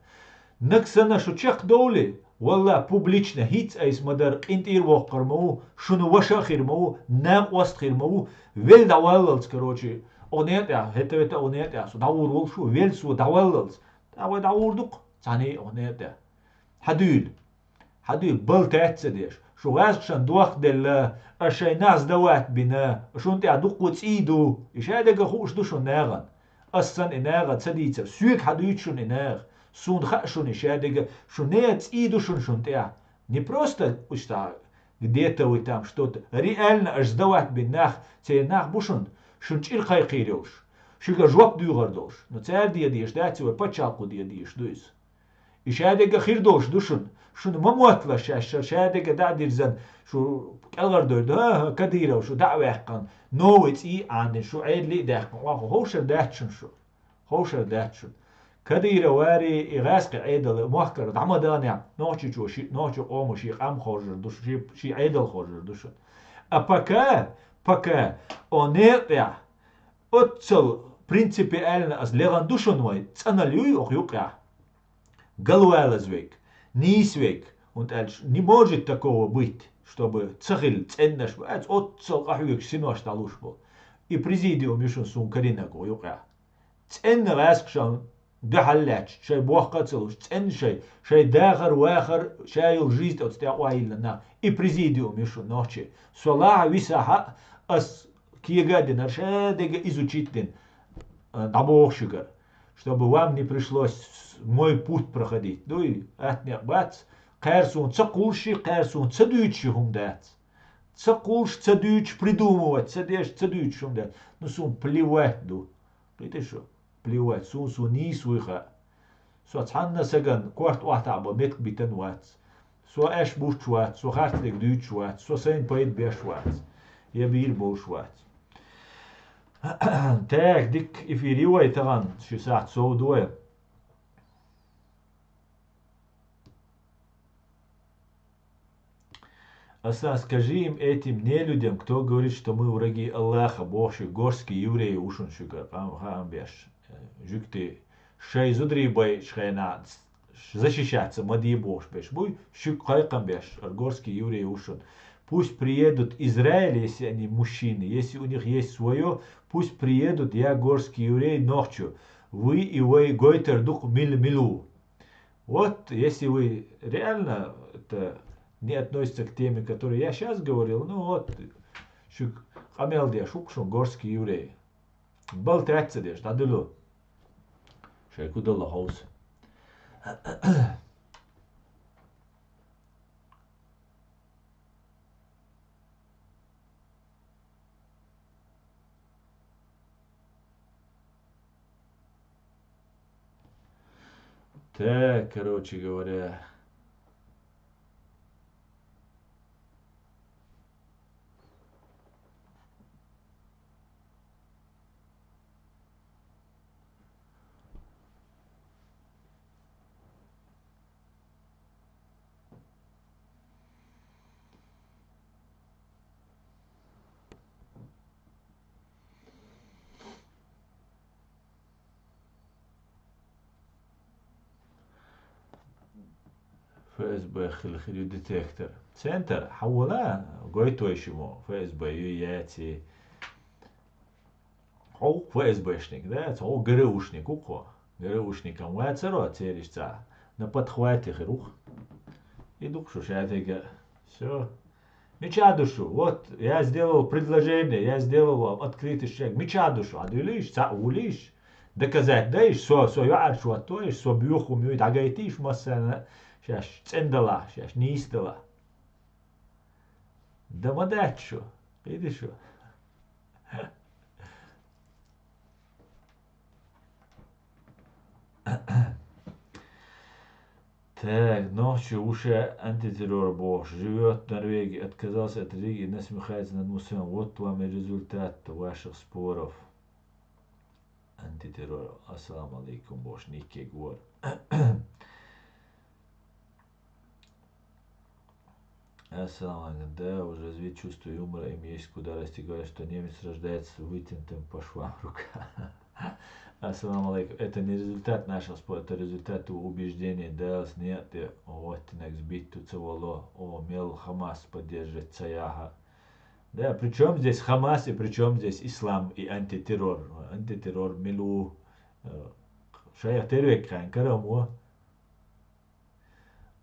Наксана шучак доли, валла публично хиц айс мадар интир вокармау, шуну вашахирмау, нам остхирмау, вел даваллс, короче. Онета, это онета, су даур волшу, велсу даваллс. Давай даурдук, цани онета. Хадюл был тәтседеш. Шу гасшан дуахдел ашай нас дават бина, шунти адук уциду, ишадега хуш душун наган. Ассан инага цадица, сюк хадючун инаг, сун хашун ишадега, шунец идушун шунтя. Не просто уста где-то вы там что-то, реально аж дават бинах, цейнах бушун. Шунчир хайқирош. Шуга жвап дюгардош. Но цар диядиш, да цива пачалку диядиш дуис. И шадега хирдош душун. Шун мамуатла шашар, шадега да дирзан. Шу калгардор, да кадиров, шу дa'вехкан. Новиц и андин, шу айдли дахкан. Ваху хошер дахчун шу. Хошер дахчун. كدير واري إغاسق عيدل محكر دعمدان نوشي شو نوشي قوم شي قام خرج دوش شي عيدل خرج دوش أبكا بكا أونيتيا أتصل принципиально as Lewandushenweit analyse auch юкя Галуэлэзвейк, Нисвейк, und не может такого быть, чтобы цахил ценнаш, отцел ахюк синош талушбо. И президиум еще сум каринако юкя. Ценна васкшан дахалляч, шай бухкацелуш, цен шай дахар вахар, шай жизнь от стяуайлна. И президиум еще ночи. Сола висаха ас киегадин, шадега изучить дин. Набохшигар, чтобы вам не пришлось мой путь проходить. Ну и отня бац, кайрсун цакулши, кайрсун цадючи хумдать. Цакулш цадюч придумывать, цадеш цадюч хумдать. Ну сум плевать ду. Видишь что? Плевать, сум ни суиха. Со цанна саган, кварт ватаба, метк битен вац. Со эш буш вац, со хартлик дюч вац, со сейн поэт беш вац. Я бир бош вац. Так, дик и фириуай таган, шисат соудуя. Аса, скажи им этим нелюдям, кто говорит, что мы враги Аллаха, Божьи, горские евреи, ушуншука, хамбеш, жукты, шей зудрибай, шхайна, защищаться, мади Бож, беш, буй, щук хайкамбеш, горские евреи ушун. Пусть приедут Израиль, если они мужчины, если у них есть свое, пусть приедут, я горский еврей, ночью. Вы и вы гойтер дух милу. Вот, если вы реально это не относится к теме, которую я сейчас говорил, ну вот, хамел деш, укшун горский еврей. Был третья деш, дадулу. Шейкудалла хаус. Так, короче говоря. ФСБ خلخلي детектор. Центр حولها قويتو يشمو ФСБ ياتي هو ФСБшник, да, هو ГРУшник, уко. ГРУшникам вацеро церишца. На подхвате рух. И дух шушатега. Все. Меча душу. Вот, я сделал предложение, я сделал вам открытый шаг. Меча душу. А ты лишь, улишь. Доказать, да, со юаршу, а то, со бьюху мюит, а гайтиш массана. Сейчас цендала, сейчас не истала. Да мадачу. Видишь что? Так, ночью уже антитеррор Бож живет в Норвегии, отказался от религии и насмехается над мусульманами. Вот вам и результат ваших споров. Антитеррор. Ассаламу алейкум, Бож, Нике Гор. Ассаламу алейкум. Да, уже развить чувство юмора, им есть куда расти. Говорят, что немец рождается вытянутым по швам рука. Ассаламу алейкум. Это не результат нашего спора, это результат убеждения. Далс нет, вот сбить тут цеволо, мел Хамас поддерживать Цаяха. Да, причем здесь Хамас и причем здесь ислам и антитеррор. Антитеррор милу. Шаях тервек хайн караму.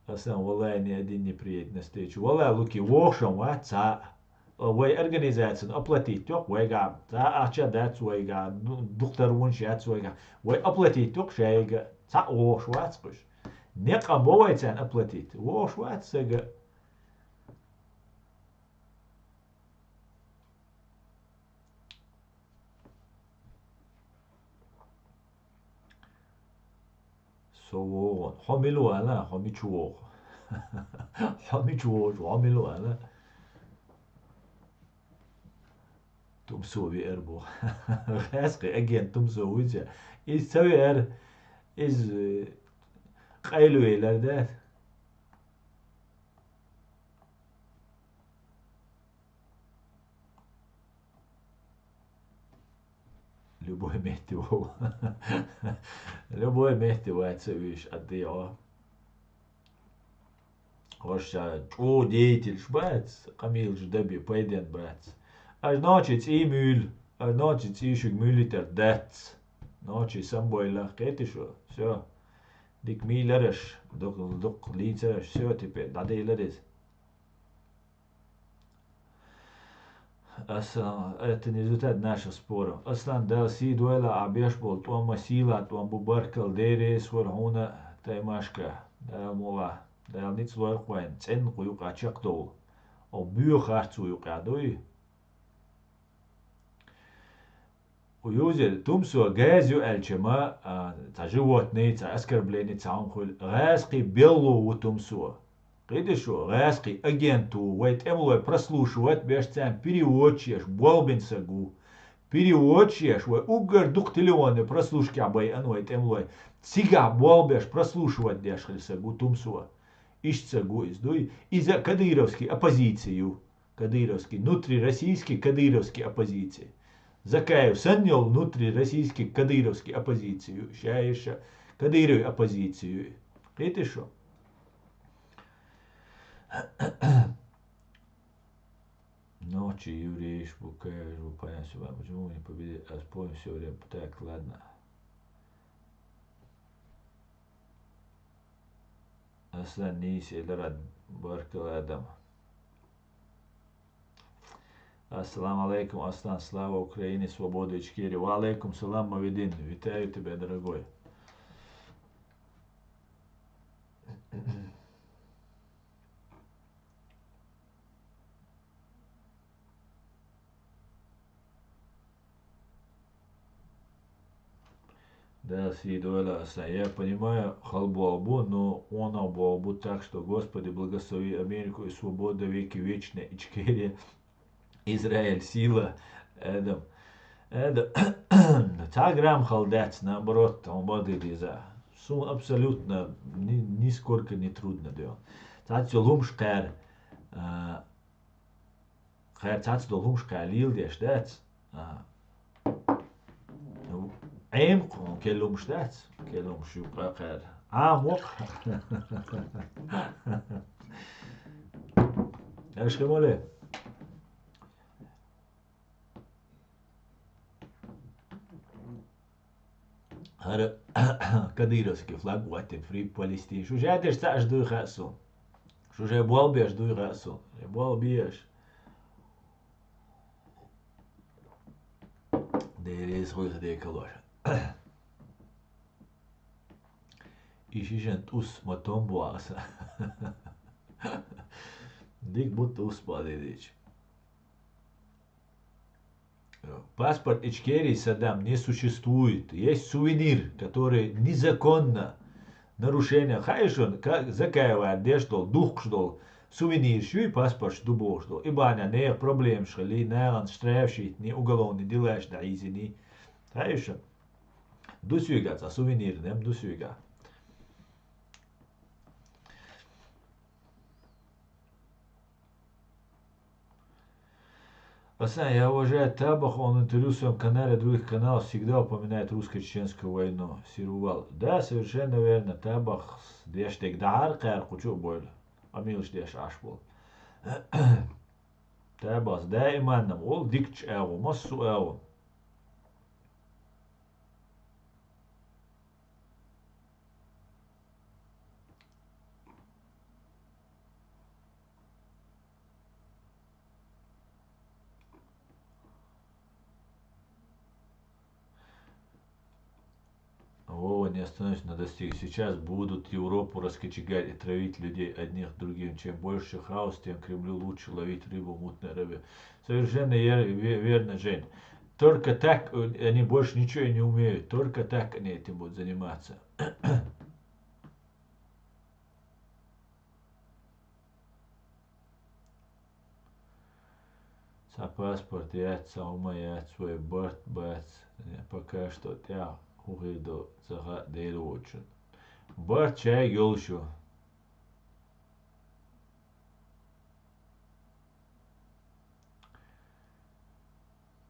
Ассалам, валай, ни один не приедет на встречу. Валай, луки, вошам, ца. Way organization оплатить ток вайга за ача дат вайга доктор вуншат вайга way оплатить ток шайга за о швацкуш не qabовается оплатить о швацега совон хомилу ана хомичуо хомичуо хомилу ана تمسو بيقربو خاسقي اجين تمسو وجه يسوي ار из kaylıylar. Любой мehtivou. Любой mehtivou atsevišķi atdeva. Hošā ķūdītiļš bēc, kamīlš debi paidien bēc. Ar nāčic īmīļ, ar nāčic īšug mīļiter dēc. Nāči samboilā kētišo, все. Dik mīļaraš, dok līdzaraš, все теперь, надейларис. Это не результат наших споров. Аслан дал си дуэла абешбол, туама сила, туам бубаркал дерес, вархуна таймашка, дал мола, дал ниц лойхвайн, цен куюк ачактол, о бью харцу юкадуй. Уюзер тумсу газю эльчема, та животные, та оскорбление, та амхуль, газки беллу тумсу. Видишь, резкий агенту, вот эмлой прослушивать, бежь там переводчешь, болбинсагу, переводчешь, вот угар дух телефоны прослушки абай анует эмлой, цига болбеш прослушивать дешхальсагу тумсуа, ищцагу издуй, и за кадыровский оппозицию, кадыровский, внутрироссийский кадыровский оппозиции. Закаев саннял внутрироссийский кадыровский оппозицию, щаиша кадыров оппозицию. Видишь что? Ночи Юрий Шбукаев, понятно, почему не победили, а спорим все время. Так, ладно. Аслан Ниси, Эльрад Баркал Адам. Ассаламу алейкум, Аслан, слава Украине, свобода Ичкерии. Ва алейкум салам, Мавидин. Витаю тебя, дорогой. Да, съедуэла, я понимаю халбуалбу, но он албуалбу так, что Господи благослови Америку и свобода веки вечная, Ичкерия, Израиль, сила, Эдам. Грамм халдец, наоборот, он будет за. Сум абсолютно нисколько не трудно делать. Цацу лумшкер, цацу лумшкер лилдеш, дец. Eén kelum stats, kelum super. Mok. Eres que mole. Hara Kadirovski flag wattem free Palestine. Şu jeder stas du gaso. Şu je bolbias du gaso. Je bolbias. Deres hoje de calor. Işişent us maton boğasa. Dik будто успадедич. Паспорт Ичкерии, Саддам, не существует. Есть сувенир, который незаконно нарушение. Хайшон, как закаева одежда, дух что сувенир, и паспорт что дубо что. И баня не проблем шли, не он штрафщит, не уголовный делаешь, да извини. Хайшон. Дусюга, за сувенир, не дусюга. Пацан, я уважаю Табах, он в интервью в своем канале, других каналах всегда упоминает русско-чеченскую войну. Сирувал. Да, совершенно верно. Табах дештег дар кэр кучу боль. Амилш деш ашбол. Табах дайманнам ол дикч эву, массу эву. Вова не остановится на достиг. Сейчас будут Европу раскочегать и травить людей одних другим. Чем больше хаос, тем Кремлю лучше ловить рыбу в мутной рыбе. Совершенно верно, Жень. Только так они больше ничего не умеют. Только так они этим будут заниматься. Паспорт, я ума, я свой борт, бац. Пока что, я Hugildo zaha deeruotsun. Bart çay yolşu.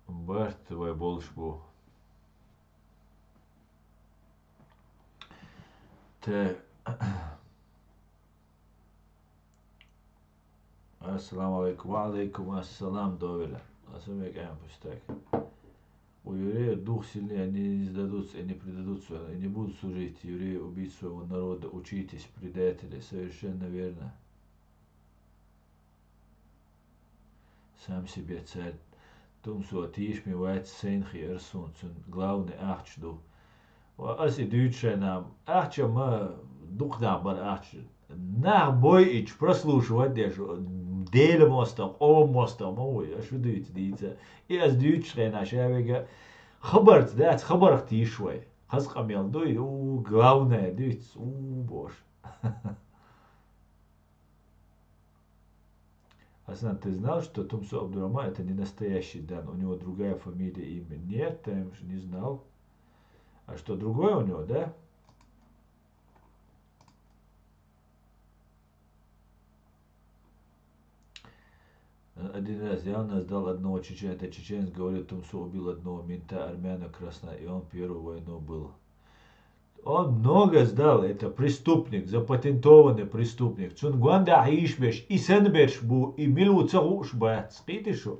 Bart vai bolşbu. Te Assalamu alaikum. Wa alaikum assalam Довеля. Асумек пустак. У еврея дух сильнее, они не сдадутся и не предадутся, и не будут служить. Евреи убить своего народа, учитесь, предатели, совершенно верно. Сам себе царь. Тумсо тишми вайт сенхи эрсунцун, главный ахчду. Аси дюченам, ахча ма духна бар ахчу. Nach boy ich прослушивать даже дели мостов, о мостов, мой, аж видите, дите. И аз дючен, аж я вега خبرت ده خبرك تي شوي خاص قميل دوي و главное دويت боже. Асан, ты знал, что Тумсо Абдурама это не настоящий Дан, у него другая фамилия и имя? Нет, ты не знал. А что, другое у него, да? Один раз я у нас дал одного чеченца, это чеченец говорит, Тумсо убил одного мента армяна красна, и он первую войну был. Он много сдал, это преступник, запатентованный преступник. Цунгванда аишбеш, и сенбеш бу, и милу цагуш бат, ските шо.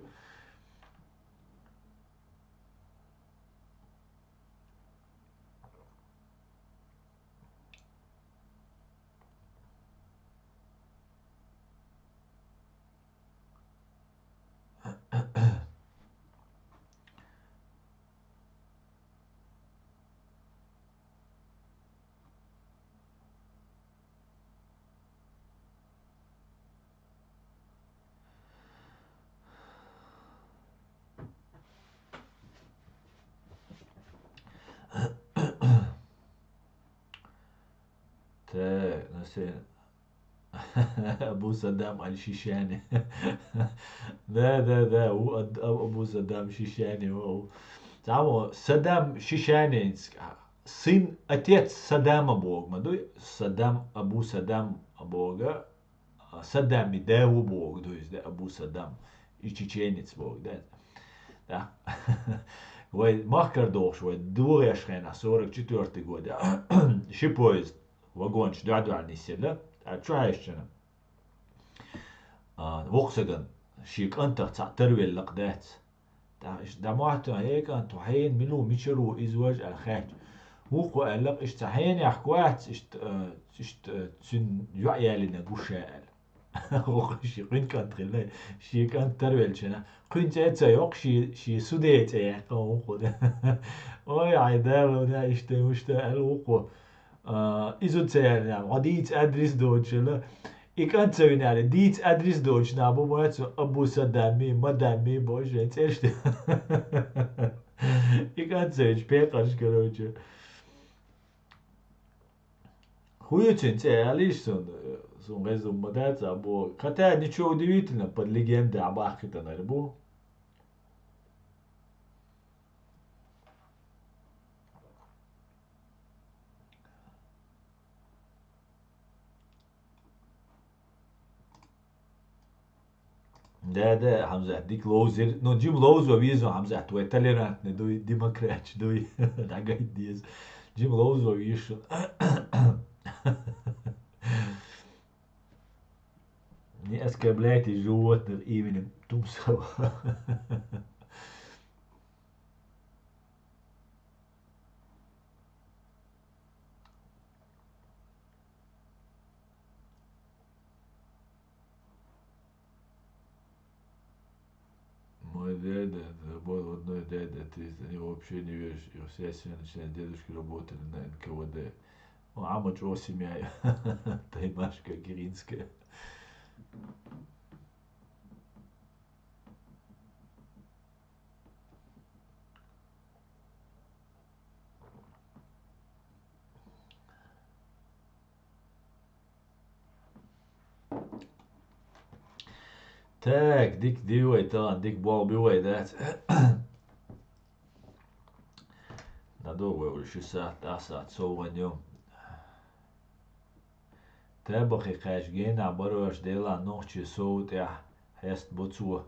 Так, Абу Саддам Аль-Шишани. Да, Абу Саддам Шишани. Само Саддам Шишани, сын, отец Саддама Бог. Мадуй Саддам, Абу Саддам Бога. Саддам и Деву Бог, то есть да, Абу Саддам и чеченец Бог, да. Да. Ой, махкар дошвой, двурешхена, 44 год. Шипоезд, вагонч, да, не седа. А что еще? Volkswagen شيك أنت تعترف اللقدات دا معتو هيك أنتو حين منو ميشرو إزواج الخاج وقو قالك اشتحين يحكوات اشت تسن يعيالنا بوشال وقشي قين كانت خلي شي كانت ترويل شنا قين تاتا يوق شي سوديت يحكو وقو ده وي عيدا ودا اشتا مشتا وقو إزو تسير يعني عديت أدرس دوتشلا Ik kan het zo niet dit adres Duits na boven zo Abu Saddami, madame, bože, het eerste. Ik kan het zo niet spelen, короче. Хуй очень лишь сон резум модаться, або хотя ничего удивительного под легендой об Ахита на рыбу. ده حمزة هديك لوزر نجيب لوز وبيزو حمزة تو توليرانت دوي ديمقراط دوي da gaidis Jim لوز وبيش ني اسكابلاتي جوات الايمن تمسوا Мой дядя работал в одной дяде, ты за него вообще не веришь. И вся семья, начиная дедушки, работали на НКВД. Амач семья, Таймашка Гиринская. Так, дик дивай, талант, дик бал бивай, да. Надолго уже شسات أسات سوغن يوم تابخي قاش جينا بروش ديلا نوخشي صوت يا هست بوتسو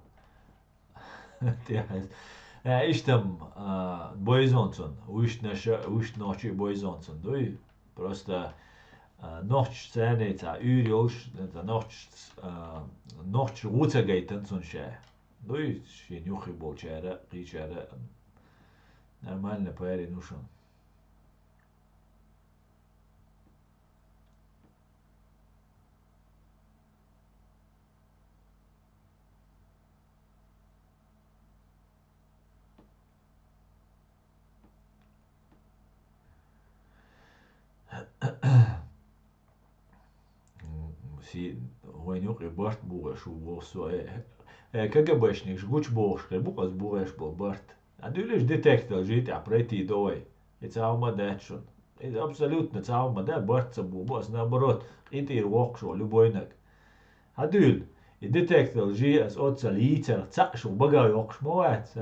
ишtem Бойзонсон, уж ночи Бойзонсон, дуй просто ночь ценится, юрьёш, это ночь уцегейтен сонше, дуй нюхи болчера, ричера, нормально парень ушел. Si hoinuk e bart boeres hoe was zo KGBшник жгуч бошке буkas буреш был барт. А дюлеш детектор жить а пройти дой. И цаума дэтшун. И абсолютно цаума да бартца бу бас наоборот. И ты рвокшо любойнак. А дюль. И детектор жи as отца литер цакшу багай окшмовать.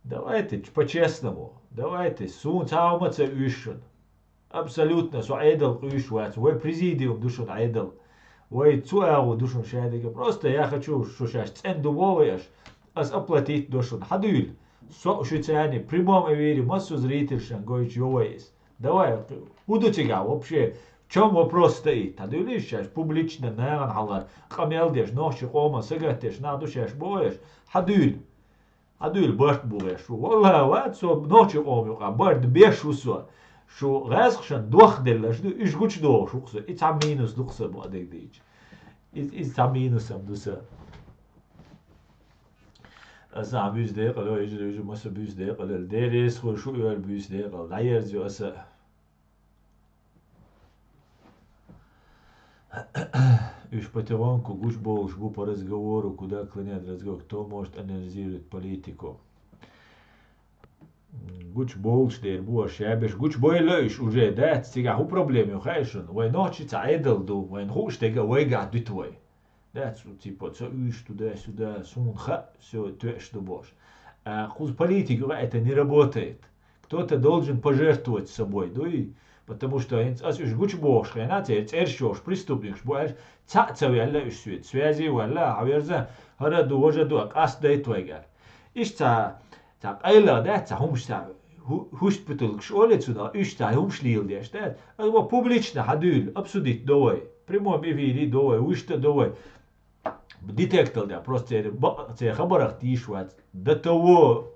Давайте по-честному. Давайте сун цаума ца ушун. Абсолютно со айдл ушвать. Вы президиум душун айдл. Ой, цуэу душун шайдега. Просто я хочу, что сейчас цен думоваешь, оплатить душун. Хадюль. Со шуцяне, прямом эфире, массу зрительшан, гоич йоэйс. Давай, буду тебя вообще, в чем вопрос стоит? Хадюль сейчас публично, наверное, хала, камелдеш, ночи, хома, сагатеш, надо сейчас боешь. Хадюль. Хадюль, башт буешь. Wallah, вот, со ночи хома, барт бешусо. شو غازخشن دوخ دل شو إيش قوش دوخ شو خسر إيش عم مينوس دوخسر بعدك ديج إيش عم مينوس هم دوسر أصلا عم بيز دقيقة لو يجي مصر بيز دقيقة للديريس خو شو يوال بيز دقيقة لا يرجع أصلا إيش بتوانكو قوش بولش بو по разговору куда клонят разговор кто может анализировать политику Guč bolšter buvo šebeš, guč boilöš уже, да, сега ху проблеми хайшун, вай ночи ца эдл ду, вай хуш тега вайга дитвай. Да, типа, ца уж туда-сюда, сунха, все, твеш ду бош. Хуз политика это не работает. Кто-то должен пожертвовать собой, да, и потому что, уж гуч бош, хрена, церщош, преступник, бош, ца вялла уж свет, связи вялла, а верза, хара ду, вожа ду, ас да и твайгар. Иш ца, Так, айла, да, ца хумшта, хустпитулк шолецуда, ишта, хумшлил деш, да, а публично хадюль, обсудить давай, прямом эфире давай, ушта давай, детектор, да, просто це хабарах тишват, до того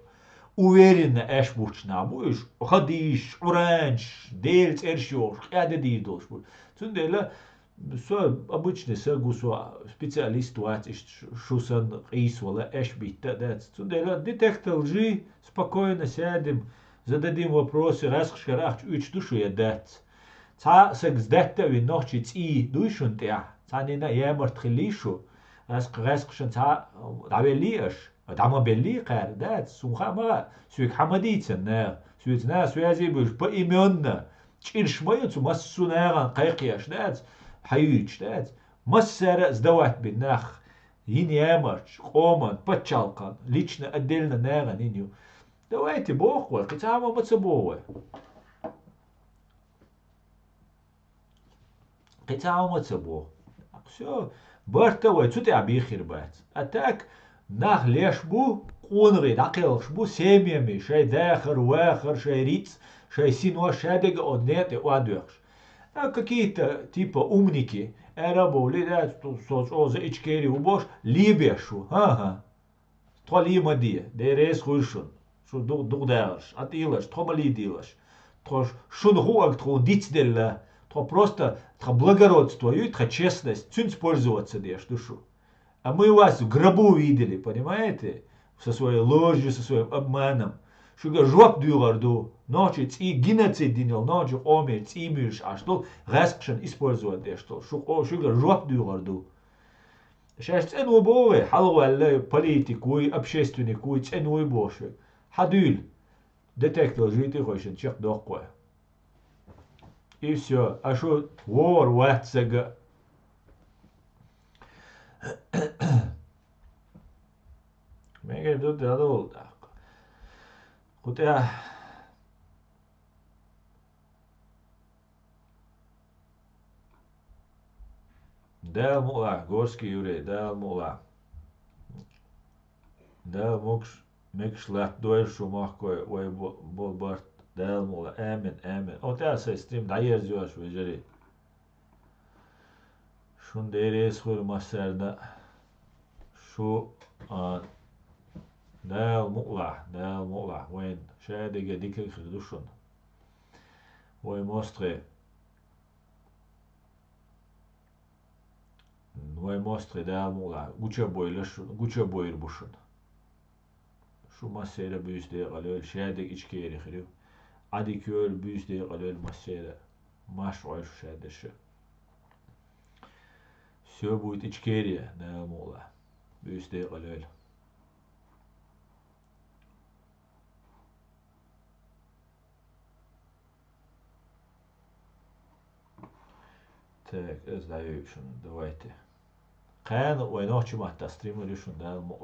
уверенно эш бучна, будешь, ходишь, оранж, дельц, эршош, хяде дидош, цундела, Со обычный сагусу специалист шусан рисвала эшбита дать. Туда детектор лжи спокойно сядем, зададим вопросы, расхшарах уч душу я дать. Ца сагздетта ви ночи ци душун тя. Ца не на ямарт хилишу. Расхшан ца давелиаш. Дама белли кар дать. Сумхама сюк хамадицен на. Сюцна связи буш по именно. Чиршмаю массу наган кайкияш дать. حيوش دات مسر زدوات بالناخ ين يامرش قومن بتشالقن ليشنا أدلنا ناغن إنيو دواتي بوخوة قتاما متسبوه قتاما متسبوه شو برتوه تسوتي عبيخير بات أتاك ناخ ليش بو قونغي داقيلش بو سيميمي شاي داخر واخر شاي ريتس شاي سينوا شادق أدنيت وادوخش Какие-то типа умники, работали, да, соцоза ичкери убош, либешу, ага, то лимади, дерес хуршун, шо дугдарш, атилаш, то малидилаш, то шун хуак, то дицделла, то просто, то благородство, и то честность, цюнь пользоваться дешь душу. А мы вас в гробу видели, понимаете, со своей ложью, со своим обманом. Шуга жоп дюгарду, ночи ци геноцид динел, ночи оме ци миш, а что гаскшен использовать дешто, шуга жоп дюгарду. Сейчас цену бове, халвалле политику и общественнику и цену и боше. Хадюль, детектор жити хочет, чек дохкое. И все, а что вор ватсага. Мега тут адолта. Хотя Del mu'la, Gorski Jure, del mu'la. Del mix lat doer Schumacher, way Bolbart, del mu'la, amen. O der se stream dayer diyor beceri. Şun değeri eskur maserde. Şu an del mu'la, وين شادق ديك خدوشن. Way mostre. Way mostre del mu'la, guça boyur buşun. Şu masere büyüste qalıyor, şadق içki yeri xiriyor. Adi kör büyüste qalıyor masere. Маш ой şadşı. Все будет içkeriye, del mu'la. Büyüste qalıyor. Так, это даю шун, давайте. Қан, ой, ночью мат, стример шун, del mu'la.